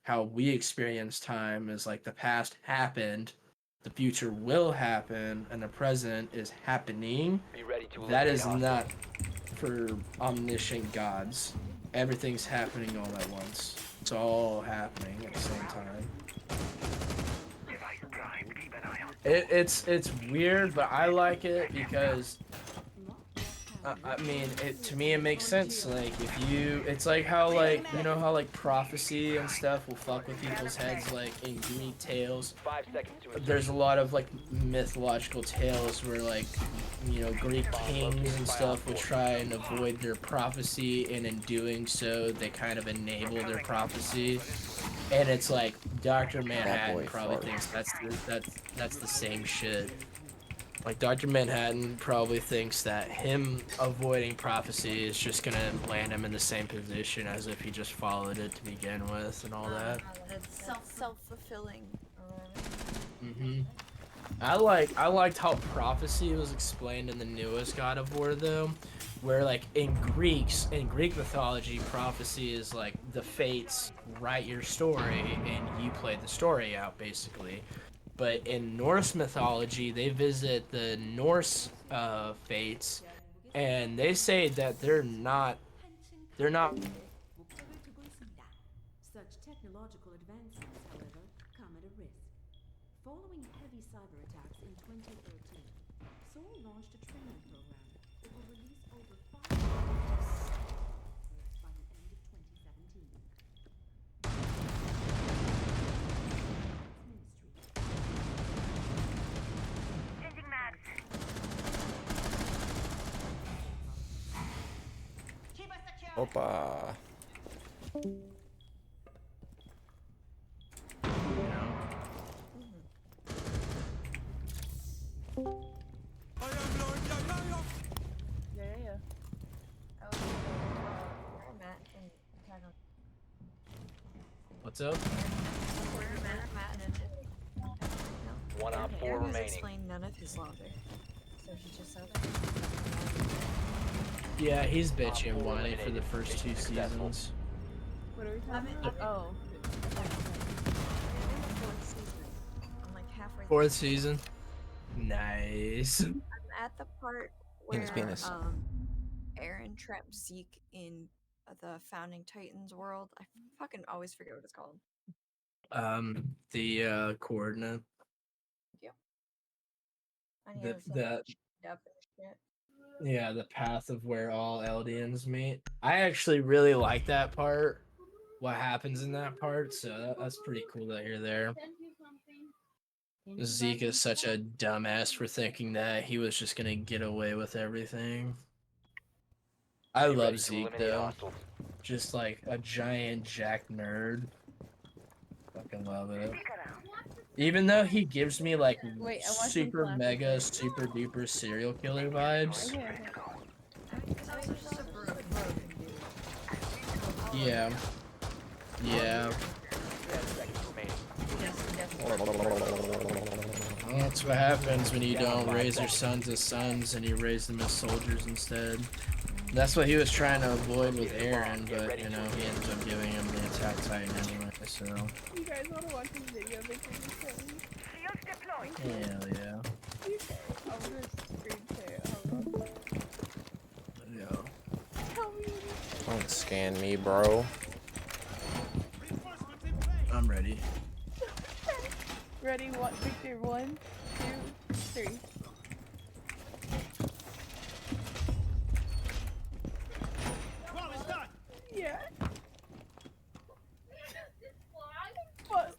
how we experience time is like the past happened, the future will happen, and the present is happening. Be ready to That is eliminate not for omniscient gods. Everything's happening all at once. It's all happening at the same time. It's weird, but I like it because I mean, to me it makes sense. Like it's like how like how like prophecy and stuff will fuck with people's heads. Like in Greek tales, 5 seconds to there's a lot of like mythological tales where like Greek kings and stuff will try and avoid their prophecy, and in doing so they kind of enable their prophecy. And it's like Dr. Manhattan probably thinks that's the same shit. Like Dr. Manhattan probably thinks that him avoiding prophecy is just gonna land him in the same position as if he just followed it to begin with and all that. It's self-fulfilling. I liked how prophecy was explained in the newest God of War though, where like in Greek mythology, prophecy is like the fates write your story and you play the story out basically. But in Norse mythology, they visit the Norse fates, and they say that they're not. Such technological advancements, however, come at a risk. Following heavy cyber attacks in 2013, Seoul launched a training program that will release over 5 by the end of 2017. Changing mags. Keep us secure. Opa. Yeah. What's up? One on four Aaron has remaining. explained none of his logic, so he just said it. Yeah, he's bitchy and whiny for the first 2 seasons. What are we talking about? Oh. 4th season. Nice. I'm at the part Penis, where penis. Aaron trapped Zeke in the Founding Titans world. I fucking always forget what it's called. The coordinate. Yep. I need The, to send the definition. yeah, the path of where all Eldians meet. I actually really like that part. What happens in that part? So that's pretty cool that you're there. Zeke is such a dumbass for thinking that he was just gonna get away with everything. I Be ready love to Zeke eliminate though. hostiles. Just like a giant jack nerd. Fucking love it. Even though he gives me like Wait, I want super some mega super duper serial killer vibes. Okay, Yeah. Yeah. 10 seconds remaining. Well, that's what happens when you don't raise your sons as sons and you raise them as soldiers instead. That's what he was trying to avoid with Aaron, but you know, he ends up giving him the attack titan anyway, so. You guys want to watch this video? Make sure you tell me. Hell yeah. Okay, I'm gonna screen share it. Hold on. Yeah. Tell me when you Don't scan me, bro. I'm ready. ready. What? Victor, 1, 2, 3. Yeah. What?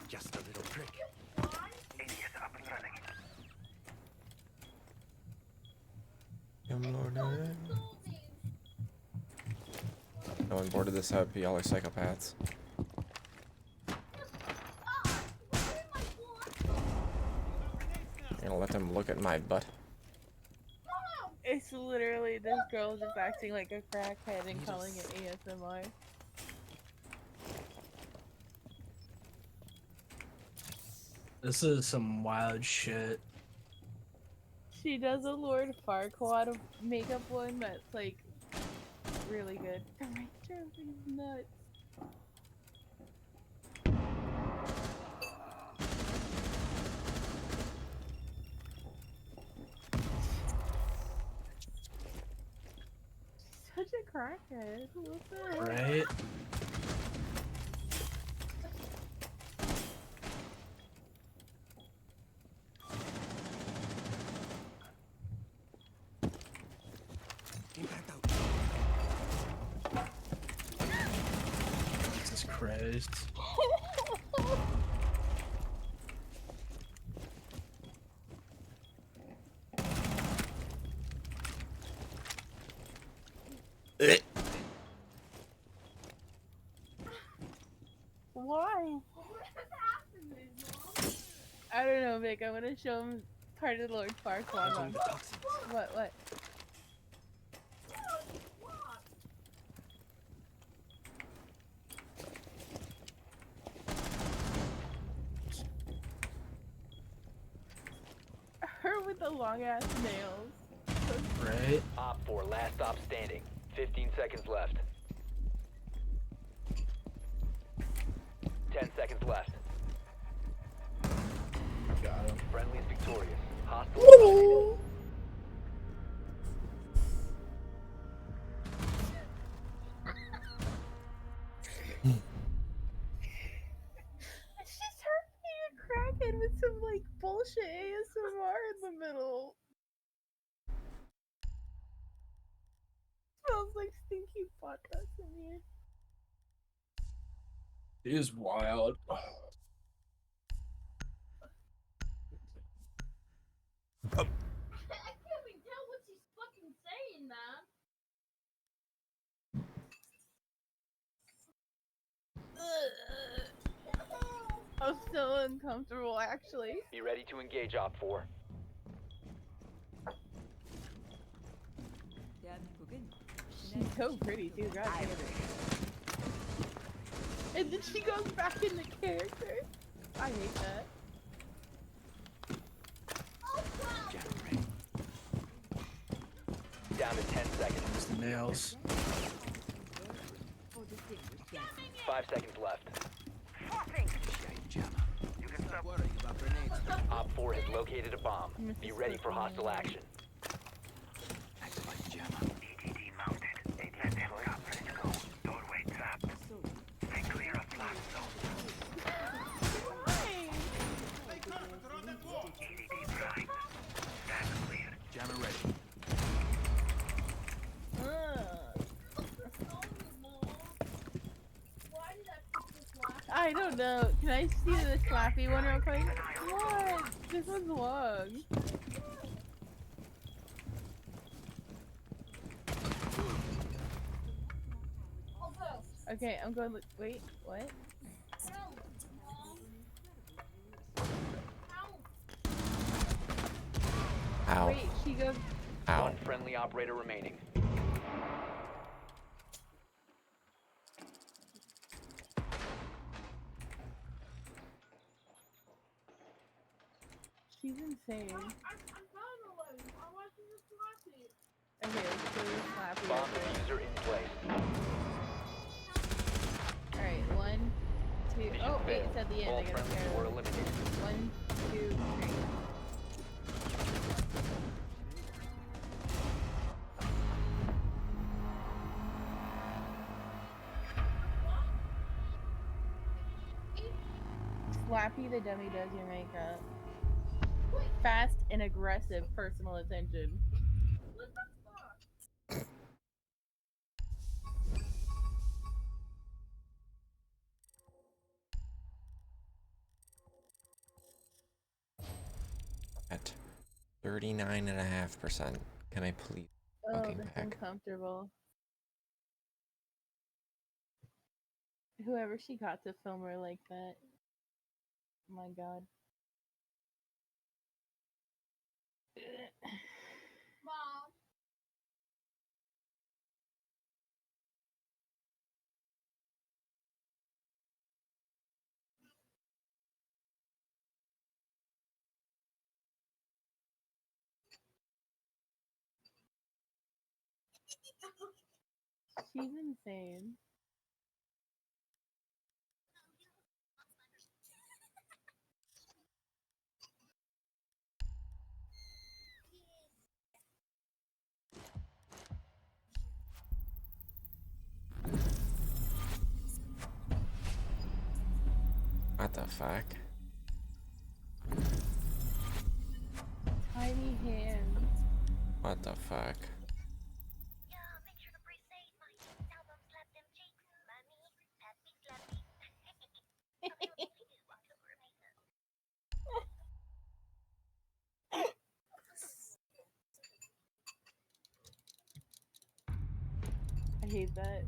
Just a little trick. Alias up and running. No one boarded this up. Y'all are psychopaths. I'm gonna let them look at my butt. It's literally this girl just acting like a crackhead and calling it ASMR. This is some wild shit. She does a Lord Farquaad makeup one that's like really good. Oh my god, he's nuts. Such a crackhead. What the heck? Right? Jesus Christ. Why? I don't know, Vic. I'm gonna show him part of Lord Farquaad. one. What? Her with the long ass nails. Right? Op 4, last stop standing. 15 seconds left. 10 seconds left. Got him. Friendly is victorious. Hostile. It's just her being a crackhead with some like bullshit ASMR in the middle. Smells like stinky podcast in here. It is wild. I can't even tell what she's fucking saying, man. I'm so uncomfortable, actually. Be ready to engage, Op 4. She's so pretty too, god damn it. And then she goes back into character. I hate that. Down to 10 seconds. The nails. 5 seconds left. You can stop worrying about grenades. Op 4 has located a bomb. Be ready for hostile action. Jammer ready. I don't know. Can I see the slappy one real quick? What? This one's long. Okay, I'm going. Wait, what? Ow. Wait, she goes. Ow. One friendly operator remaining. She's insane. Okay, let's go with slappy. Bomb diffuser in place. Alright, 1, 2. Mission Oh, wait, failed. it's at the end. All I gotta friendlies go. were eliminated. 1, 2, 3. Slappy the dummy does your makeup. Fast and aggressive personal attention. At 39.5%. Can I please Oh, fucking that's back? uncomfortable. Whoever she got to film her like that. Oh my god. She's insane. What the fuck? Tiny hands. What the fuck? I hate that.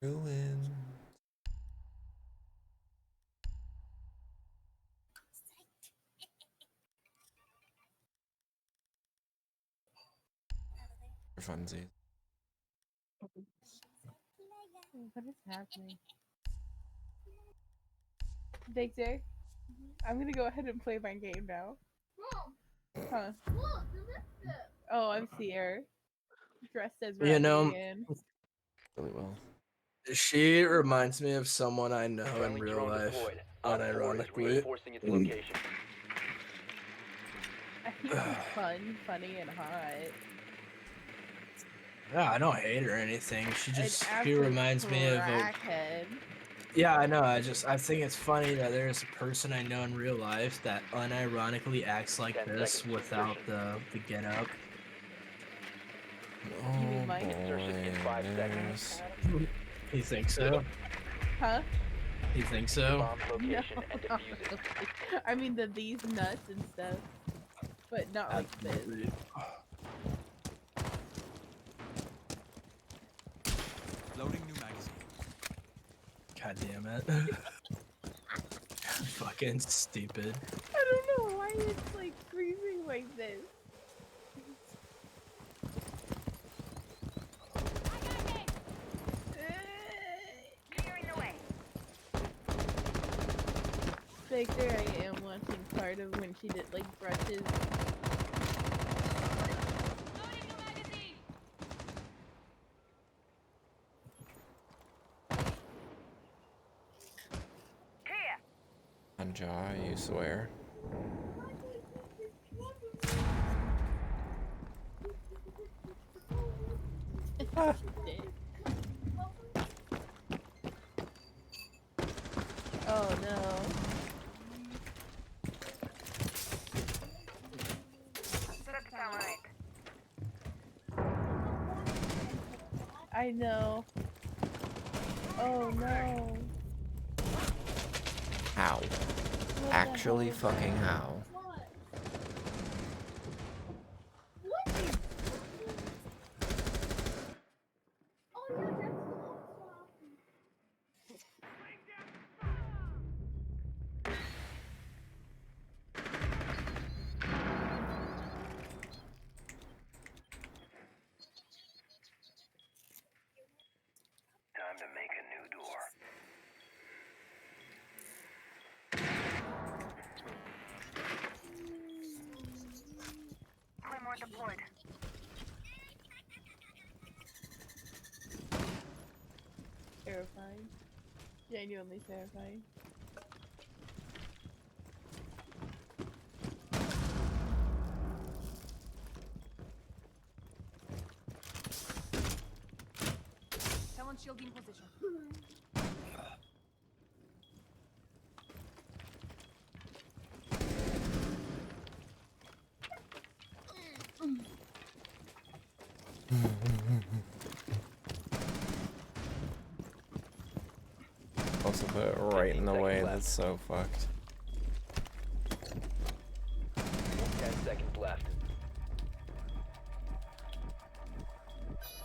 Ruin. For funsies. What is happening? Victor, I'm gonna go ahead and play my game now. Huh? Oh, I'm Sierra. Dressed as You know, Raggedy Ann. Really well. she reminds me of someone I know in Friendly real drone life. deployed. Op 4 is Unironically. reinforcing its location. I think she's fun, funny, and hot. Yeah, I don't hate her or anything. She just An she reminds me of a, crackhead. yeah, I know. I think it's funny that there's a person I know in real life that unironically acts like 10 this seconds without the get up. Oh You mean Mike? Insertion in 5 seconds. You think so? Huh? You think so? Bomb location and defuse it. I mean these nuts and stuff, but not like this. Absolutely. Loading new magazine. God damn it. Fucking stupid. I don't know why it's like freezing like this. like, there I am watching part of when she did like brushes. Anja, you swear. Oh no. I know. Oh no. How? What the Actually hell? fucking how? Time to make a new door. Claymore deployed. Terrifying. Genuinely terrifying. Talon shield in position. Also put it right in the way, that's so fucked. 10 seconds left.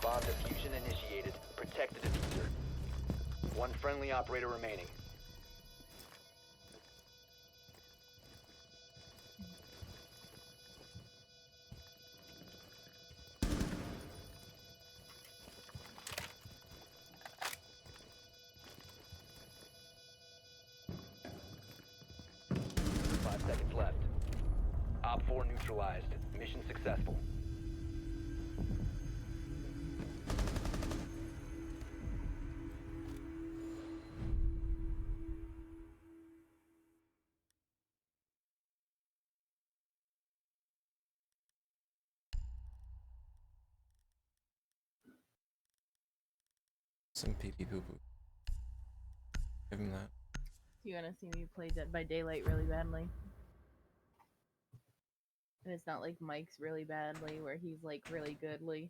Bomb diffusion initiated. Protect the diffuser. One friendly operator remaining. Left. Op 4 neutralized. Mission successful. Some pee pee poo poo. Give him that. You wanna see me play Dead by Daylight really badly? And it's not like Mike's really badly, where he's like really goodly.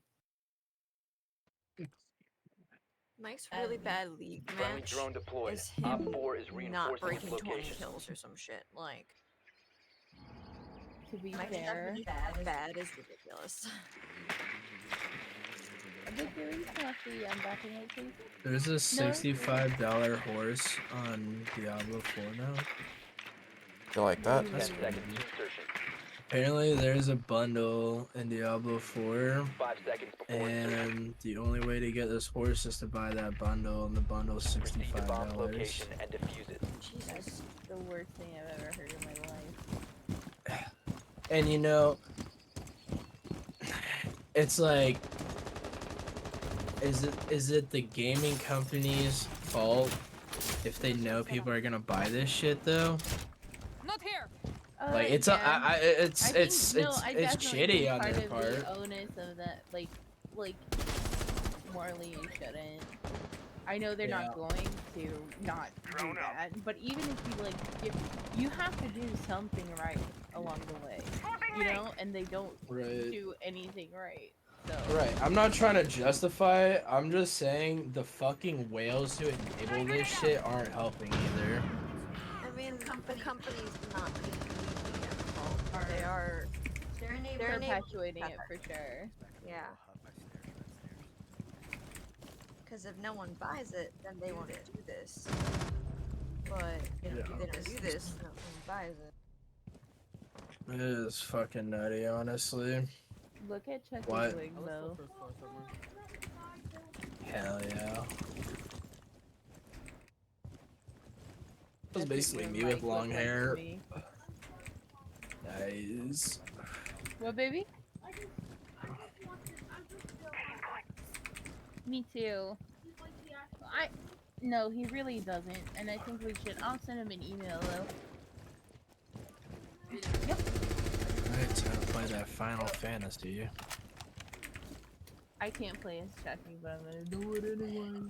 Mike's really bad league Friendly match drone deployed. is Op him 4 is not reinforcing its breaking 20 location. kills or some shit. Like, To be Mike's fair, bad is ridiculous. Victory's not the backing out case. There's a $65 horse on Diablo 4 now. You like that? 10 seconds to insertion. Apparently there's a bundle in Diablo 4, 5 seconds before insertion. and the only way to get this horse is to buy that bundle, and the bundle's Proceed to bomb $65. location and defuse it. That's the worst thing I've ever heard in my life. And you know, it's like, is it the gaming company's fault if they know people are gonna buy this shit though? Not here. Like it's yeah. it's I it's think- it's no, I it's definitely shitty think on their part of part. the onus of that, like morally you shouldn't. I know they're not going to not do that, but even if you like, you have to do something right along the way, you know, and they don't Right. do anything right. So Right, I'm not trying to justify it. I'm just saying the fucking whales who enable this shit aren't helping either. I mean, the company's not making it fault. They are. They're perpetuating it for sure. Yeah. Because if no one buys it, then they won't do this. But if they don't do this, no one buys it. It is fucking nutty, honestly. Look at Chucky's What? wig though. Hell yeah. was basically me with long hair. Nice. What, baby? Me too. No, he really doesn't, and I think we should. I'll send him an email though. Yep. Alright, time to play that Final Fantasy. I can't play as Chucky, but I'm gonna do it anyway.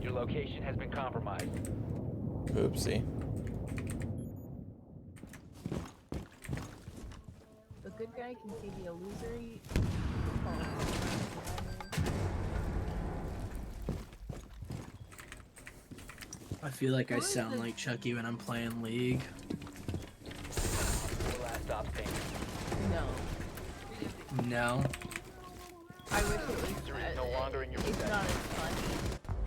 Your location has been compromised. Oopsie. The good guy can see the illusory. I feel like I sound like Chucky when I'm playing League. Last stop standing. No. No. I wish it was. User is no longer in your It's possession. not as funny.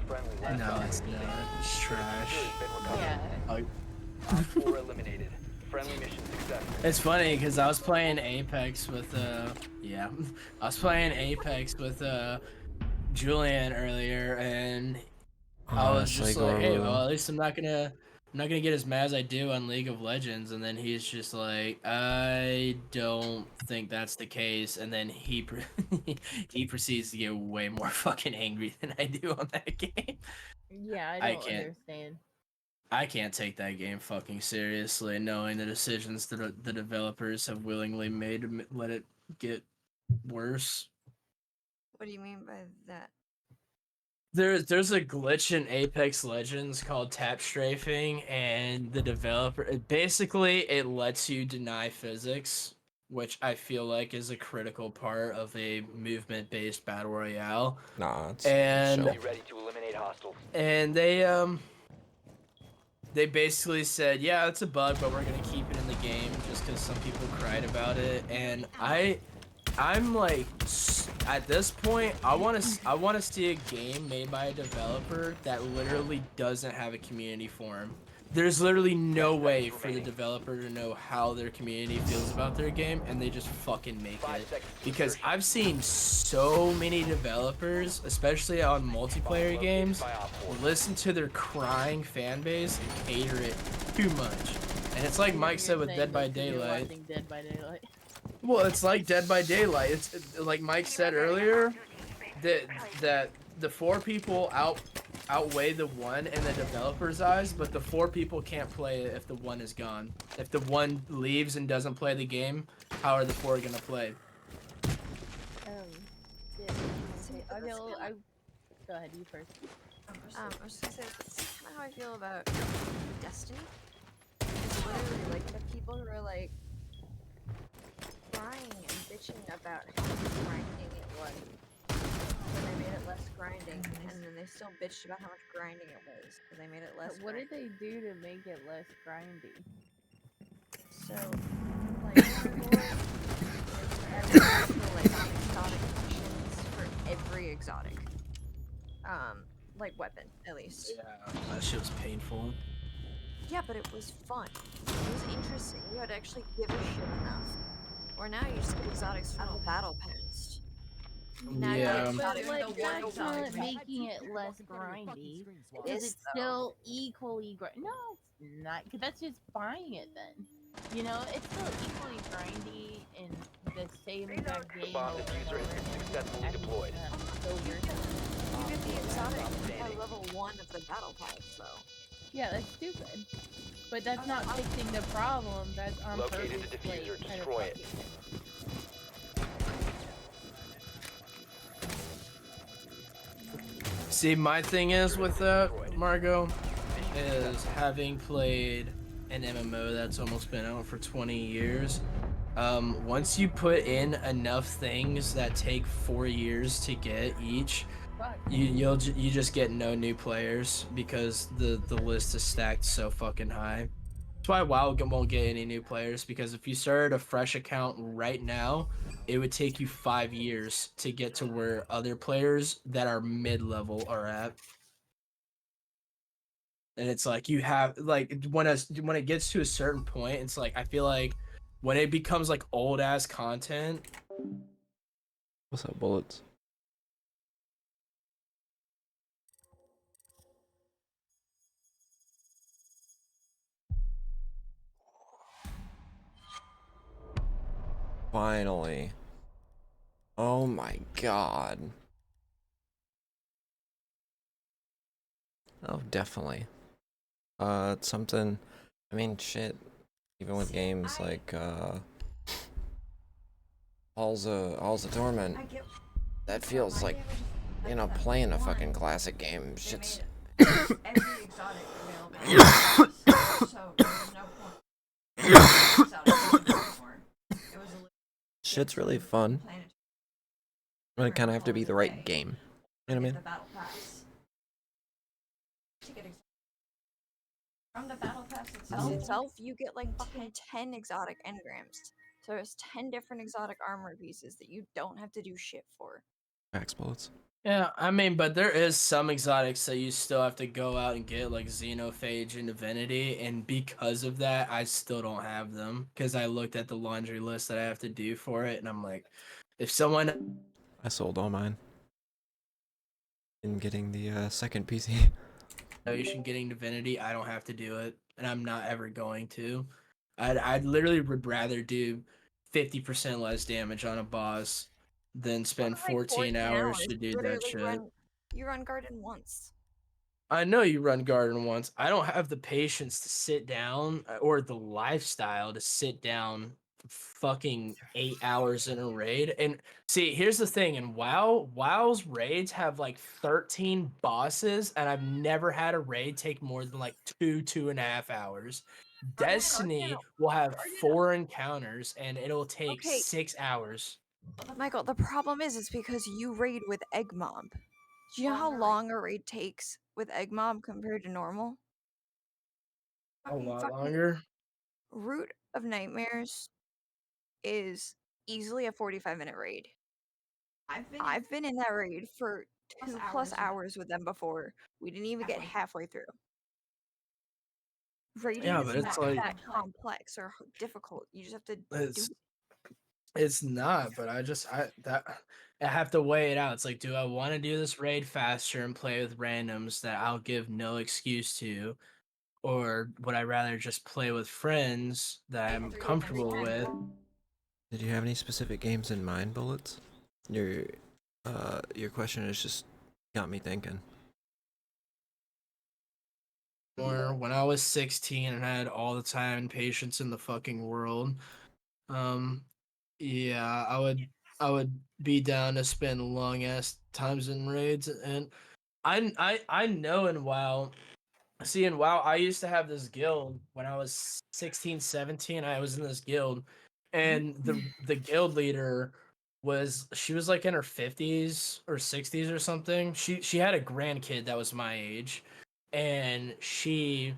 Friendly last No, stop. it's not. It's trash. User has been recovered. Yeah. Op 4 eliminated. Friendly mission successful. It's funny because I was playing Apex with yeah, I was playing Apex with Julian earlier, and I was just like, hey, well, at least I'm not gonna get as mad as I do on League of Legends. And then he's just like, I don't think that's the case. And then he he proceeds to get way more fucking angry than I do on that game. Yeah, I I don't can't. understand. I can't take that game fucking seriously, knowing the decisions that the developers have willingly made to let it get worse. What do you mean by that? There's a glitch in Apex Legends called tap strafing, and the developer basically it lets you deny physics, which I feel like is a critical part of a movement-based battle royale. Nah, it's And Be ready to eliminate hostiles. and they basically said, yeah, it's a bug, but we're gonna keep it in the game just because some people cried about it. And I'm like, at this point, I want to see a game made by a developer that literally doesn't have a community forum. There's literally no way for the developer to know how their community feels about their game, and they just fucking make it. Because I've seen so many developers, especially on multiplayer games, listen to their crying fan base and cater it too much. And it's like Mike said with Dead by Daylight. Dead by Daylight. Well, it's like Dead by Daylight. It's like Mike said earlier, that the 4 people outweigh the 1 in the developer's eyes, but the 4 people can't play it if the 1 is gone. If the 1 leaves and doesn't play the game, how are the 4 gonna play? Yeah, go ahead, you first. I was just gonna say, that's kind of how I feel about Destiny. It's literally like the people who are like crying and bitching about how much grinding it was. But they made it less grinding, and then they still bitched about how much grinding it was, but they made it less. But what did they do to make it less grindy? So, like, exotic missions for every exotic, like weapon at least. Yeah, that shit was painful. Yeah, but it was fun. It was interesting. You had to actually give a shit enough. Or now you just get exotics from the battle pass. Now Yeah. you But get like, exotic that's not making it less grindy. It Is is, it still equally grindy? No, it's not. Cause that's just buying it then. You know, it's still equally grindy in the same exact game. Bomb diffuser has been successfully deployed. You get the exotic at level 1 of the battle pass, though. Yeah, that's stupid. But that's not fixing the problem. That's on Located purpose. the diffuser, like, kind of destroy it. fucking- See, my thing is with that, Margot, is having played an MMO that's almost been out for 20 years, once you put in enough things that take 4 years to get each, you just get no new players because the list is stacked so fucking high. That's why WoW won't get any new players, because if you started a fresh account right now, it would take you 5 years to get to where other players that are mid-level are at. And it's like you have like when it gets to a certain point, it's like I feel like when it becomes like old ass content. What's up, bullets? Finally. Oh my god. Oh, definitely. It's something, I mean, shit, even with games like, Halls of Torment, that feels like, you know, playing a fucking classic game. Shit's... Shit's really fun. But it kind of have to be the right game. You know what I mean? From the battle pass itself, you get like fucking 10 exotic engrams. So there's 10 different exotic armor pieces that you don't have to do shit for. Max bullets. Yeah, I mean, but there is some exotics that you still have to go out and get, like Xenophage and Divinity, and because of that, I still don't have them, because I looked at the laundry list that I have to do for it, and I'm like, if someone... I sold all mine. In getting the, second PC. Getting Divinity, I don't have to do it, and I'm not ever going to. I'd literally would rather do 50% less damage on a boss than spend 14 hours to do that shit. You run Garden once. I know you run Garden once. I don't have the patience to sit down or the lifestyle to sit down for fucking 8 hours in a raid. And see, here's the thing. In WoW's raids have like 13 bosses, and I've never had a raid take more than like 2.5 hours. Destiny will have 4 encounters, and it'll take 6 hours. Michael, the problem is because you raid with Egg Mob. Do you know how long a raid takes with Egg Mob compared to normal? A lot longer. Root of Nightmares is easily a 45-minute raid. I've been in that raid for 2+ hours with them before. We didn't even get halfway through. Raiding Yeah, is but it's not like that complex or difficult. You just have to do. It's not, but I have to weigh it out. It's like, do I want to do this raid faster and play with randoms that I'll give no excuse to, or would I rather just play with friends that I'm comfortable with? Did you have any specific games in mind, bullets? Your question has just got me thinking. Or when I was 16 and had all the time and patience in the fucking world, yeah, I would be down to spend long ass times in raids. And I know in WoW, see, in WoW, I used to have this guild when I was 16, 17. I was in this guild, and the guild leader she was like in her 50s or 60s or something. She had a grandkid that was my age, and she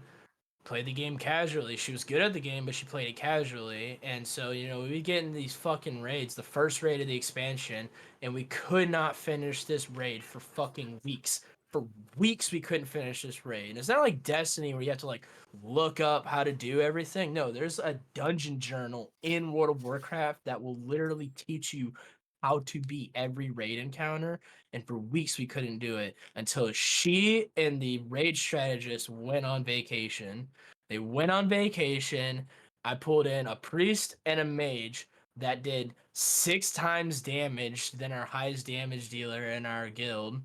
played the game casually. She was good at the game, but she played it casually. And so, you know, we would get in these fucking raids, the first raid of the expansion, and we could not finish this raid for fucking weeks. For weeks, we couldn't finish this raid. And it's not like Destiny where you have to, like, look up how to do everything. No, there's a dungeon journal in World of Warcraft that will literally teach you how to beat every raid encounter. And for weeks, we couldn't do it until she and the raid strategist went on vacation. They went on vacation. I pulled in a priest and a mage that did 6 times damage than our highest damage dealer in our guild.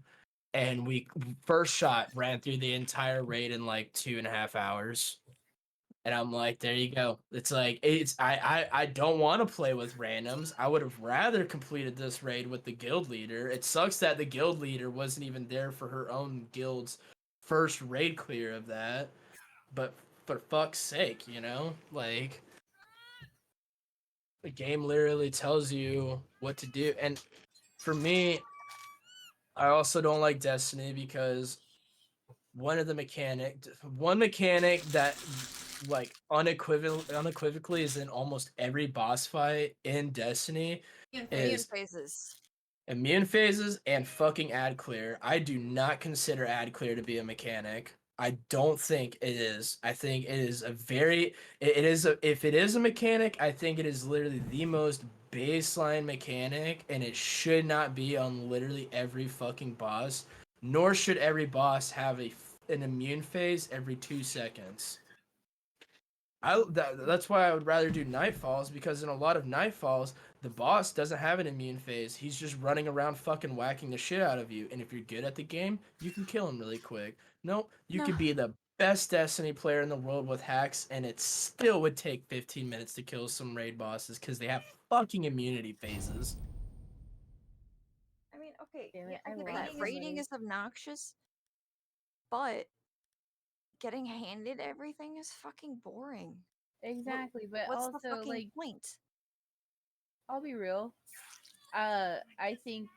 And we first shot ran through the entire raid in like 2.5 hours. And I'm like, there you go. It's like I don't want to play with randoms. I would have rather completed this raid with the guild leader. It sucks that the guild leader wasn't even there for her own guild's first raid clear of that. But for fuck's sake, you know? Like, the game literally tells you what to do. And for me, I also don't like Destiny because one mechanic that like unequivocally is in almost every boss fight in Destiny is immune phases and fucking ad clear. I do not consider ad clear to be a mechanic. I don't think it is. I think it is a very it is a if it is a mechanic, I think it is literally the most baseline mechanic, and it should not be on literally every fucking boss. Nor should every boss have an immune phase every 2 seconds. That's why I would rather do Nightfalls, because in a lot of Nightfalls, the boss doesn't have an immune phase. He's just running around fucking whacking the shit out of you. And if you're good at the game, you can kill him really quick. No, you could be the best Destiny player in the world with hacks, and it still would take 15 minutes to kill some raid bosses because they have fucking immunity phases. I mean, okay, Damn yeah, it, I I get love that raiding somebody. is obnoxious, but getting handed everything is fucking boring. Exactly, but What's the also fucking like point? I'll be real. I think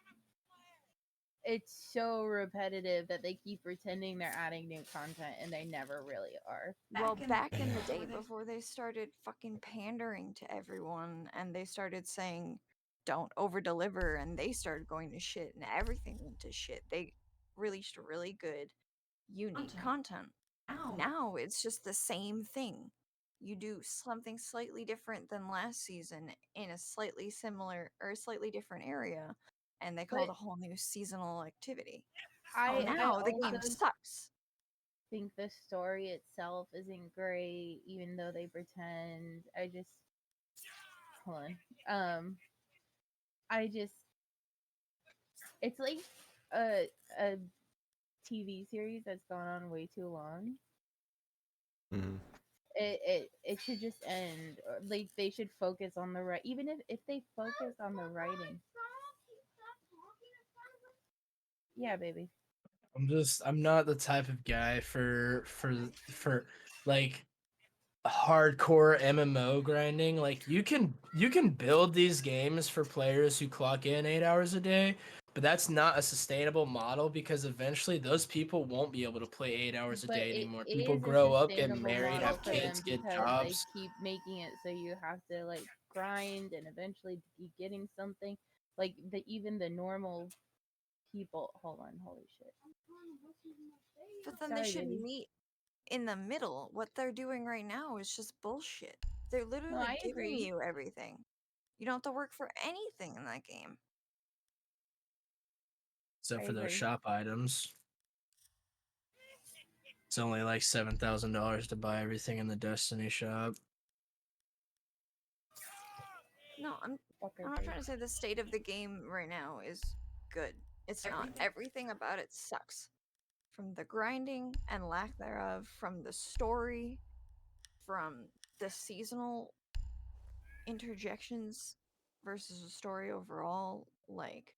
it's so repetitive that they keep pretending they're adding new content and they never really are. Well, back in the day before they started fucking pandering to everyone and they started saying don't over deliver and they started going to shit and everything went to shit. They released really good unique content. Now it's just the same thing. You do something slightly different than last season in a slightly similar or a slightly different area, and they call it a whole new seasonal activity. Now the game sucks. Think the story itself isn't great, even though they pretend. Hold on. It's like a TV series that's gone on way too long. Mhm. It should just end. Or, like, they should focus on the right. Even if they focus on the writing. Yeah, baby. I'm not the type of guy for like hardcore MMO grinding. Like you can build these games for players who clock in 8 hours a day, but that's not a sustainable model because eventually those people won't be able to play 8 hours a But day it anymore. is People a grow up, get sustainable married, model have for them kids, get because they jobs. keep making it so you have to like grind and eventually be getting something. Like even the normal people. Hold on, holy shit. But then they Sorry, should baby. meet in the middle. What they're doing right now is just bullshit. They're literally I giving agree. you everything. You don't have to work for anything in that game. Except I for those agree. shop items. It's only like $7,000 to buy everything in the Destiny shop. No, I'm not trying to say the state of the game right now is good. It's not. Everything about it sucks. From the grinding and lack thereof, from the story, from the seasonal interjections versus the story overall, like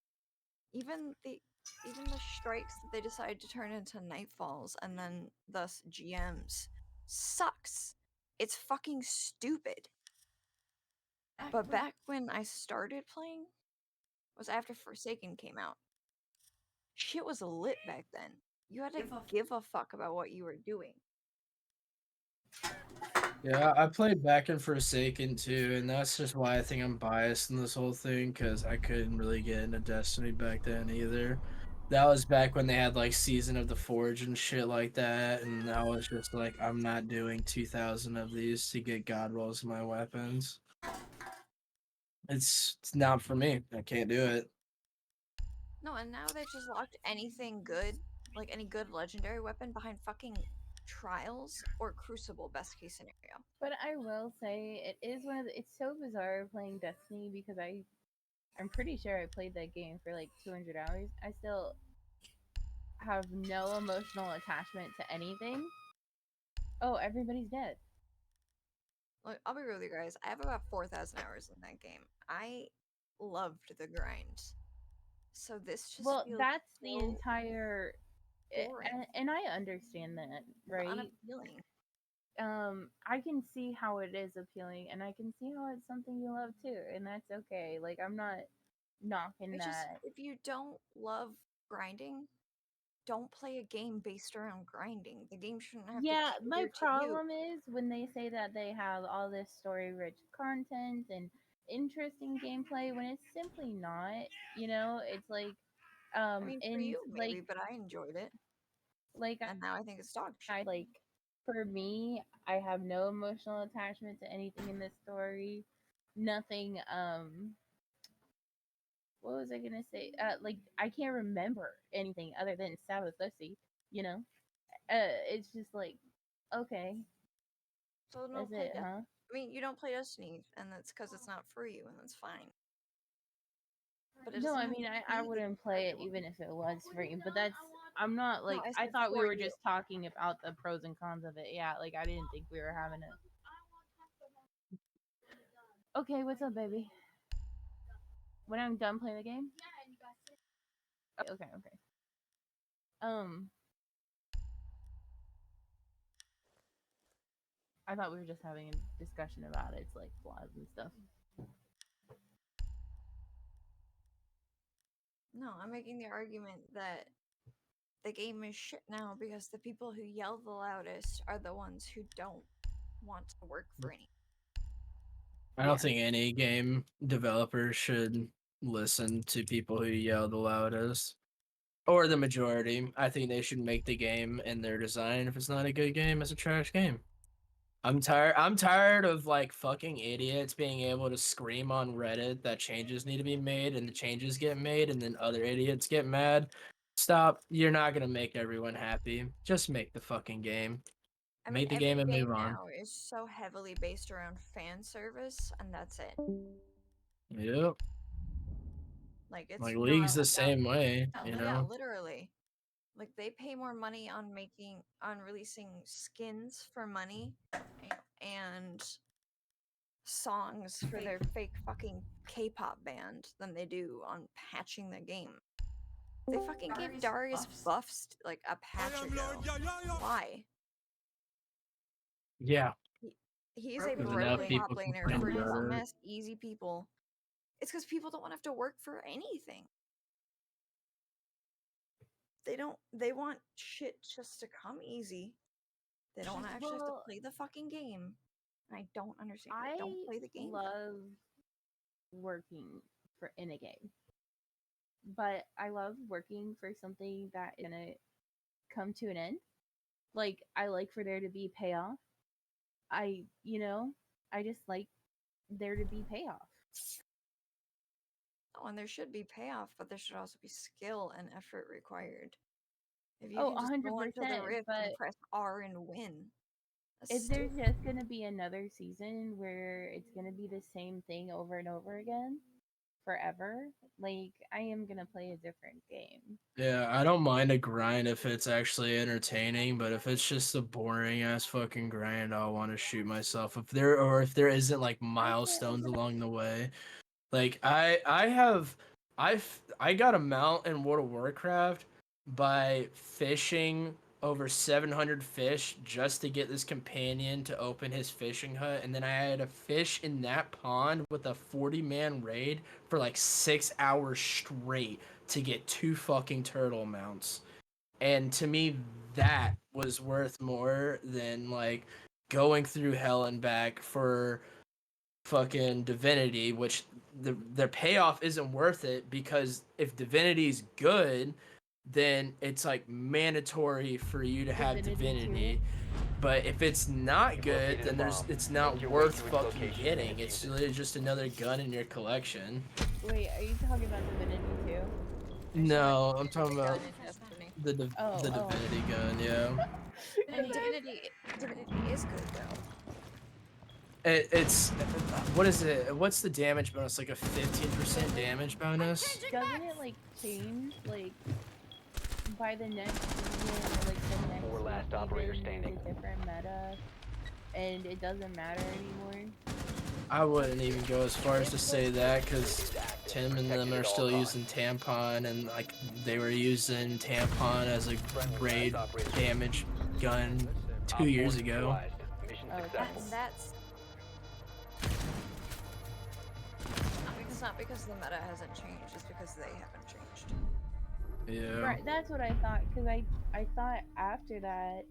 even the strikes that they decide to turn into nightfalls and then thus GMs sucks. It's fucking stupid. But back when I started playing was after Forsaken came out. Shit was lit back then. You had to give a fuck about what you were doing. Yeah, I played back in Forsaken too, and that's just why I think I'm biased in this whole thing, because I couldn't really get into Destiny back then either. That was back when they had like Season of the Forge and shit like that, and I was just like, I'm not doing 2,000 of these to get God rolls in my weapons. It's not for me. I can't do it. No, and now they've just locked anything good, like any good legendary weapon, behind fucking Trials or Crucible, best case scenario. But I will say it is it's so bizarre playing Destiny because I'm pretty sure I played that game for like 200 hours. I still have no emotional attachment to anything. Oh, everybody's dead. Look, I'll be real with you guys. I have about 4,000 hours in that game. I loved the grind. So this just Well, feels that's the so entire boring. and I understand that, right? Unappealing. I can see how it is appealing and I can see how it's something you love too, and that's okay. Like I'm not knocking It's just that. if you don't love grinding, don't play a game based around grinding. The game shouldn't have Yeah, to my cater to you. problem is when they say that they have all this story rich content and interesting gameplay when it's simply not, it's like I mean, for and you like maybe, but I enjoyed it. Like, and now I think it's dog shit. I like, for me, I have no emotional attachment to anything in this story. Nothing. What was I gonna say? Like, I can't remember anything other than Sabbath Pussy. You know, it's just like, okay, So don't that's play it, huh? I mean, you don't play Destiny, and that's because it's not for you, and that's fine. But it No, doesn't I have mean, to I be wouldn't play it even if it was free. But that's, I'm not No, like, I I said thought we for were you. just talking about the pros and cons of it. Yeah, like I didn't think we were having a. Okay, what's up, baby? When I'm done playing the game. Okay. I thought we were just having a discussion about its like flaws and stuff. No, I'm making the argument that the game is shit now because the people who yell the loudest are the ones who don't want to work for any. I don't think any game developer should listen to people who yell the loudest. Or the majority. I think they should make the game and their design. If it's not a good game, it's a trash game. I'm tired of like fucking idiots being able to scream on Reddit that changes need to be made and the changes get made and then other idiots get mad. Stop. You're not gonna make everyone happy. Just make the fucking game. I mean, Make the every game and game move on. now is so heavily based around fan service, and that's it. Yep. Like it's Like not League's the about same way, you yeah, know. literally. Like they pay more money on releasing skins for money and songs for their fake fucking K-pop band than they do on patching the game. They fucking gave Darius buffs like a patch ago. Why? Yeah. He's a There's enough broken people top laner complain for about it. dumbass easy people. It's because people don't want to have to work for anything. They want shit just to come easy. They don't want to actually have to play the fucking game. And I don't understand. Like, don't play the game. Love working in a game, but I love working for something that is gonna come to an end. Like I like for there to be payoff. I just like there to be payoff. Oh, and there should be payoff, but there should also be skill and effort required. If you Oh, can just go into the 100%, rift and but press R and win. if there's just gonna be another season where it's gonna be the same thing over and over again forever, like I am gonna play a different game. Yeah, I don't mind a grind if it's actually entertaining, but if it's just a boring ass fucking grind, I'll want to shoot myself. If there isn't like milestones along the way. Like I got a mount in World of Warcraft by fishing over 700 fish just to get this companion to open his fishing hut, and then I had to fish in that pond with a 40-man raid for like 6 hours straight to get 2 fucking turtle mounts. And to me, that was worth more than like going through hell and back for fucking Divinity, which their payoff isn't worth it, because if Divinity's good, then it's like mandatory for you to have Divinity. But if it's not good, then it's not worth fucking getting. It's literally just another gun in your collection. Wait, are you talking about Divinity too? No, I'm talking about the Oh. Divinity gun, yeah. And Divinity is good though. It's what is it? What's the damage bonus? Like a 15% damage bonus? Doesn't it like change like by the next season or like the next 4 last operator standing. a different meta and it doesn't matter anymore? I wouldn't even go as far as to say that, because Tim and them are still using Tampon, and like they were using Tampon as a raid damage gun 2 years ago. That's it's not because the meta hasn't changed, it's because they haven't changed. Yeah. Right, that's what I thought, because I thought after that,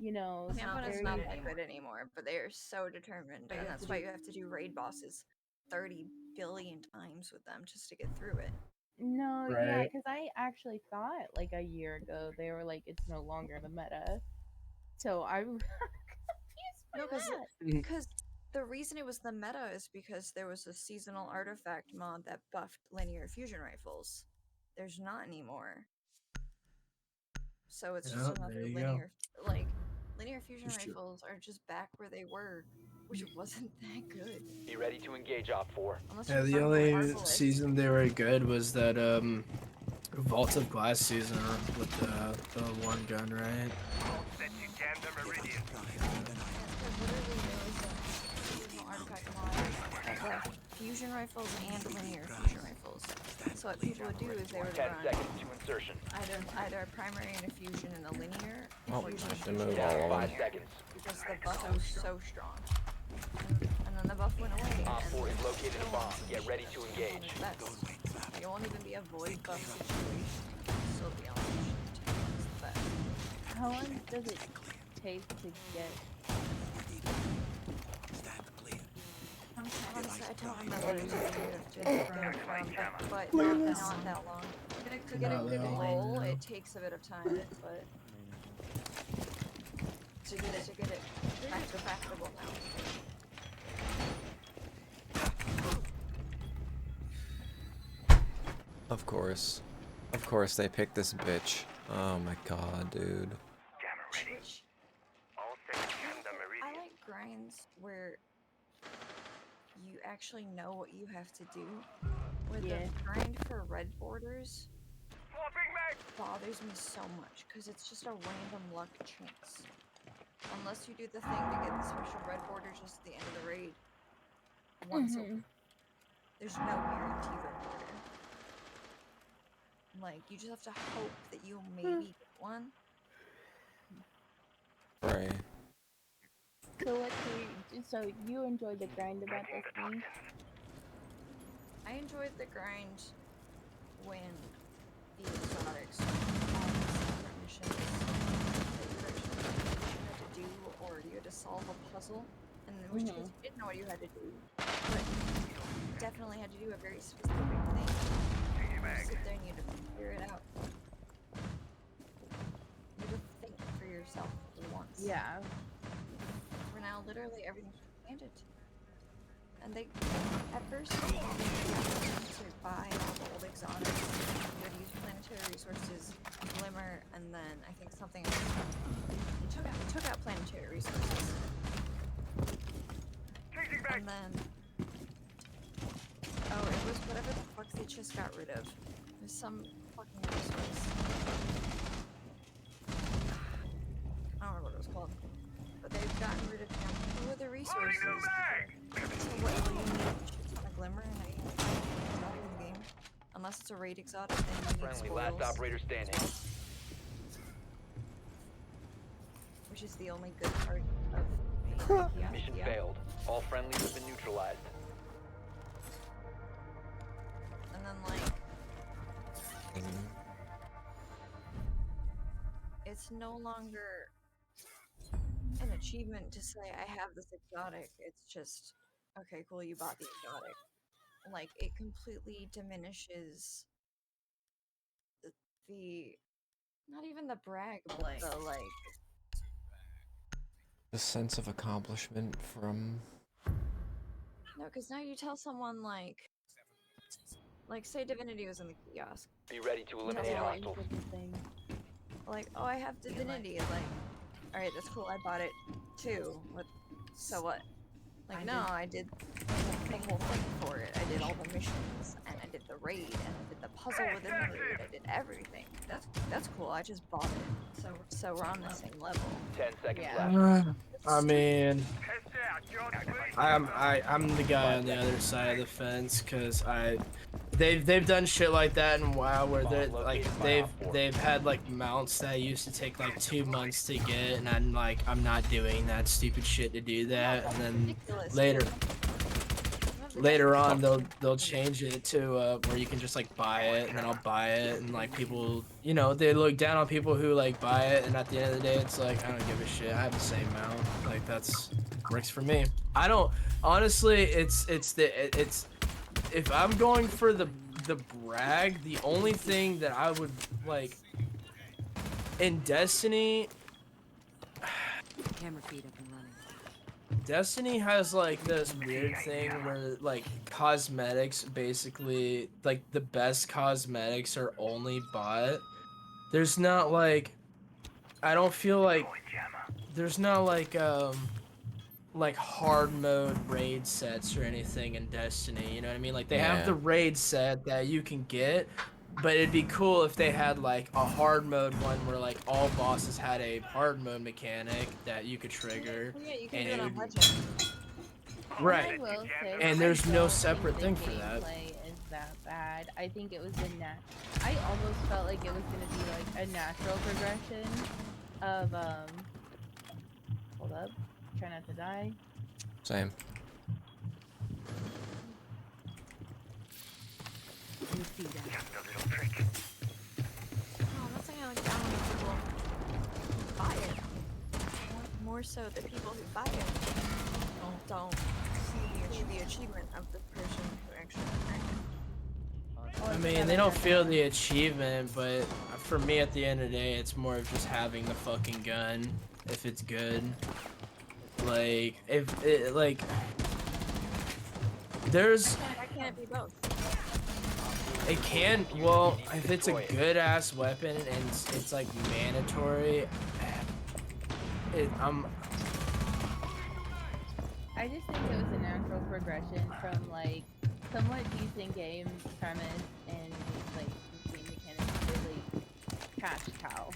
Tampon is not that good anymore, but they are so determined, and that's why you have to do raid bosses 30 billion times with them just to get through it. No, yeah, Right. because I actually thought like a year ago they were like it's no longer the meta. So I'm confused by No, that. because the reason it was the meta is because there was a seasonal artifact mod that buffed linear fusion rifles. There's not anymore. So it's just Yeah, another there you go. linear, like, linear fusion That's true. rifles are just back where they were, which wasn't that good. Be ready to engage Op 4. Unless Yeah, you're the running only an Arbalest. season they were good was that Vault of Glass season with the one gun, right? Set you down the meridian. Literally, there was a seasonal artifact mod that left fusion rifles and linear fusion rifles. So what people would do is they would 10 run seconds to insertion. either a primary and a fusion and a linear. Oh, fusion I and should fusion move and all of them. 5 seconds. because the buff was so strong. And then the buff went away. Op and 4 is it's located a still bomb. Get ready to on engage. its best. Like, it won't even be a void buff situation. It'll still be on its best. How long does it take to get? Honestly, I don't remember what it took but not that long. To get a Not good that long, roll, no. it takes a bit of time, but to get it factorable now. Of course. Of course they picked this bitch. Oh my god, dude. Which All set down the I meridian. like grinds where you actually know what you have to do. Where Yeah. the grind for red borders Swapping mag. bothers me so much because it's just a random luck chance. Unless you do the thing to get the special red border just at the end of the raid. Once a week. There's no guarantee red border. Like, you just have to hope that you'll maybe get one. Right. So what so you enjoyed the grind about this thing? I enjoyed the grind when the exotics different missions that you actually had to do, or you had to solve a puzzle, and in which case you didn't know what you had to do, but you definitely had to do a very specific thing. You had to sit there and you had to figure it out. You had to think for yourself once. Yeah. For now, literally everything's handed. And they, at first, they wanted to buy all the old exotics. You would use planetary resources, Glimmer, and then I think something else. They took out planetary resources. And then, oh, it was whatever the fuck they just got rid of. It was some fucking resource. I don't remember what it was called. But they've gotten rid of them. The resources. So what do you need? A ton of Glimmer and I exotic in the game. Unless it's a raid exotic, then you need Friendly, spoils. last operator standing. Which is the only good part of Mission failed. All friendlies have been neutralized. And then like it's no longer an achievement to say I have this exotic. It's just okay, cool, you bought the exotic. Like it completely diminishes the not even the brag, but the like The sense of accomplishment from... no, because now you tell someone like say Divinity was in the kiosk. Be ready to eliminate hostiles. Like, oh, I have Divinity. Like, all right, that's cool. I bought it too. What? So what? Like, no, I did the whole thing for it. I did all the missions, and I did the raid, and I did the puzzle within the raid. I did everything. That's cool. I just bought it. So we're on the same level. 10 seconds Yeah. left. I mean, I'm the guy on the other side of the fence because they've done shit like that in WoW where they're like they've had like mounts that used to take like 2 months to get, and I'm not doing that stupid shit to do that, and then later on they'll change it to where you can just like buy it, and then I'll buy it, and like people, you know, they look down on people who like buy it, and at the end of the day it's like I don't give a shit, I have the same mount, like that's works for me. I don't honestly, it's if I'm going for the the brag, the only thing that I would like in Destiny, Camera feed up and running. Destiny has like this weird thing where like cosmetics basically like the best cosmetics are only bought. There's not like I don't feel like there's not like hard mode raid sets or anything in Destiny, you know what I mean? Like they have the raid set that you can get, but it'd be cool if they had like a hard mode one where like all bosses had a hard mode mechanic that you could trigger. Yeah, you can and do it on would- Legend. Right. I will say, And there's I no don't separate think thing the for that. gameplay is that bad. I think it was I almost felt like it was gonna be like a natural progression of hold up, try not to die. Same. No, I'm not saying I like down on people who buy it. More so the people who buy it don't see the achievement of the person who actually earned it. I mean, they don't feel the achievement, but for me at the end of the day, it's more of just having the fucking gun if it's good. Like, if it, like, there's, Why can't it be both? it can, well, if it's a good ass weapon and it's like mandatory, I just think it was a natural progression from like somewhat decent game premise and like game mechanics to really cash cow.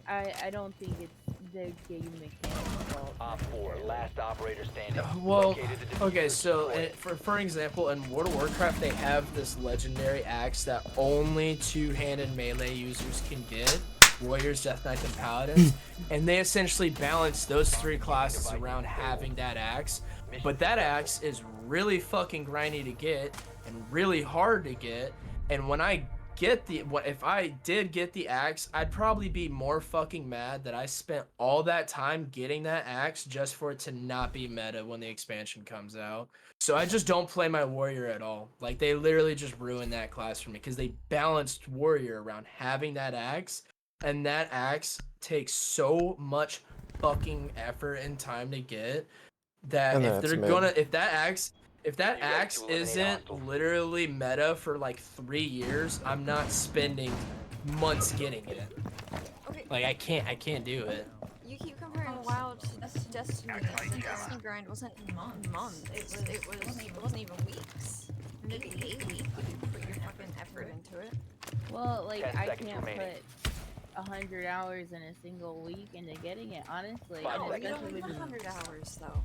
I don't think it's the game mechanics fault. Op 4, last operator standing. well, Located the diffuser. okay, so for example, in World of Warcraft, they have this legendary axe that only two-handed melee users can get. Warriors, Death Knights, and Paladins, and they essentially balance those three classes around having that axe. But that axe is really fucking grindy to get and really hard to get. And when I get if I did get the axe, I'd probably be more fucking mad that I spent all that time getting that axe just for it to not be meta when the expansion comes out. So I just don't play my warrior at all. Like they literally just ruined that class for me because they balanced warrior around having that axe. And that axe takes so much fucking effort and time to get that And if that's they're mid. gonna if that axe isn't literally meta for like 3 years, I'm not spending months getting it. Okay. Like I can't do it. You keep comparing WoW to Destiny. The Destiny grind wasn't months. It wasn't even weeks. Maybe 8 weeks if you put your fucking effort into it. Well, like 10 I seconds can't remaining. put 100 hours in a single week into getting it, honestly. No, and you don't especially need with 100 hours though.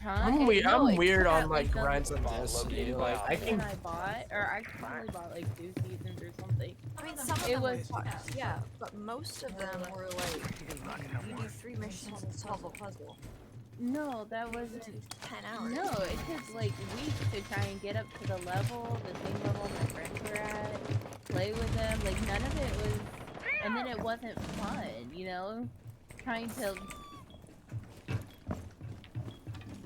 Huh? I'm weird. No, I'm it weird took on at like least grinds on Bomb Destiny. located Like by I Op can. I bought, or I finally bought like 2 seasons or something. I mean, some of It them was were yeah, but most of them were like you do 3 missions and solve a puzzle. No, that wasn't 10 hours. No, it took like weeks to try and get up to the level, the same level my friends were at, play with them. Like none of it was, and then it wasn't fun, you know? Trying to.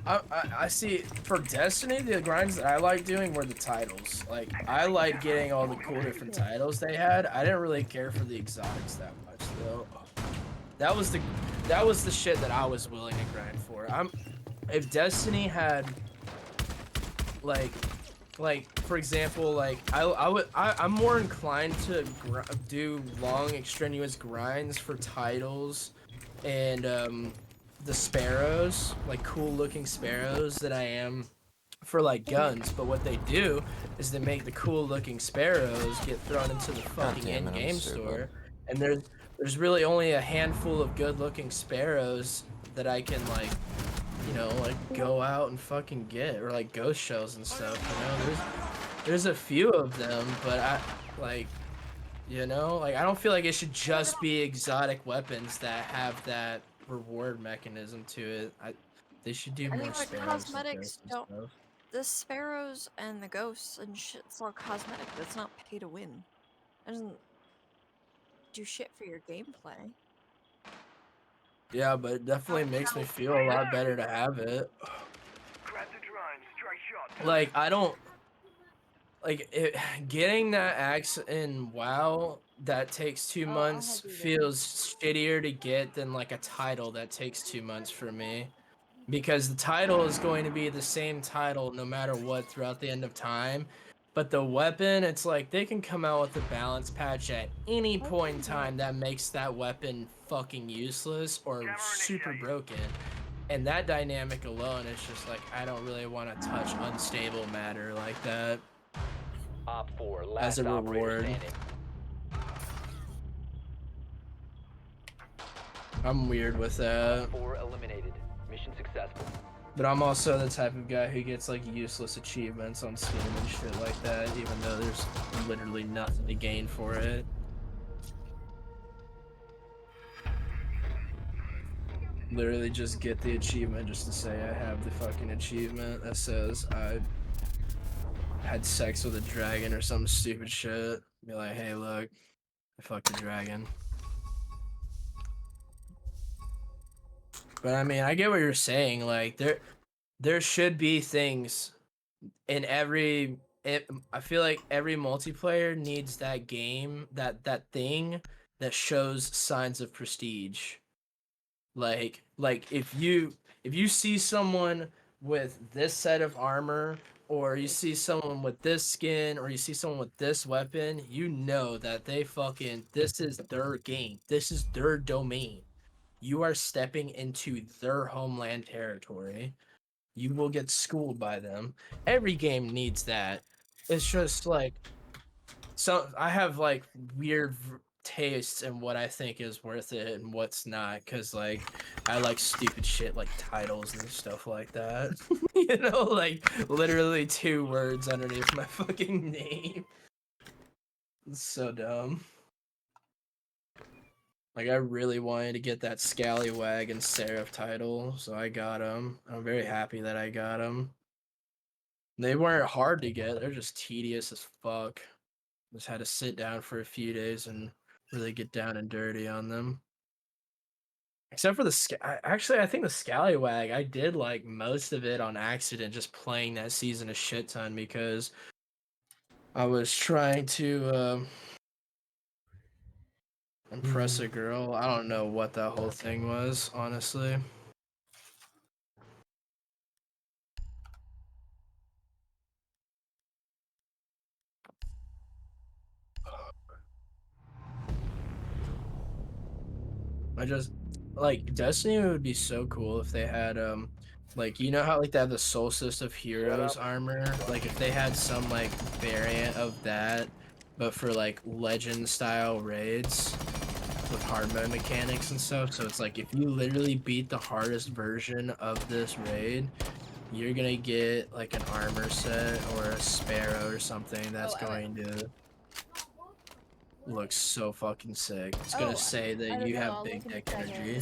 I see for Destiny the grinds that I like doing were the titles. Like I like getting all the cool different titles they had. I didn't really care for the exotics that much though. That was the shit that I was willing to grind for. If Destiny had like for example, like I'm more inclined to do long extraneous grinds for titles and the sparrows, like cool looking sparrows, that I am for like guns. But what they do is they make the cool looking sparrows get thrown into the fucking damn it, I'm in-game stupid. store, and there's really only a handful of good looking sparrows that I can like, you know, like go out and fucking get, or like ghost shells and stuff, you know. There's a few of them, but I like, you know, like I don't feel like it should just be exotic weapons that have that reward mechanism to it. They should do I more mean, like sparrows and cosmetics ghosts and don't. stuff. The sparrows and the ghosts and shit's all cosmetic. That's not pay to win. It doesn't do shit for your gameplay. Yeah, but it definitely makes me feel a lot better to have it. Grab the drone, straight shot. Like I don't getting that axe in WoW that takes 2 months feels shittier to get than like a title that takes 2 months for me. Because the title is going to be the same title no matter what throughout the end of time. But the weapon, it's like they can come out with a balance patch at any point in time that makes that weapon fucking useless or super broken. And that dynamic alone is just like, I don't really want to touch unstable matter like that. Op 4, As last a operator reward. standing. I'm weird with that. 4 eliminated. Mission successful. But I'm also the type of guy who gets like useless achievements on Steam and shit like that, even though there's literally nothing to gain for it. Literally just get the achievement just to say I have the fucking achievement that says I had sex with a dragon or some stupid shit. Be like, hey look, I fucked a dragon. But I mean, I get what you're saying. Like, there should be things in every. I feel like every multiplayer needs that game, that thing that shows signs of prestige. Like if you see someone with this set of armor, or you see someone with this skin, or you see someone with this weapon, you know that this is their game. This is their domain. You are stepping into their homeland territory. You will get schooled by them. Every game needs that. It's just like, so I have like weird tastes in what I think is worth it and what's not, because like I like stupid shit like titles and stuff like that. You know, like literally 2 words underneath my fucking name. It's so dumb. Like, I really wanted to get that Scallywag and Seraph title, so I got them. I'm very happy that I got them. They weren't hard to get, they're just tedious as fuck. Just had to sit down for a few days and really get down and dirty on them. Except for actually, I think the Scallywag, I did like most of it on accident, just playing that season a shit ton because I was trying to impress a girl. I don't know what that whole thing was, honestly. I just like Destiny would be so cool if they had like, you know how like they have the Solstice of Heroes armor? Like if they had some like variant of that, but for like legend style raids with hard mode mechanics and stuff. So it's like if you literally beat the hardest version of this raid, you're gonna get like an armor set or a sparrow or something that's going to look so fucking sick. It's gonna say that you have big dick energy.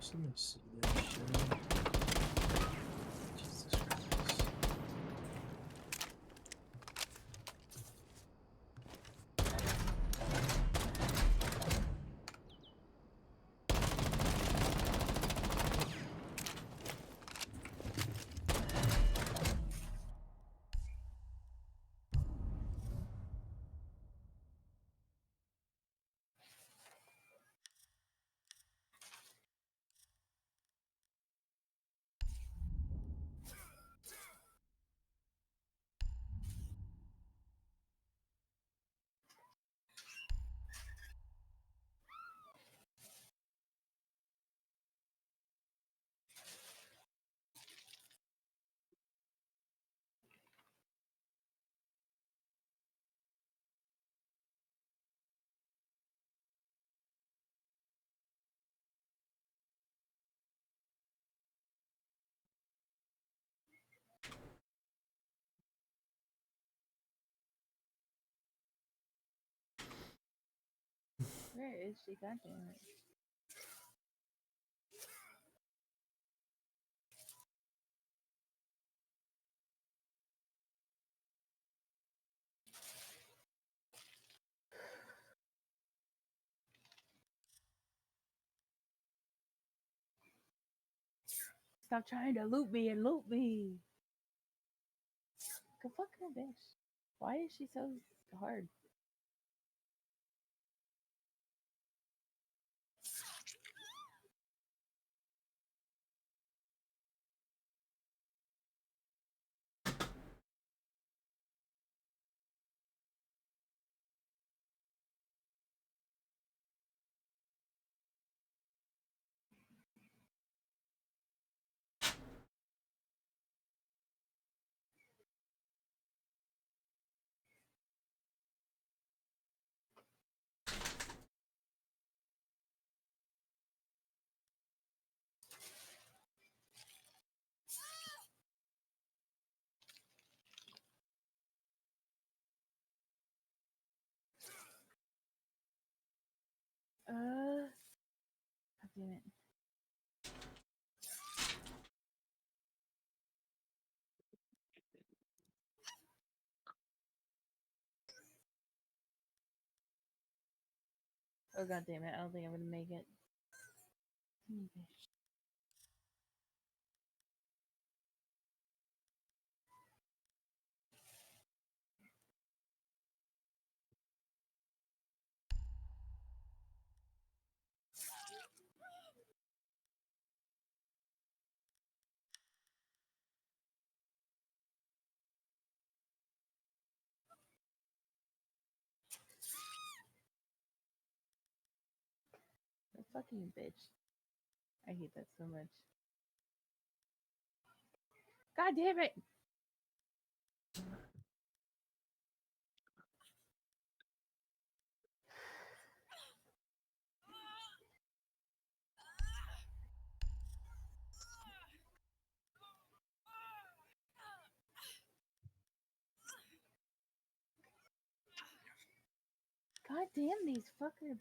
Just let me see that shit. Jesus Christ. Where is she? God damn it. Stop trying to loot me and loot me. Go fuck her, bitch. Why is she so hard? God damn it. Oh god damn it, I don't think I'm gonna make it. Bitch. The fucking bitch. I hate that so much. God damn it! God damn these fucker.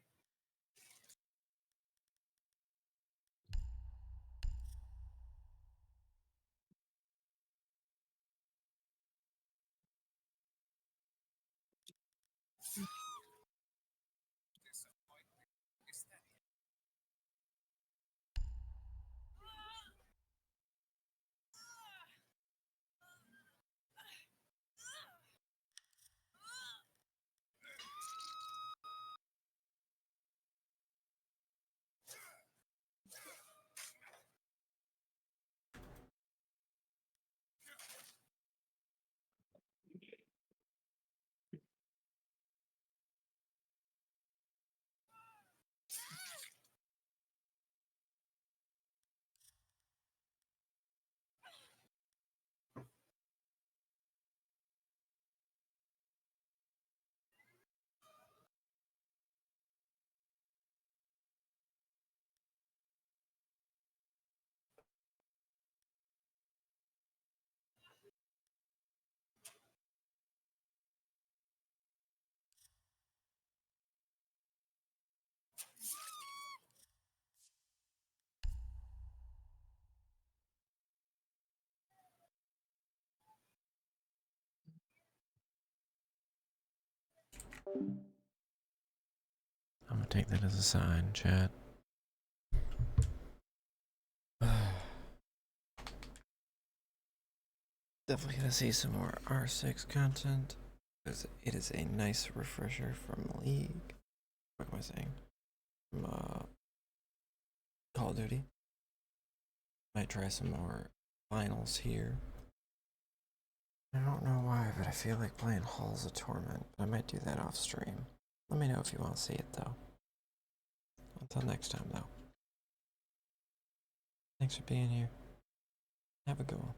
I'm gonna take that as a sign, chat. Definitely gonna see some more R6 content because it is a nice refresher from League. What am I saying? From Call of Duty. Might try some more finals here. I don't know why, but I feel like playing Halls of Torment. I might do that off stream. Let me know if you want to see it though. Until next time though. Thanks for being here. Have a good one.